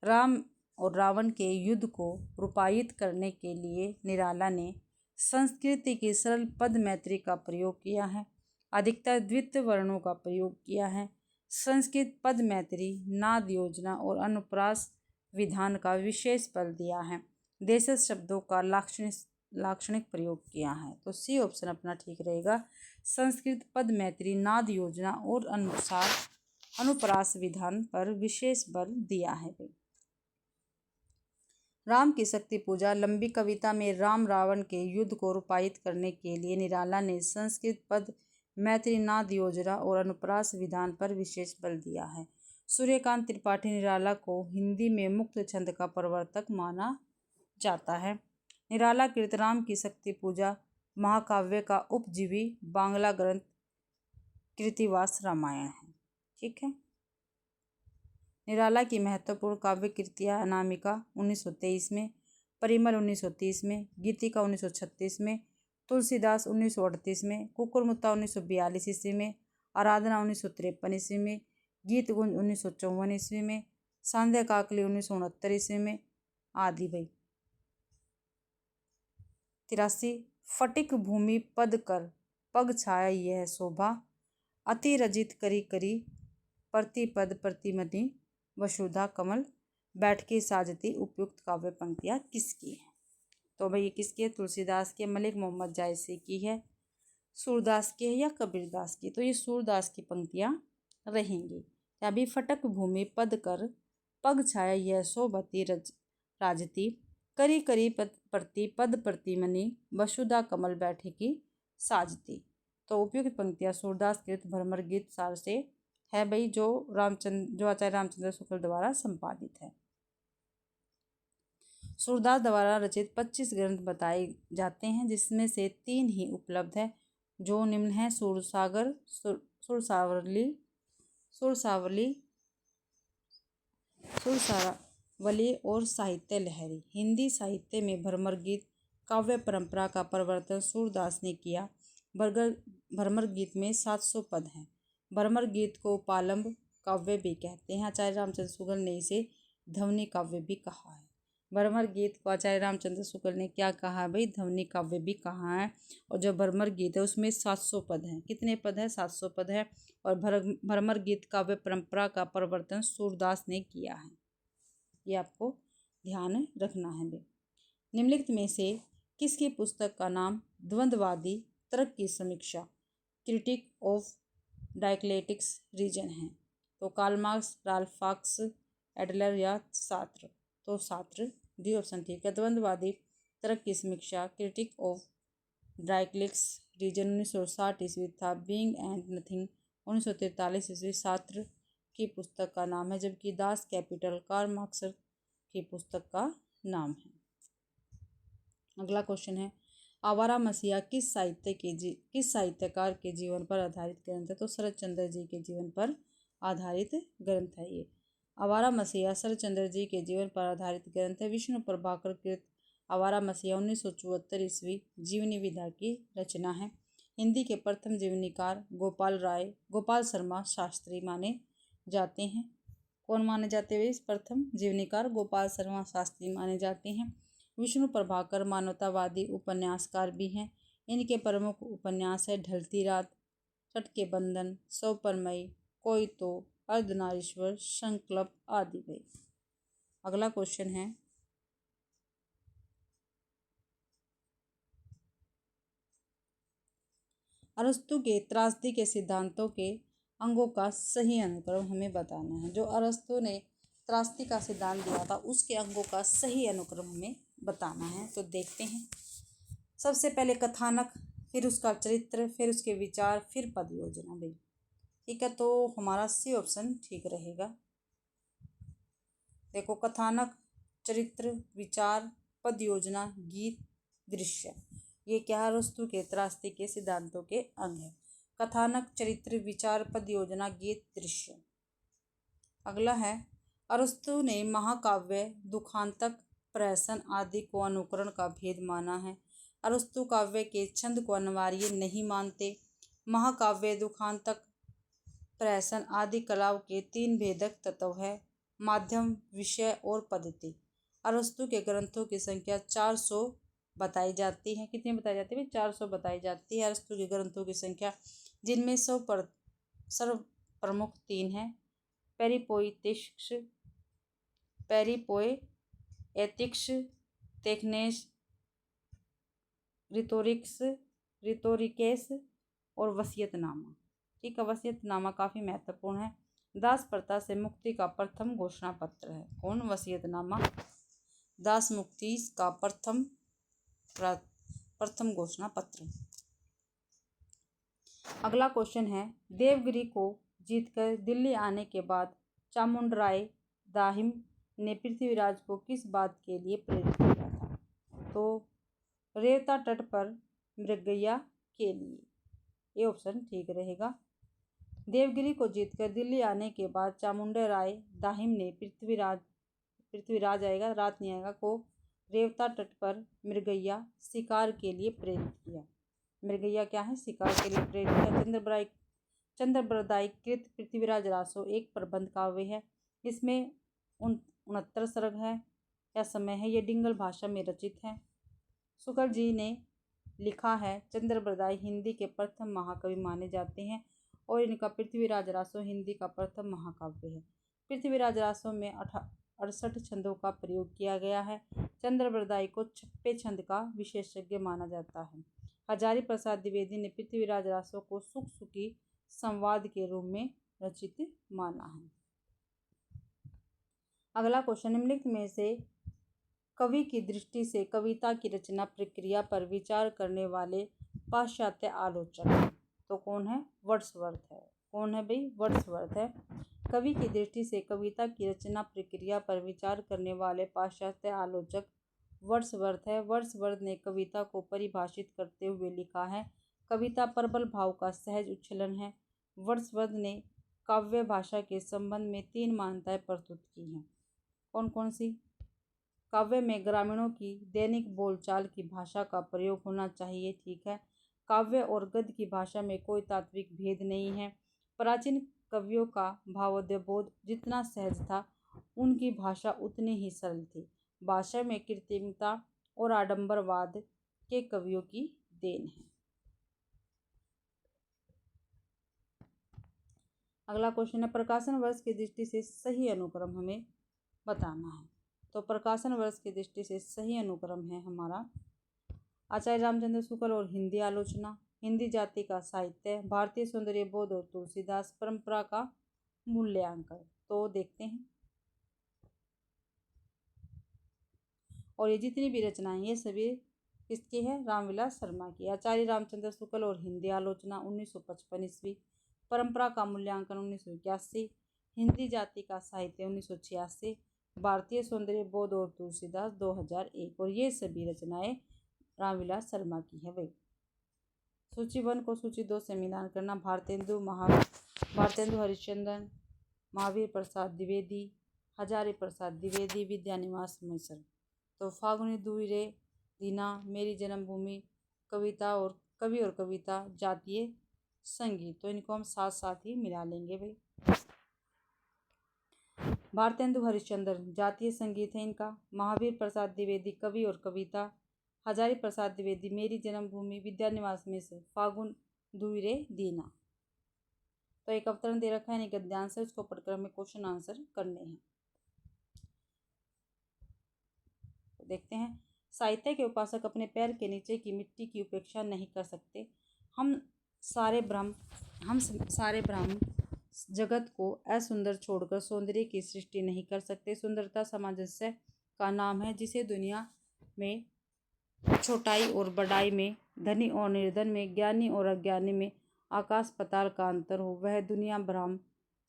Speaker 1: राम और रावण के युद्ध को रूपायित करने के लिए निराला ने संस्कृति की सरल पद मैत्री का प्रयोग किया है, अधिकतर द्वितीय वर्णों का प्रयोग किया है। संस्कृत पद मैत्री, नाद योजना और अनुप्रास विधान का विशेष बल दिया है। देशज शब्दों का लाक्षणिक प्रयोग किया है। तो सी ऑप्शन अपना ठीक रहेगा। संस्कृत पद मैत्री, नाद योजना और अनुप्रास विधान पर विशेष बल दिया है भाई। राम की शक्ति पूजा लंबी कविता में राम रावण के युद्ध को रूपायित करने के लिए निराला ने संस्कृत पद मैत्री, नाद योजना और अनुप्रास विधान पर विशेष बल दिया है। सूर्यकांत त्रिपाठी निराला को हिंदी में मुक्त छंद का प्रवर्तक माना जाता है। निराला कृत राम की शक्ति पूजा महाकाव्य का उपजीवी बांग्ला ग्रंथ कृतिवास रामायण है। ठीक है। निराला की महत्वपूर्ण काव्य कृतियाँ अनामिका 1923 में, परिमल 1930 में, गीतिका 1936 में, तुलसीदास 1938 में, कुकुरमुत्ता 1942 ईस्वी में, आराधना 1953 ईस्वी में, गीत गुंज 1954 ईस्वी में, सांध्या काकली 1969 ईस्वी में आदि भाई। 83 फटिक भूमि पद कर पग छाया यह शोभा, अति रजित करी करी प्रतिपद प्रतिमति वसुधा कमल बैठकी साजती। उपयुक्त काव्य पंक्तियाँ किसकी है? तो भाई ये किसकी है? तुलसीदास के, मलिक मोहम्मद जायसी की है, सूरदास की है या कबीरदास की? तो ये सूरदास की पंक्तियाँ रहेंगी। अभी फटक भूमि पद कर पग छाया यह शोभती राजती, करी करी प्रति पद प्रतिमनि वसुधा कमल बैठकी साजती। तो उपयुक्त पंक्तियाँ सूरदास कृत भ्रमर गीत सार से है भाई, जो आचार्य रामचंद्र शुक्ल द्वारा संपादित है। सूरदास द्वारा रचित 25 ग्रंथ बताए जाते हैं, जिसमें से 3 ही उपलब्ध है, जो निम्न है: सुरसावली और साहित्य लहरी। हिंदी साहित्य में भ्रमर गीत काव्य परंपरा का प्रवर्तन सूरदास ने किया। भ्रमर गीत में 700 पद हैं। भ्रमर गीत को पालंब काव्य भी कहते हैं। आचार्य रामचंद्र शुक्ल ने इसे ध्वनि काव्य भी कहा है। भ्रमर गीत को आचार्य रामचंद्र शुक्ल ने क्या कहा भाई? ध्वनि काव्य भी कहा है। और जो भ्रमर गीत है उसमें 700 पद हैं। कितने पद हैं? 700 पद है। और भ्रमर गीत काव्य परंपरा का प्रवर्तन सूरदास ने किया है। ये आपको ध्यान रखना है भाई। निम्नलिखित में से किसकी पुस्तक का नाम द्वंद्ववादी तर्क की समीक्षा क्रिटिक ऑफ डायलेक्टिक्स रीजन है? तो कार्ल मार्क्स, राल्फ वाक्स, एडलर या सार्त्र? तो सार्त्र डी ऑप्शन ठीक है। द्वंद्ववादी तर्क की समीक्षा क्रिटिक ऑफ डायलेक्टिक्स रीजन 1960 ईस्वी था। बीइंग एंड नथिंग 1943 ईस्वी सार्त्र की पुस्तक का नाम है, जबकि दास कैपिटल कार्ल मार्क्स की पुस्तक का नाम है। अगला क्वेश्चन है, आवारा मसीहा किस साहित्यकार के जीवन पर आधारित ग्रंथ है? तो शरतचंद्र जी के जीवन पर आधारित ग्रंथ है ये। आवारा मसीहा शरतचंद्र जी के जीवन पर आधारित ग्रंथ है। विष्णु प्रभाकर कृत आवारा मसीहा 1974 ईस्वी जीवनी विधा की रचना है। हिंदी के प्रथम जीवनीकार गोपाल शर्मा शास्त्री माने जाते हैं। कौन माने जाते हैं? इस प्रथम जीवनीकार गोपाल शर्मा शास्त्री माने जाते हैं। विष्णु प्रभाकर मानवतावादी उपन्यासकार भी हैं। इनके प्रमुख उपन्यास है ढलती रात, टटके बंधन, सौ पर मई, कोई तो, अर्धनारीश्वर, संकल्प आदि भाई। अगला क्वेश्चन है, अरस्तु के त्रासदी के सिद्धांतों के अंगों का सही अनुक्रम हमें बताना है। जो अरस्तु ने त्रासदी का सिद्धांत दिया था उसके अंगों का सही अनुक्रम हमें बताना है। तो देखते हैं। सबसे पहले कथानक, फिर उसका चरित्र, फिर उसके विचार, फिर पद योजना भाई। ठीक है, तो हमारा सी ऑप्शन ठीक रहेगा। देखो, कथानक, चरित्र, विचार, पद योजना, गीत, दृश्य, ये क्या है? अरस्तु के त्रासदी के सिद्धांतों के अंग है। कथानक, चरित्र, विचार, पद योजना, गीत, दृश्य। अगला है, अरस्तु ने महाकाव्य, दुखांतक, प्रहसन आदि को अनुकरण का भेद माना है। अरस्तु काव्य के छंद को अनिवार्य नहीं मानते। महाकाव्य, दुखांतक, प्रहसन आदि कलाओं के 3 भेदक तत्व है: माध्यम, विषय और पद्धति। अरस्तु के ग्रंथों की संख्या 400 बताई जाती है। कितनी बताई जाती है? 400 बताई जाती है अरस्तु के ग्रंथों की संख्या, जिनमें सर्व प्रमुख 3 है: पेरिपोइटिक्स, पेरिपोएटिक्स, टेक्नेस, रिटोरिकेस और वसीयतनामा। ठीक है, वसीयतनामा काफ़ी महत्वपूर्ण है। दास प्रथा से मुक्ति का प्रथम घोषणा पत्र है। कौन? वसीयतनामा दास मुक्ति का प्रथम घोषणा पत्र। अगला क्वेश्चन है, देवगिरी को जीतकर दिल्ली आने के बाद चामुंडराय दाहिम ने पृथ्वीराज को किस बात के लिए प्रेरित किया था? तो रेवता तट पर मृगया के लिए। ये ऑप्शन ठीक रहेगा। देवगिरी को जीतकर दिल्ली आने के बाद चामुंडराय दाहिम ने पृथ्वीराज आएगा, रात नहीं आएगा, को रेवता तट पर मृगया शिकार के लिए प्रेरित किया। मृगया क्या है? शिकार के लिए प्रेरित किया। चंद्रबरदायीकृत पृथ्वीराज रासो एक प्रबंध काव्य है। इसमें 69 सर्ग है या समय है। ये डिंगल भाषा में रचित है। शुक्ल जी ने लिखा है। चंद्रबरदाई हिंदी के प्रथम महाकवि माने जाते हैं और इनका पृथ्वीराज रासो हिंदी का प्रथम महाकाव्य है। पृथ्वीराज रासो में 68 छंदों का प्रयोग किया गया है। चंद्रबरदाई को 56 छंद का विशेषज्ञ माना जाता है। हजारी प्रसाद द्विवेदी ने पृथ्वीराज रासो को सुख सुखी संवाद के रूप में रचित माना है। अगला क्वेश्चन, निम्नलिखित में से कवि की दृष्टि से कविता की रचना प्रक्रिया पर विचार करने वाले पाश्चात्य आलोचक तो कौन है? वर्ड्सवर्थ है। कौन है भाई? वर्ड्सवर्थ है। कवि की दृष्टि से कविता की रचना प्रक्रिया पर विचार करने वाले पाश्चात्य आलोचक वर्ड्सवर्थ है। वर्ड्सवर्थ ने कविता को परिभाषित करते हुए लिखा है, कविता प्रबल भाव का सहज उच्छलन है। वर्ड्सवर्थ ने काव्य भाषा के संबंध में 3 मान्यताएं प्रस्तुत की हैं। कौन कौन सी? काव्य में ग्रामीणों की दैनिक बोलचाल की भाषा का प्रयोग होना चाहिए। ठीक है। काव्य और गद्य की भाषा में कोई तात्विक भेद नहीं है। प्राचीन कवियों का भावोद्बोध जितना सहज था, उनकी भाषा उतनी ही सरल थी। भाषा में कृत्रिमता और आडंबरवाद के कवियों की देन है। अगला क्वेश्चन है, प्रकाशन वर्ष की दृष्टि से सही अनुक्रम हमें बताना है। तो प्रकाशन वर्ष की दृष्टि से सही अनुक्रम है हमारा आचार्य रामचंद्र शुक्ल और हिंदी आलोचना, हिंदी जाति का साहित्य, भारतीय सौंदर्य बोध और तुलसीदास, परंपरा का मूल्यांकन। तो देखते हैं, और ये जितनी भी रचनाएं ये सभी किसकी है? रामविलास शर्मा की। आचार्य रामचंद्र शुक्ल और हिंदी आलोचना 1955 ईस्वी, परंपरा का मूल्यांकन 1981, हिंदी जाति का साहित्य 1986, भारतीय सौंदर्य बोध और तुलसीदास 2001। और ये सभी रचनाएं रामविलास शर्मा की है। भाई सूची 1 को सूची 2 से मिलान करना। भारतेंदु हरिश्चंद्र, महावीर प्रसाद द्विवेदी, हजारी प्रसाद द्विवेदी, विद्यानिवास मैसर। तो फागुनी दुईरे दीना, मेरी जन्मभूमि, कविता और कवि और कविता, जातीय संगीत। तो इनको हम साथ साथ ही मिला लेंगे। भाई भारतेंदु हरिश्चंद्र जातीय संगीत है इनका, महावीर प्रसाद द्विवेदी कवि और कविता, हजारी प्रसाद द्विवेदी मेरी जन्मभूमि, विद्यानिवास मैसर फागुन दुईरे दीना। तो एक अवतरण दे रखा है, यानी गद्यांश है, उसको पढ़कर हमें क्वेश्चन आंसर करने हैं। तो देखते हैं, साहित्य के उपासक अपने पैर के नीचे की मिट्टी की उपेक्षा नहीं कर सकते। हम सारे ब्रह्म जगत को असुंदर छोड़कर सौंदर्य की सृष्टि नहीं कर सकते। सुंदरता सामंजस्य का नाम है, जिसे दुनिया में छोटाई और बड़ाई में, धनी और निर्धन में, ज्ञानी और अज्ञानी में, आकाश पाताल का अंतर हो, वह दुनिया ब्रह्म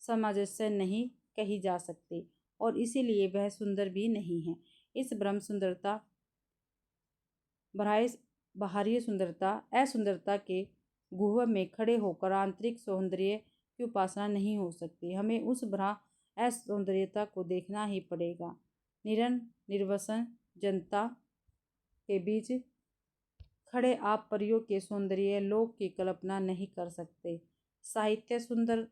Speaker 1: सामंजस्य नहीं कही जा सकती और इसीलिए वह सुंदर भी नहीं है। इस ब्रह्म सुंदरता बाहरी सुंदरता असुंदरता के गुह्य में खड़े होकर आंतरिक सौंदर्य की उपासना नहीं हो सकती। हमें उस ब्रह्म असौंदर्यता को देखना ही पड़ेगा। निर्वसन जनता के बीच खड़े आप परियों के सौंदर्य लोक की कल्पना नहीं कर सकते। साहित्य सुंदर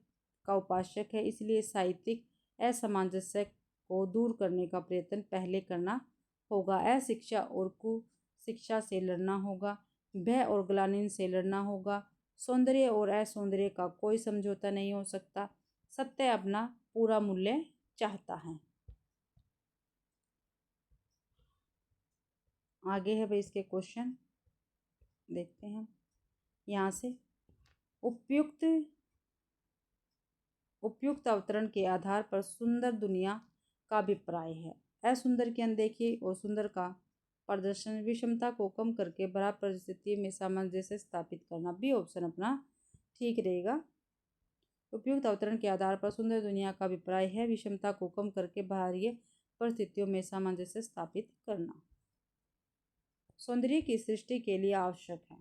Speaker 1: का उपासक है, इसलिए साहित्यिक असामंजस्य को दूर करने का प्रयत्न पहले करना होगा। अशिक्षा और कुशिक्षा से लड़ना होगा, भय और ग्लानि से लड़ना होगा। सौंदर्य और असौंदर्य का कोई समझौता नहीं हो सकता। सत्य अपना पूरा मूल्य चाहता है। आगे है भाई इसके क्वेश्चन, देखते हैं यहाँ से। उपयुक्त अवतरण के आधार पर सुंदर दुनिया का अभिप्राय है। असुंदर की अनदेखी और सुंदर का प्रदर्शन, विषमता को कम करके बराबर परिस्थिति में सामंजस्य स्थापित करना। बी ऑप्शन अपना ठीक रहेगा। उपयुक्त अवतरण के आधार पर सुंदर दुनिया का अभिप्राय है विषमता को कम करके बाहरी परिस्थितियों में सामंजस्य स्थापित करना। सौंदर्य की सृष्टि के लिए आवश्यक है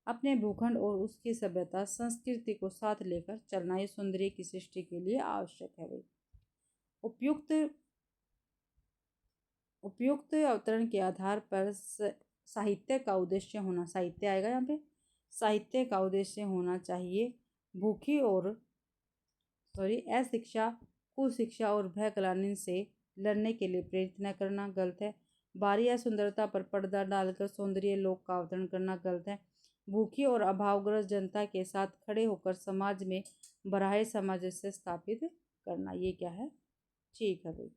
Speaker 1: अपने भूखंड और उसकी सभ्यता संस्कृति को साथ लेकर चलना। ये सौंदर्य की सृष्टि के लिए आवश्यक है भाई। उपयुक्त अवतरण के आधार पर साहित्य का उद्देश्य होना, साहित्य आएगा यहाँ पे, साहित्य का उद्देश्य होना चाहिए भूखी और अशिक्षा कुशिक्षा और भय ग्लानि से लड़ने के लिए प्रेरित न करना, गलत है। बाहरी या सुंदरता पर पर्दा डालकर सौंदर्य लोक का अवतरण करना, गलत है। भूखी और अभावग्रस्त जनता के साथ खड़े होकर समाज में बराहे सामंजस्य स्थापित करना, ये क्या है, ठीक है भाई।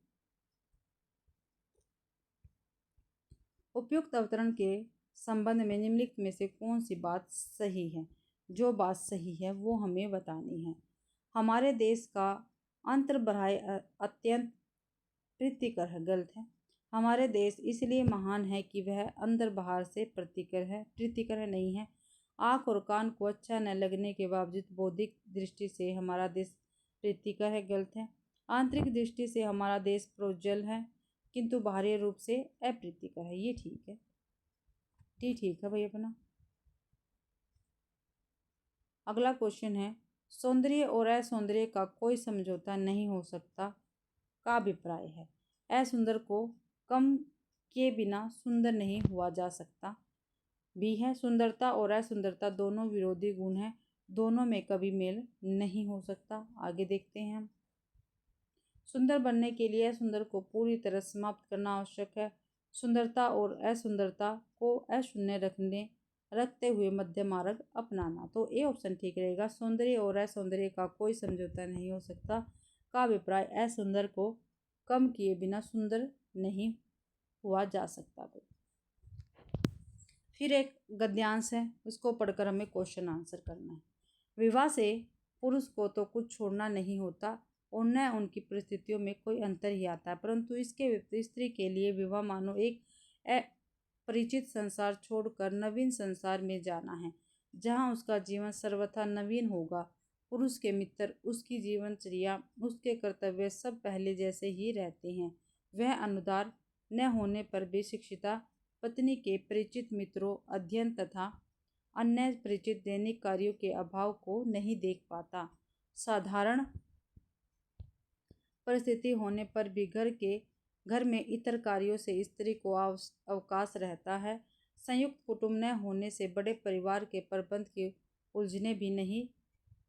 Speaker 1: उपयुक्त अवतरण के संबंध में निम्नलिखित में से कौन सी बात सही है? जो बात सही है वो हमें बतानी है। हमारे देश का अंतर्बराह अत्यंत प्रीतिकर है, गलत है। हमारे देश इसलिए महान है कि वह अंदर बाहर से प्रीतिकर है, नहीं है। आँख और कान को अच्छा न लगने के बावजूद बौद्धिक दृष्टि से हमारा देश प्रीतिकर है, गलत है। आंतरिक दृष्टि से हमारा देश प्रोज्वल है किंतु बाहरी रूप से अप्रीतिकर है, ये ठीक है, ठीक है भाई अपना। अगला क्वेश्चन है, सौंदर्य और असौंदर्य का कोई समझौता नहीं हो सकता का अभिप्राय है। असुंदर को कम किए बिना सुंदर नहीं हुआ जा सकता। बी है, सुंदरता और असुंदरता दोनों विरोधी गुण हैं, दोनों में कभी मेल नहीं हो सकता। आगे देखते हैं हम। सुंदर बनने के लिए असुंदर को पूरी तरह समाप्त करना आवश्यक है। सुंदरता और असुंदरता को अशून्य रखते हुए मध्य मार्ग अपनाना, तो ए ऑप्शन ठीक रहेगा। सौंदर्य और असौंदर्य का कोई समझौता नहीं हो सकता का अभिप्राय असुंदर को कम किए बिना सुंदर नहीं हुआ जा सकता। फिर एक गद्यांश है, उसको पढ़कर हमें क्वेश्चन आंसर करना है। विवाह से पुरुष को तो कुछ छोड़ना नहीं होता और न उनकी परिस्थितियों में कोई अंतर ही आता है, परंतु इसके विपरीत स्त्री के लिए विवाह मानो एक अपरिचित संसार छोड़कर नवीन संसार में जाना है, जहाँ उसका जीवन सर्वथा नवीन होगा। पुरुष के मित्र, उसकी जीवनचर्या, उसके कर्तव्य सब पहले जैसे ही रहते हैं। वह अनुदार न होने पर भी शिक्षिता पत्नी के परिचित मित्रों, अध्ययन तथा अन्य परिचित दैनिक कार्यों के अभाव को नहीं देख पाता। साधारण परिस्थिति होने पर भी घर में इतर कार्यों से स्त्री को अवकाश रहता है। संयुक्त कुटुंब न होने से बड़े परिवार के प्रबंध की उलझने भी नहीं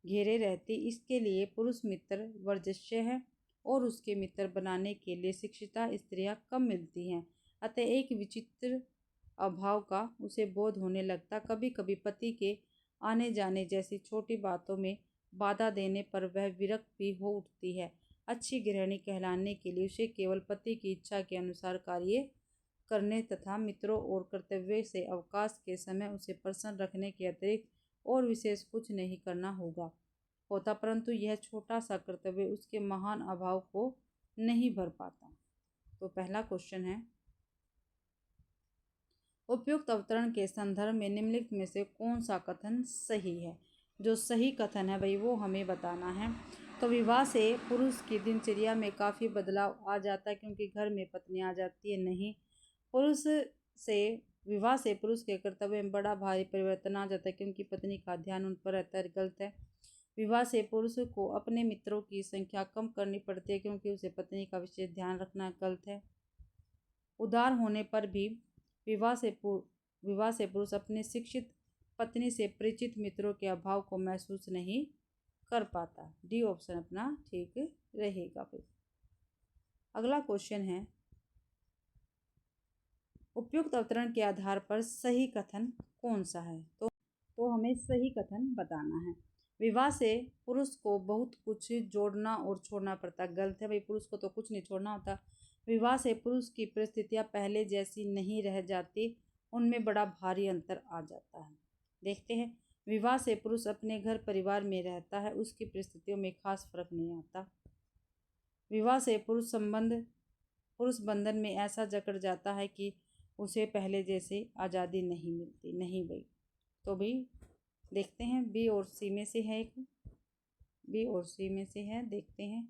Speaker 1: घेरे रहती। इसके लिए पुरुष मित्र वर्जस्य है और उसके मित्र बनाने के लिए शिक्षिता स्त्रियां कम मिलती हैं। अतः एक विचित्र अभाव का उसे बोध होने लगता। कभी कभी पति के आने जाने जैसी छोटी बातों में बाधा देने पर वह विरक्त भी हो उठती है। अच्छी गृहिणी कहलाने के लिए उसे केवल पति की इच्छा के अनुसार कार्य करने तथा मित्रों और कर्तव्य से अवकाश के समय उसे प्रसन्न रखने के अतिरिक्त और विशेष कुछ नहीं करना होता, परंतु यह छोटा सा कर्तव्य उसके महान अभाव को नहीं भर पाता। तो पहला क्वेश्चन है, उपयुक्त अवतरण के संदर्भ में निम्नलिखित में से कौन सा कथन सही है? जो सही कथन है भाई वो हमें बताना है। तो विवाह से पुरुष की दिनचर्या में काफ़ी बदलाव आ जाता है, क्योंकि घर में पत्नी आ जाती है। नहीं, पुरुष से विवाह से पुरुष के कर्तव्य में बड़ा भारी परिवर्तन आ जाता है, क्योंकि पत्नी का ध्यान उन पर रहता है। गलत है। विवाह से पुरुष को अपने मित्रों की संख्या कम करनी पड़ती है, क्योंकि उसे पत्नी का विशेष ध्यान रखना गलत है। उदार होने पर भी विवाह से पुरुष अपने शिक्षित पत्नी से परिचित मित्रों के अभाव को महसूस नहीं कर पाता। डी ऑप्शन अपना ठीक रहेगा फिर। अगला क्वेश्चन है, उपयुक्त अवतरण के आधार पर सही कथन कौन सा है? तो हमें सही कथन बताना है। विवाह से पुरुष को बहुत कुछ जोड़ना और छोड़ना पड़ता। गलत है भाई, पुरुष को तो कुछ नहीं छोड़ना होता। विवाह से पुरुष की परिस्थितियां पहले जैसी नहीं रह जाती, उनमें बड़ा भारी अंतर आ जाता है। देखते हैं, विवाह से पुरुष अपने घर परिवार में रहता है, उसकी परिस्थितियों में खास फर्क नहीं आता। विवाह से पुरुष बंधन में ऐसा जकड़ जाता है कि उसे पहले जैसे आज़ादी नहीं मिलती। नहीं भाई, तो भी देखते हैं बी और सी में से है, एक बी और सी में से है, देखते हैं।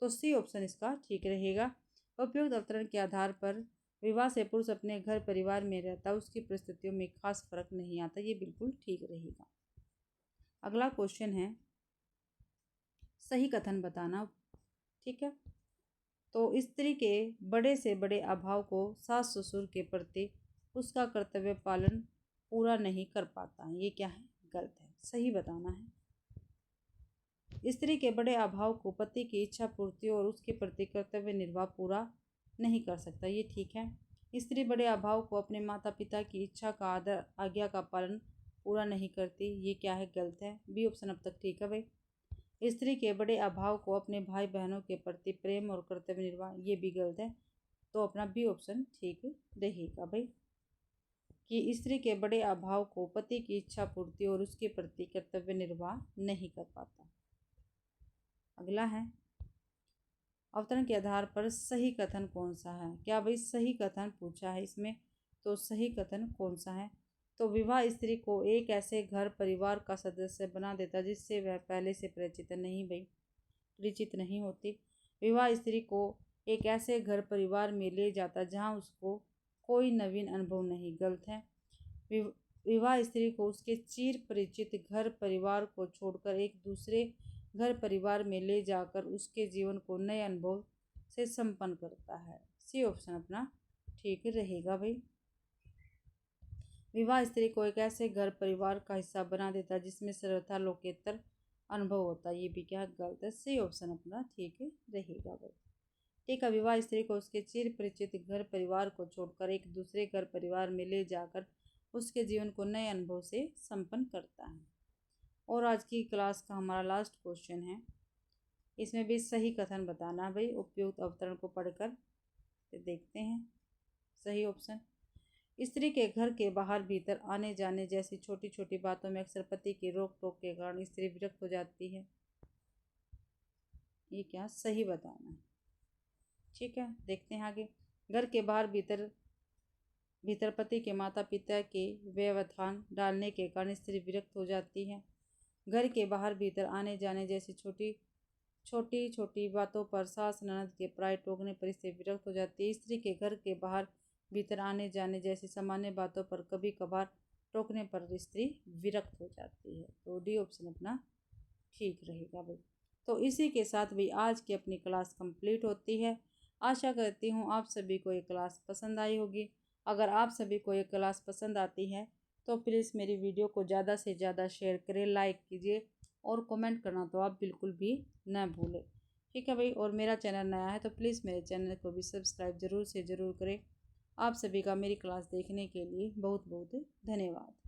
Speaker 1: तो सी ऑप्शन इसका ठीक रहेगा। उपयुक्त अवतरण के आधार पर विवाह से पुरुष अपने घर परिवार में रहता है, उसकी परिस्थितियों में खास फर्क नहीं आता, ये बिल्कुल ठीक रहेगा। अगला क्वेश्चन है, सही कथन बताना। ठीक है, तो स्त्री के बड़े से बड़े अभाव को सास ससुर के प्रति उसका कर्तव्य पालन पूरा नहीं कर पाता। ये क्या है? गलत है। सही बताना है। स्त्री के बड़े अभाव को पति की इच्छा पूर्ति और उसके प्रति कर्तव्य निर्वाह पूरा नहीं कर सकता। ये ठीक है। स्त्री बड़े अभाव को अपने माता पिता की इच्छा का आदर आज्ञा का पालन पूरा नहीं करती। ये क्या है? गलत है। बी ऑप्शन अब तक ठीक है भाई। स्त्री के बड़े अभाव को अपने भाई बहनों के प्रति प्रेम और कर्तव्य निर्वाह, ये भी गलत है। तो अपना बी ऑप्शन ठीक रहेगा भाई, कि स्त्री के बड़े अभाव को पति की इच्छा पूर्ति और उसके प्रति कर्तव्य निर्वाह नहीं कर पाता। अगला है, अवतरण के आधार पर सही कथन कौन सा है? क्या भाई सही कथन पूछा है इसमें, तो सही कथन कौन सा है? तो विवाह स्त्री को एक ऐसे घर परिवार का सदस्य बना देता जिससे वह पहले से परिचित नहीं होती। विवाह स्त्री को एक ऐसे घर परिवार में ले जाता जहां उसको कोई नवीन अनुभव नहीं। गलत है। विवाह स्त्री को उसके चिर परिचित घर परिवार को छोड़कर एक दूसरे घर परिवार में ले जाकर उसके जीवन को नए अनुभव से संपन्न करता है। सी ऑप्शन अपना ठीक रहेगा भाई। विवाह स्त्री को एक ऐसे घर परिवार का हिस्सा बना देता है जिसमें सरलता लोकेतर अनुभव होता है। ये भी क्या? गलत है। सी ऑप्शन अपना ठीक रहेगा भाई। ठीक है, विवाह स्त्री को उसके चिर परिचित घर परिवार को छोड़कर एक दूसरे घर परिवार में ले जाकर उसके जीवन को नए अनुभव से संपन्न करता है। और आज की क्लास का हमारा लास्ट क्वेश्चन है, इसमें भी सही कथन बताना है भाई। उपयुक्त अवतरण को पढ़कर देखते हैं सही ऑप्शन। स्त्री के घर के बाहर भीतर आने जाने जैसी छोटी छोटी बातों में अक्सर पति की रोक टोक के कारण स्त्री विरक्त हो जाती है। ये क्या? सही बताना है। ठीक है, देखते हैं आगे। घर के बाहर भीतर पति के माता पिता के व्यवधान डालने के कारण स्त्री विरक्त हो जाती है। घर के बाहर भीतर आने जाने जैसी छोटी छोटी बातों पर सास ननद के प्राय टोकने पर स्त्री विरक्त हो जाती है। स्त्री के घर के बाहर भीतर आने जाने जैसी सामान्य बातों पर कभी कभार टोकने पर स्त्री विरक्त हो जाती है। तो डी ऑप्शन अपना ठीक रहेगा भाई। तो इसी के साथ भी आज की अपनी क्लास कंप्लीट होती है। आशा करती हूँ आप सभी को ये क्लास पसंद आई होगी। अगर आप सभी को ये क्लास पसंद आती है तो प्लीज़ मेरी वीडियो को ज़्यादा से ज़्यादा शेयर करें, लाइक कीजिए और कमेंट करना तो आप बिल्कुल भी न भूलें। ठीक है भाई, और मेरा चैनल नया है तो प्लीज़ मेरे चैनल को भी सब्सक्राइब ज़रूर से ज़रूर करें। आप सभी का मेरी क्लास देखने के लिए बहुत बहुत धन्यवाद।